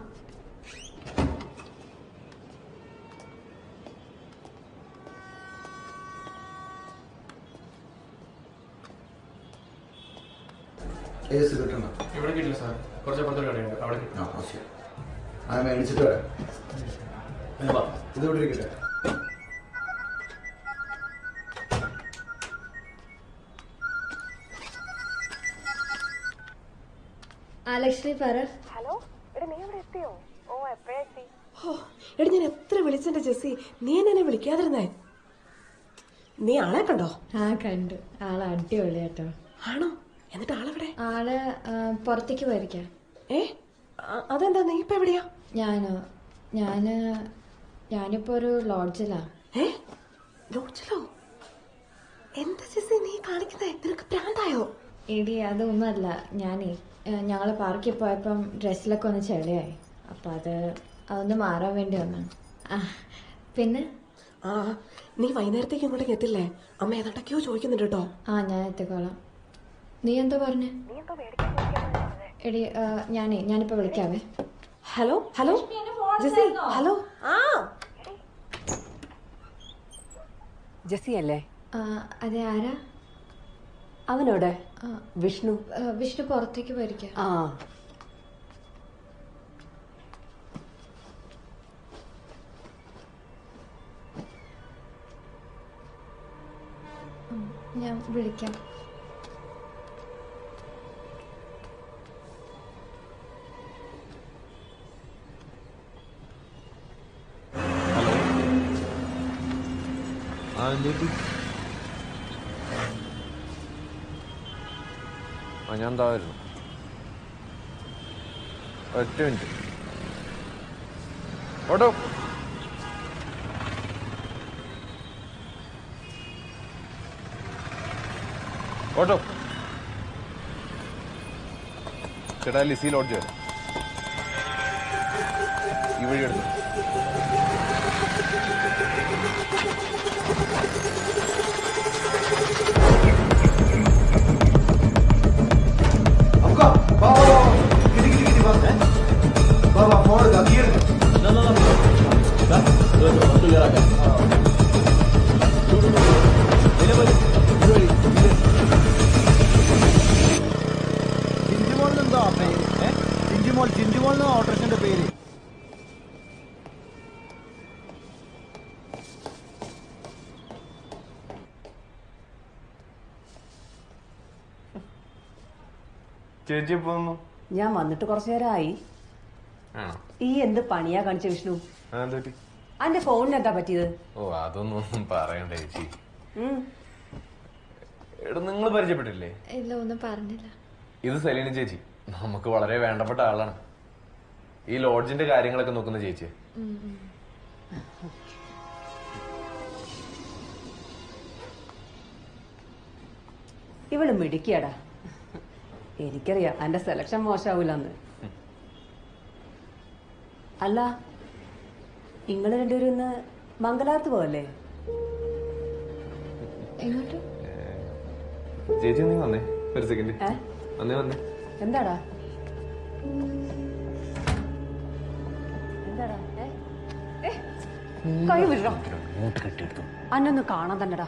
കേസ് കിട്ടണം. ഇവിടെ കിട്ടില്ല സാർ. കുറച്ചപ്പുറത്തൊരു കടയുണ്ട്, അവിടെ കിട്ടും. ആ ശരി, അത് മേടിച്ചിട്ട് വരാം. ഇതിവിടെ ഇരിക്കട്ടെ. ലക്ഷ്മി പറ. ഹലോ, എടാ നീ അവിടെ എത്തിയോ? ഓ എപ്പോഴാ എത്തി? എടി ഞാൻ എത്ര വിളിച്ചെന്റെ ജെസ്സി, നീ എന്നെ വിളിക്കാതിരുന്നേ. നീ ആളെ കണ്ടോ? ആ കണ്ടു. ആള് അടിപൊളിയാട്ടോ. ആണോ? എന്നിട്ട് ആളെവിടെ? ആള് പുറത്തേക്ക് പോയിരിക്കാം. അതെന്താ, നീ ഇപ്പൊ എവിടെയാ? ഞാനിപ്പോ ഒരു ലോഡ്ജിലാ. ലോഡ്ജിലോ? എന്താ ജെസ്സി നീ കാണിക്കുന്നേ? നിനക്ക് പ്രാന്തായോ? എടി അതൊന്നുമല്ല, ഞങ്ങള് പാർക്കിൽ പോയപ്പം ഡ്രസ്സിലൊക്കെ ഒന്ന് ചെളിയായി. അപ്പൊ അതൊന്ന് മാറാൻ വേണ്ടി വന്നാണ്. പിന്നെ നീ വൈകുന്നേരത്തേക്ക് ഇങ്ങോട്ടേക്ക് എത്തില്ലേ? അമ്മ ഏതാണ്ടൊക്കെയോ ചോദിക്കുന്നുണ്ട് കേട്ടോ. ഞാൻ എത്തിക്കോളാം. നീ എന്താ പറഞ്ഞേ? എടി ഞാനിപ്പോ വിളിക്കാവേ. Hello hello Jessie, hello. Jessie അല്ലേ? അതെ, ആരാ? അവനോടെ വിഷ്ണു. വിഷ്ണു പുറത്തേക്ക് പോയിരിക്കാം. ഞാൻ വിളിക്കാം. ഞാൻ എന്തായിരുന്നു ഒറ്റ മിനിറ്റ്. ഓട്ടോ ഓട്ടോ ചേട്ടാ, ലിസി ലോഡ്ജ് ഈ വഴി എടുത്തു. ജിൻജിമോൾ ഓട്ടോറിക്ഷന്റെ പേര്. ചേച്ചി പോന്നു. ഞാൻ വന്നിട്ട് കുറച്ചു നേരമായി. ഈ എന്ത് പണിയാ കാണിച്ച വിഷ്ണു? അന്റെ ഫോണിന് എന്താ പറ്റിയത്? ഓ അതൊന്നും പറയണ്ട ചേച്ചി. നിങ്ങൾ പരിചയപ്പെട്ടില്ലേ? ഇല്ല, ഒന്നും പറഞ്ഞില്ല. ഇത് സെലീന ചേച്ചി, നമുക്ക് വളരെ വേണ്ടപ്പെട്ട ആളാണ്. ഈ ലോഡ്ജിന്റെ കാര്യങ്ങളൊക്കെ നോക്കുന്ന ചേച്ചി. ഇവള് മിടുക്കിയാടാ. എനിക്കറിയാം എന്റെ സെലക്ഷൻ മോശമാവൂലെന്ന്. അല്ല, നിങ്ങള് രണ്ടുപേരും ഇന്ന് മംഗലാപുരത്ത് പോവല്ലേ? എങ്ങോട്ട്? ചേച്ചി നീ വന്നേ ഒരു സെക്കൻഡ്. വന്നേ. എന്താടാ? കൈ വിടോ. അന്നൊന്ന് കാണാൻ തന്നെടാ.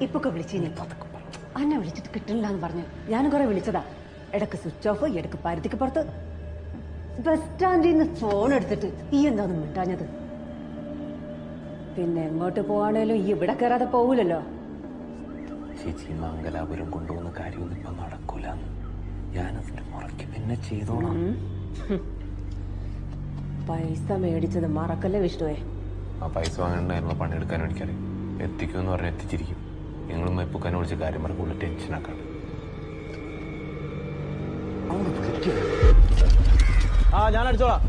ഇപ്പൊക്കെ വിളിച്ചിനി. അന്നെ വിളിച്ചിട്ട് കിട്ടില്ല എന്ന് പറഞ്ഞു. ഞാനും കുറെ വിളിച്ചതാ. ഇടക്ക് സ്വിച്ച് ഓഫ്, ഇടക്ക് പരിധിക്ക് പുറത്ത്. ബസ് സ്റ്റാൻഡിൽ നിന്ന് ഫോൺ എടുത്തിട്ട് ഈ എന്താന്ന് മിണ്ടാഞ്ഞത്? പിന്നെ എങ്ങോട്ട് പോവാണേലും ഈ ഇവിടെ കയറാതെ പോവൂലല്ലോ. ചേച്ചി മംഗലാപുരം കൊണ്ടുപോകുന്ന കാര്യമൊന്നും ഇപ്പൊ നടക്കൂല. ഞാനതിന്റെ മുറയ്ക്ക് പിന്നെ ചെയ്തോളാം. പൈസ മേടിച്ചത് മറക്കല്ലേ വിഷ്ണുവേ. ആ പൈസ വാങ്ങണ്ടായിരുന്ന പണിയെടുക്കാൻ എനിക്കറിയാം. എത്തിക്കുമെന്ന് പറഞ്ഞാൽ എത്തിച്ചിരിക്കും. നിങ്ങളും മെപ്പുക്കാനെ വിളിച്ച് കാര്യം പറഞ്ഞ കൂടുതൽ ടെൻഷനാക്കാണ്. ഞാൻ അടിച്ചോളാം.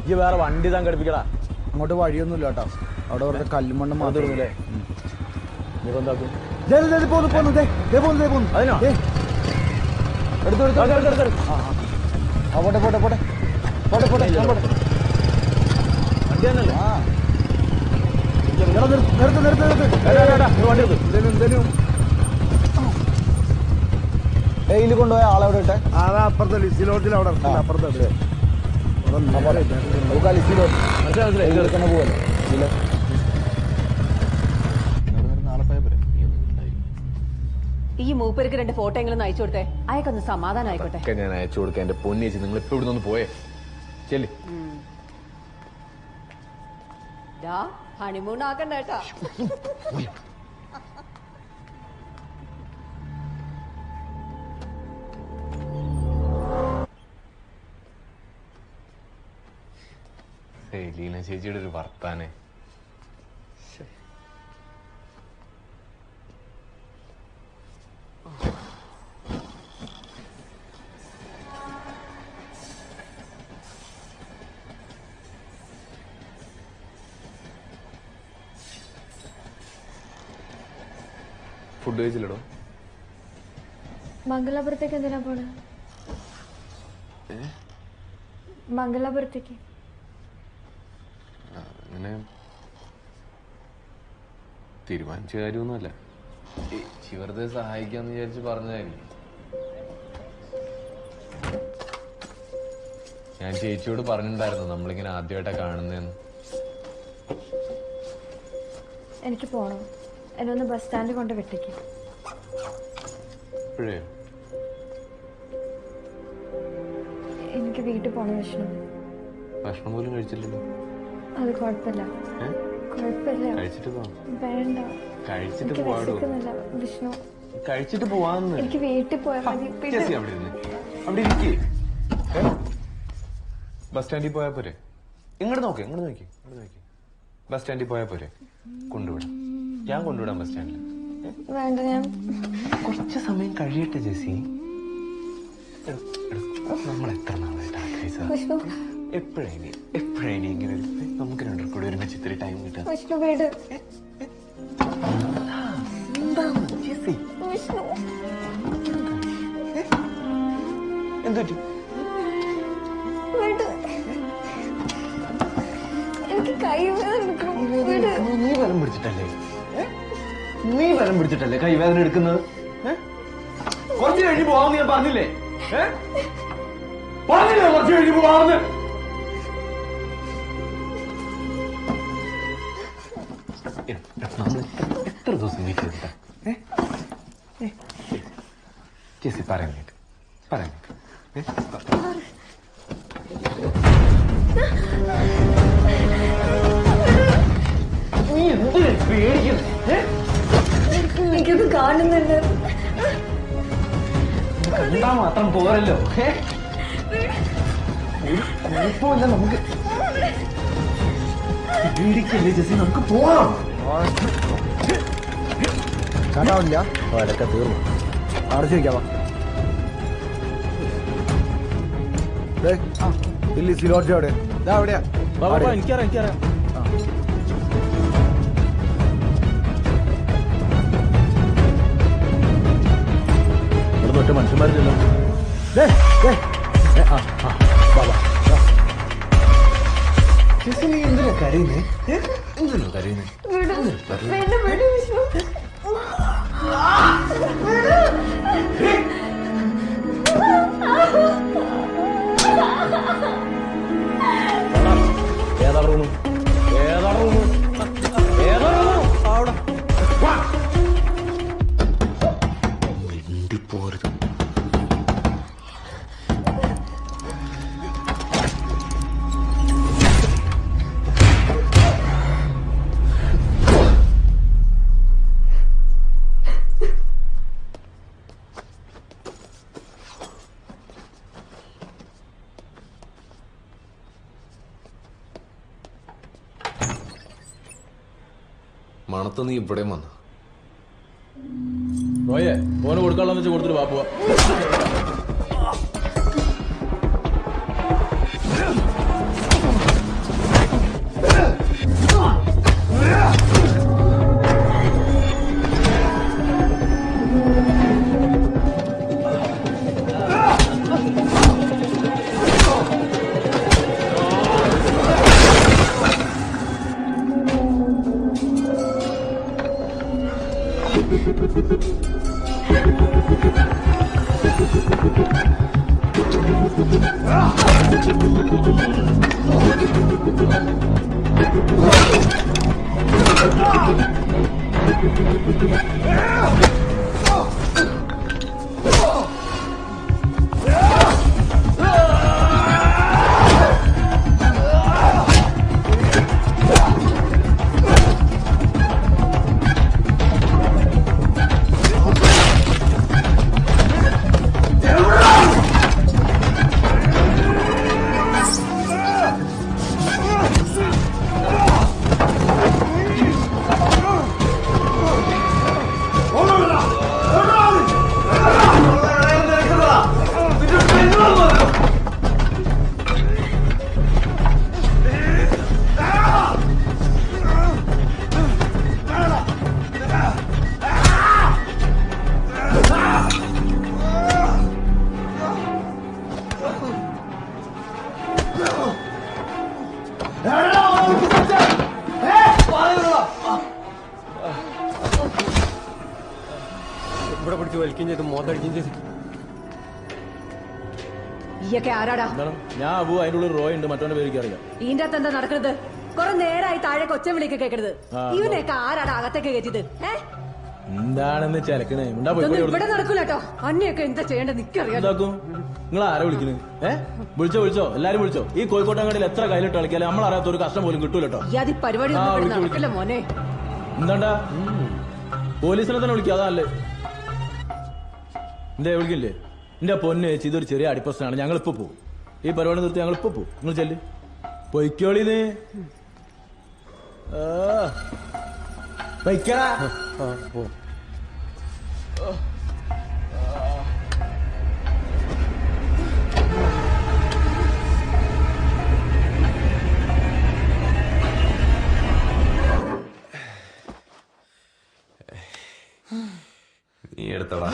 ഈ വേറെ വണ്ടി സംഘടിപ്പിക്കടാ. അങ്ങോട്ട് വഴിയൊന്നുമില്ല കേട്ടോ. അവിടെ വെറുതെ കല്ലുമണ്ണ് മാത്രമല്ലേ. ഇതിൽ കൊണ്ടുപോയ ആളെവിടെ ഇട്ടെ? അതാ അപ്പുറത്തെ ലിസി ലോഡ്ജിൽ അവിടെ അപ്പുറത്തെ ലിസി ലോഡ്ജ് മനസ്സിലായി പോവല്ലോ. ഈ മൂപ്പർക്ക് 2 ഫോട്ടോ എങ്കിലും അയച്ചു കൊടുത്തേ. അയക്കൊന്ന് സമാധാനം ആയിക്കോട്ടെ. ഞാൻ അയച്ചു കൊടുക്കാൻ. എന്റെ പൊന്നേച്ചി നിങ്ങൾ ഇപ്പൊ ഇവിടെ നിന്ന് പോയേ. ചെല്ലി ഹണിമൂൺ ആക്കണ്ട കേട്ടാ. ലീന ചേച്ചിയുടെ ഒരു വർത്താനെ. ഫുഡ് കഴിച്ചില്ലടോ? മംഗലാപുരത്തേക്ക് എന്തിനാ പോണേ? മംഗലാപുരത്തേക്ക് അങ്ങനെ തീരുമാനിച്ച കാര്യമൊന്നുമല്ല. വെറുതെ സഹായിക്കാന്ന് വിചാരിച്ച് പറഞ്ഞതായിരിക്കും. ഞാൻ ചേച്ചിയോട് പറഞ്ഞിട്ടുണ്ടായിരുന്നു നമ്മളിങ്ങനെ ആദ്യമായിട്ടാ കാണുന്നതെന്ന്. എനിക്ക് പോണം. എന്നെ ഒന്ന് ബസ് സ്റ്റാൻഡിൽ കൊണ്ട് വിട്ടേക്ക്. ഇപ്പോഴേ എനിക്ക് വീട്ടിൽ പോണം വിഷ്ണു. ഭക്ഷണം പോലും കഴിച്ചില്ലല്ലോ. അത് കുഴപ്പമില്ല. കഴിച്ചിട്ട് പോവാം. വേണ്ട, കഴിച്ചിട്ട് പോവാടോ വിഷ്ണു. കഴിച്ചിട്ട് പോവാന്ന്. എനിക്ക് വീട്ടിൽ പോയാൽ മതി. അവിടെ ഇരിക്കേ. ബസ് സ്റ്റാൻഡിൽ പോയാ പോരെ? ഇങ്ങോട്ട് നോക്കി. ബസ് സ്റ്റാൻഡിൽ പോയാ പോരെ? കൊണ്ടുവിടാം. ഞാൻ കൊണ്ടുവിടാം ബസ് സ്റ്റാൻഡിൽ. വേണ്ട, ഞാൻ കുറച്ച് സമയം കഴിയട്ടെ ജെസി. നമ്മൾ എത്ര നാളായിട്ട് ആഗ്രഹിച്ചത്. എപ്പോഴേനി ഇങ്ങനെ നമുക്ക് രണ്ടു കൂടി ഒരുമിച്ച് ഇത്തിരി ടൈം കിട്ടാം. എന്തുപറ്റി? നീ വലം പിടിച്ചിട്ടല്ലേ കൈവേദന എടുക്കുന്നത്? കുറച്ച് കഴിഞ്ഞ് പോവാന്ന് ഞാൻ പറഞ്ഞില്ലേ? കുറച്ച് കഴിഞ്ഞ് പോവാന്ന്. എത്ര ദിവസം വെയിറ്റ് ചെയ്തിട്ടാ? ചേച്ചി പറയാനായിട്ട് നീ എന്തിനാ പേടിക്കുന്നത്? എനിക്കത് കാണുന്നുണ്ട്. കണ്ടാ മാത്രം പോരല്ലോ. കുഴപ്പമില്ല, നമുക്ക് പേടിക്കല്ലേ ജെസി, നമുക്ക് പോവാം. കാണാവില്ല. അതൊക്കെ തീർന്നു. അടച്ചു വയ്ക്കാവാ. ലിസി ലോഡ്ജ് അവിടെ. ഇതാ അവിടെയാ. എനിക്കറിയാം. ഇവിടെ ഒറ്റ മനുഷ്യന്മാരില്ലല്ലോ. നീ എന്തിനാ കരയുന്നേ? ഏതാ റൂമ്? അവിടെ പോരുത്. സമയത്ത് നീ ഇവിടെയും വന്നു. റോയെ ഫോണ് കൊടുക്കാനുള്ള വെച്ച് കൊടുത്തിട്ട് വാ പോവാ. ഇവിടെ പിടിച്ച് വലിക്കുകയും ചെയ്തു മോതടിക്കുകയും ചെയ്തു. ഈയൊക്കെ ആരാടാ? ഞാൻ അബു, അതിന്റെ ഉള്ളിൽ റോയ് ഉണ്ട്, മറ്റവന്റെ പേര് അറിയാം. ഇതിന്റെ അകത്ത് എന്താ നടക്കുന്നത്? കുറെ നേരമായി താഴെ കൊച്ച വിളിക്ക് കേൾക്കരുത്. ഇവനെയൊക്കെ ആരാടാ അകത്തേക്ക് കയറ്റിയത്? എന്താണെന്ന് ചിലക്കണേ ഇവിടെ നടക്കൂല കേട്ടോ. അന്നെയൊക്കെ എന്താ ചെയ്യേണ്ടത് നിക്കറിയാം. നിങ്ങൾ ആരെ വിളിക്കുന്നത്? വിളിച്ചോ എല്ലാരും വിളിച്ചോ. ഈ കോഴിക്കോട്ടങ്ങാടിയിൽ എത്ര കയ്യിലിട്ട് കളിക്കാലും നമ്മൾ അറിയാത്ത ഒരു കഷ്ടം പോലും കിട്ടൂലോ. ഈ പരിപാടി നടക്കില്ല മോനെ. എന്താണ്ടാ പോലീസിനെ തന്നെ വിളിക്കുക, അതല്ലേ? എന്തേ വിളിക്കില്ലേ? എന്റെ പൊന്നെ ചേച്ചി, ഇതൊരു ചെറിയ അടിപ്രശ്നമാണ്, ഞങ്ങൾ ഇപ്പൊ പോകും. ഈ പരിപാടി നിർത്തി ഞങ്ങൾ ഇപ്പൊ പോകും. നിങ്ങൾ ചെല്ല്, പൊയ്ക്കോളിന്ന്. നീ എടുത്തടാ.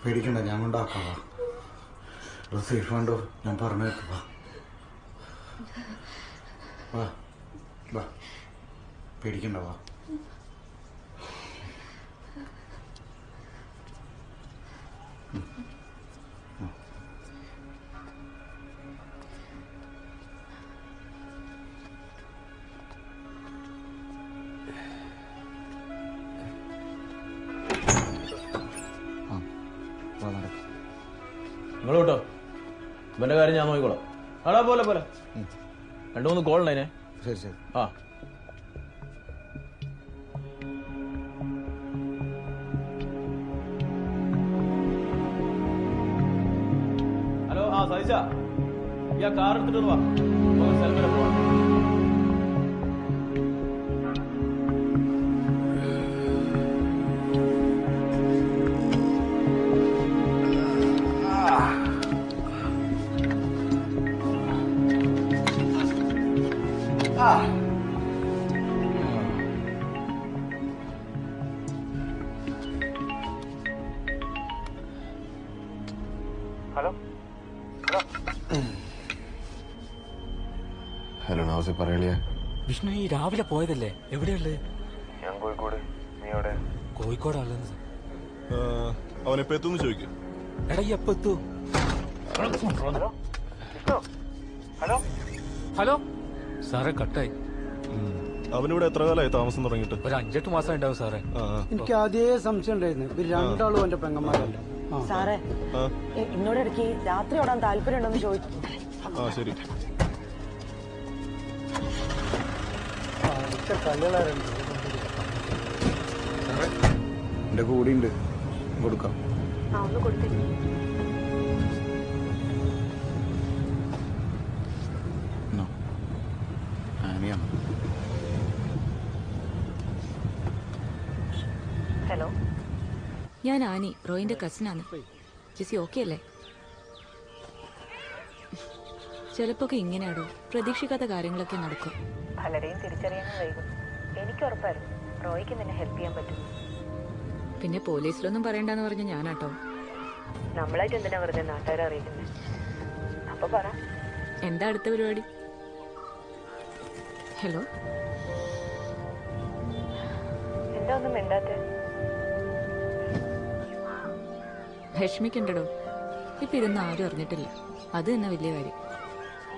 പേടിക്കണ്ട, ഞാൻ കൊണ്ടാക്കാം. സേഫ് വേണ്ടോ? ഞാൻ പറഞ്ഞു വാ വാ വാ, പേടിക്കണ്ട വാ. നിങ്ങൾ കേട്ടോ, ഇവന്റെ കാര്യം ഞാൻ നോക്കിക്കോളാം. ആടാ പോലെ പോലെ 2-3 കോൾ ഉണ്ടായിനെ. ശരി ശരി. ആ ഹലോ, ആ സൈജ, ഈ കാർ എടുത്തിട്ട് വാ, ഒരു സ്ഥലം വരെ പോവാം. Hello Nazi പറയളിയാ. വിഷ്ണു ഈ രാവിലെ പോയതല്ലേ, എവിടെയുള്ളത്? ഞാൻ കോഴിക്കോട്. നീ എവിടെ? കോഴിക്കോടാണുള്ളത്. അവനെപ്പോ എത്തുന്നു ചോദിക്കും. എടാ ഈ എപ്പോ എത്തൂ? ഹലോ സാറേ, കട്ടായി. അവനിവിടെ എത്ര കാലമായി താമസം തുടങ്ങിയിട്ട്? ഒരു 5-8 മാസം ഉണ്ടാവും സാറേ. എനിക്ക് ആദ്യേ സംശയം ഉണ്ടായിരുന്നു, ഇവർ രണ്ടാളും എന്റെ പെങ്ങന്മാരല്ല. സാറേ, എന്നോട് ഇടയ്ക്ക് രാത്രി ഓടാൻ താല്പര്യം ഉണ്ടെന്ന് ചോദിച്ചു. ആ ശരി. എന്റെ കൂടെ ഉണ്ട്, കൊടുക്കാം. ഒന്ന് കൊടുത്തില്ല. ഹലോ, ഞാൻ ആനി, റോയിന്റെ കസിനാണ്. ജിസി ഓക്കെ അല്ലേ? ചിലപ്പോ ഇങ്ങനെയാടോ, പ്രതീക്ഷിക്കാത്ത കാര്യങ്ങളൊക്കെ നടക്കും. പലരെയും തിരിച്ചറിയാനും വൈകും. എനിക്ക് ഉറപ്പായിരുന്നു റോയ്ക്ക് നിന്നെ ഹെൽപ്പ് ചെയ്യാൻ പറ്റും. പിന്നെ പോലീസിലൊന്നും പറയണ്ടെന്ന് പറഞ്ഞ ഞാനാട്ടോ. നമ്മളായിട്ട് എന്തിനാ വെറുതെ നാട്ടുകാരെ അറിയിക്കുന്നത്? അപ്പൊ പറ, എന്താ അടുത്ത പരിപാടി? ഹലോ, എന്താ ഒന്നും മിണ്ടാത്തെ? വിഷമിക്കണ്ടടോ, ഇപ്പൊ ഇതൊന്നും ആരും അറിഞ്ഞിട്ടില്ല. അത് തന്നെ വലിയ കാര്യം.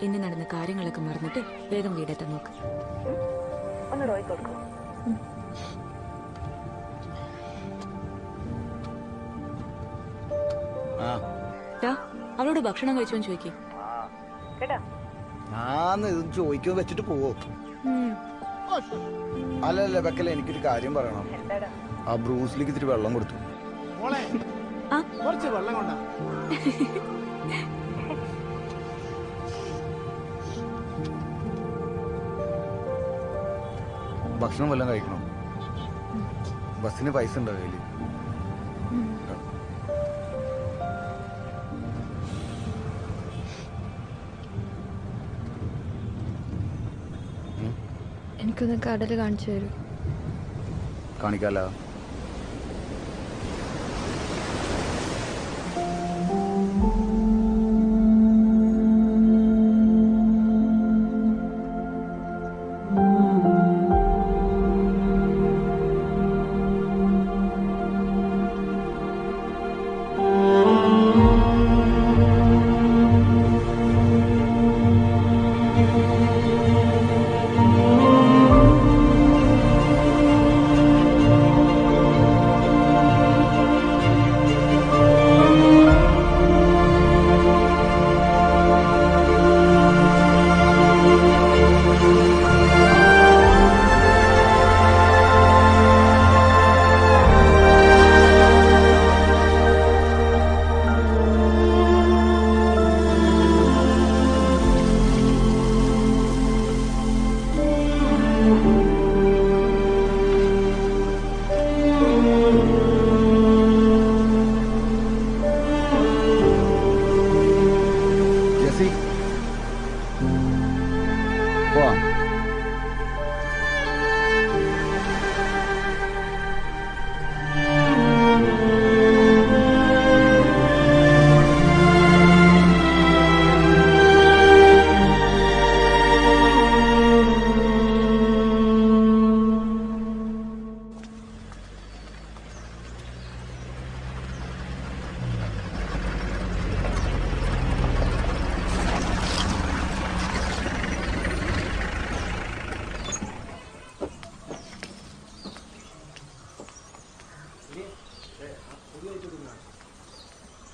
ഇന്ന് നടന്ന കാര്യങ്ങളൊക്കെ മറന്നിട്ട് വേഗം വീടെത്താൻ നോക്ക്. ഒന്ന് റോയ് കൊടുക്കും. അവളോട് ഭക്ഷണം കഴിച്ചോന്ന് ചോദിക്കേ. കേട്ടാ, ഞാന്ന് ഇത് ചോദിക്കാൻ വെച്ചിട്ട് പോവോ? അല്ലല്ല വെക്കല, എനിക്കൊരു കാര്യം പറയണം. ആ ബ്രൂസിലേക്ക് ഇത്തിരി വെള്ളം കൊടുത്തു. കുറച്ച് വെള്ളം കൊണ്ടാ. ഭക്ഷണം വല്ലതും കഴിക്കണം. ബസ്സിന് പൈസ ഉണ്ടോ കയ്യില്? എനിക്കൊന്ന് കടല് കാണിച്ചു തരൂ. കാണിക്കാലോ.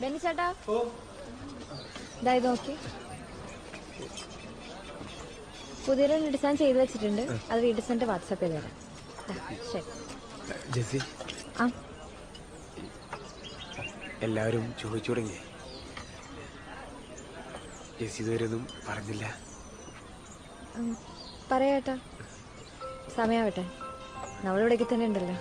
ബെന്നി ചേട്ടാ, ഇത് നോക്കി. പുതിയൊരു ഡിസൈൻ ചെയ്ത് വെച്ചിട്ടുണ്ട്. അത് വീട്ടിൽ സെന്റ് വാട്സാപ്പ് ചെയ്ത് തരാം. ശരി ജെസി, ആ എല്ലാവരും ചോദിച്ചു തുടങ്ങി. ജെസി ഇതുവരെ ഒന്നും പറഞ്ഞില്ല. പറയാട്ടാ, സമയാവട്ടെ. നമ്മളിവിടേക്ക് തന്നെ ഉണ്ടല്ലോ.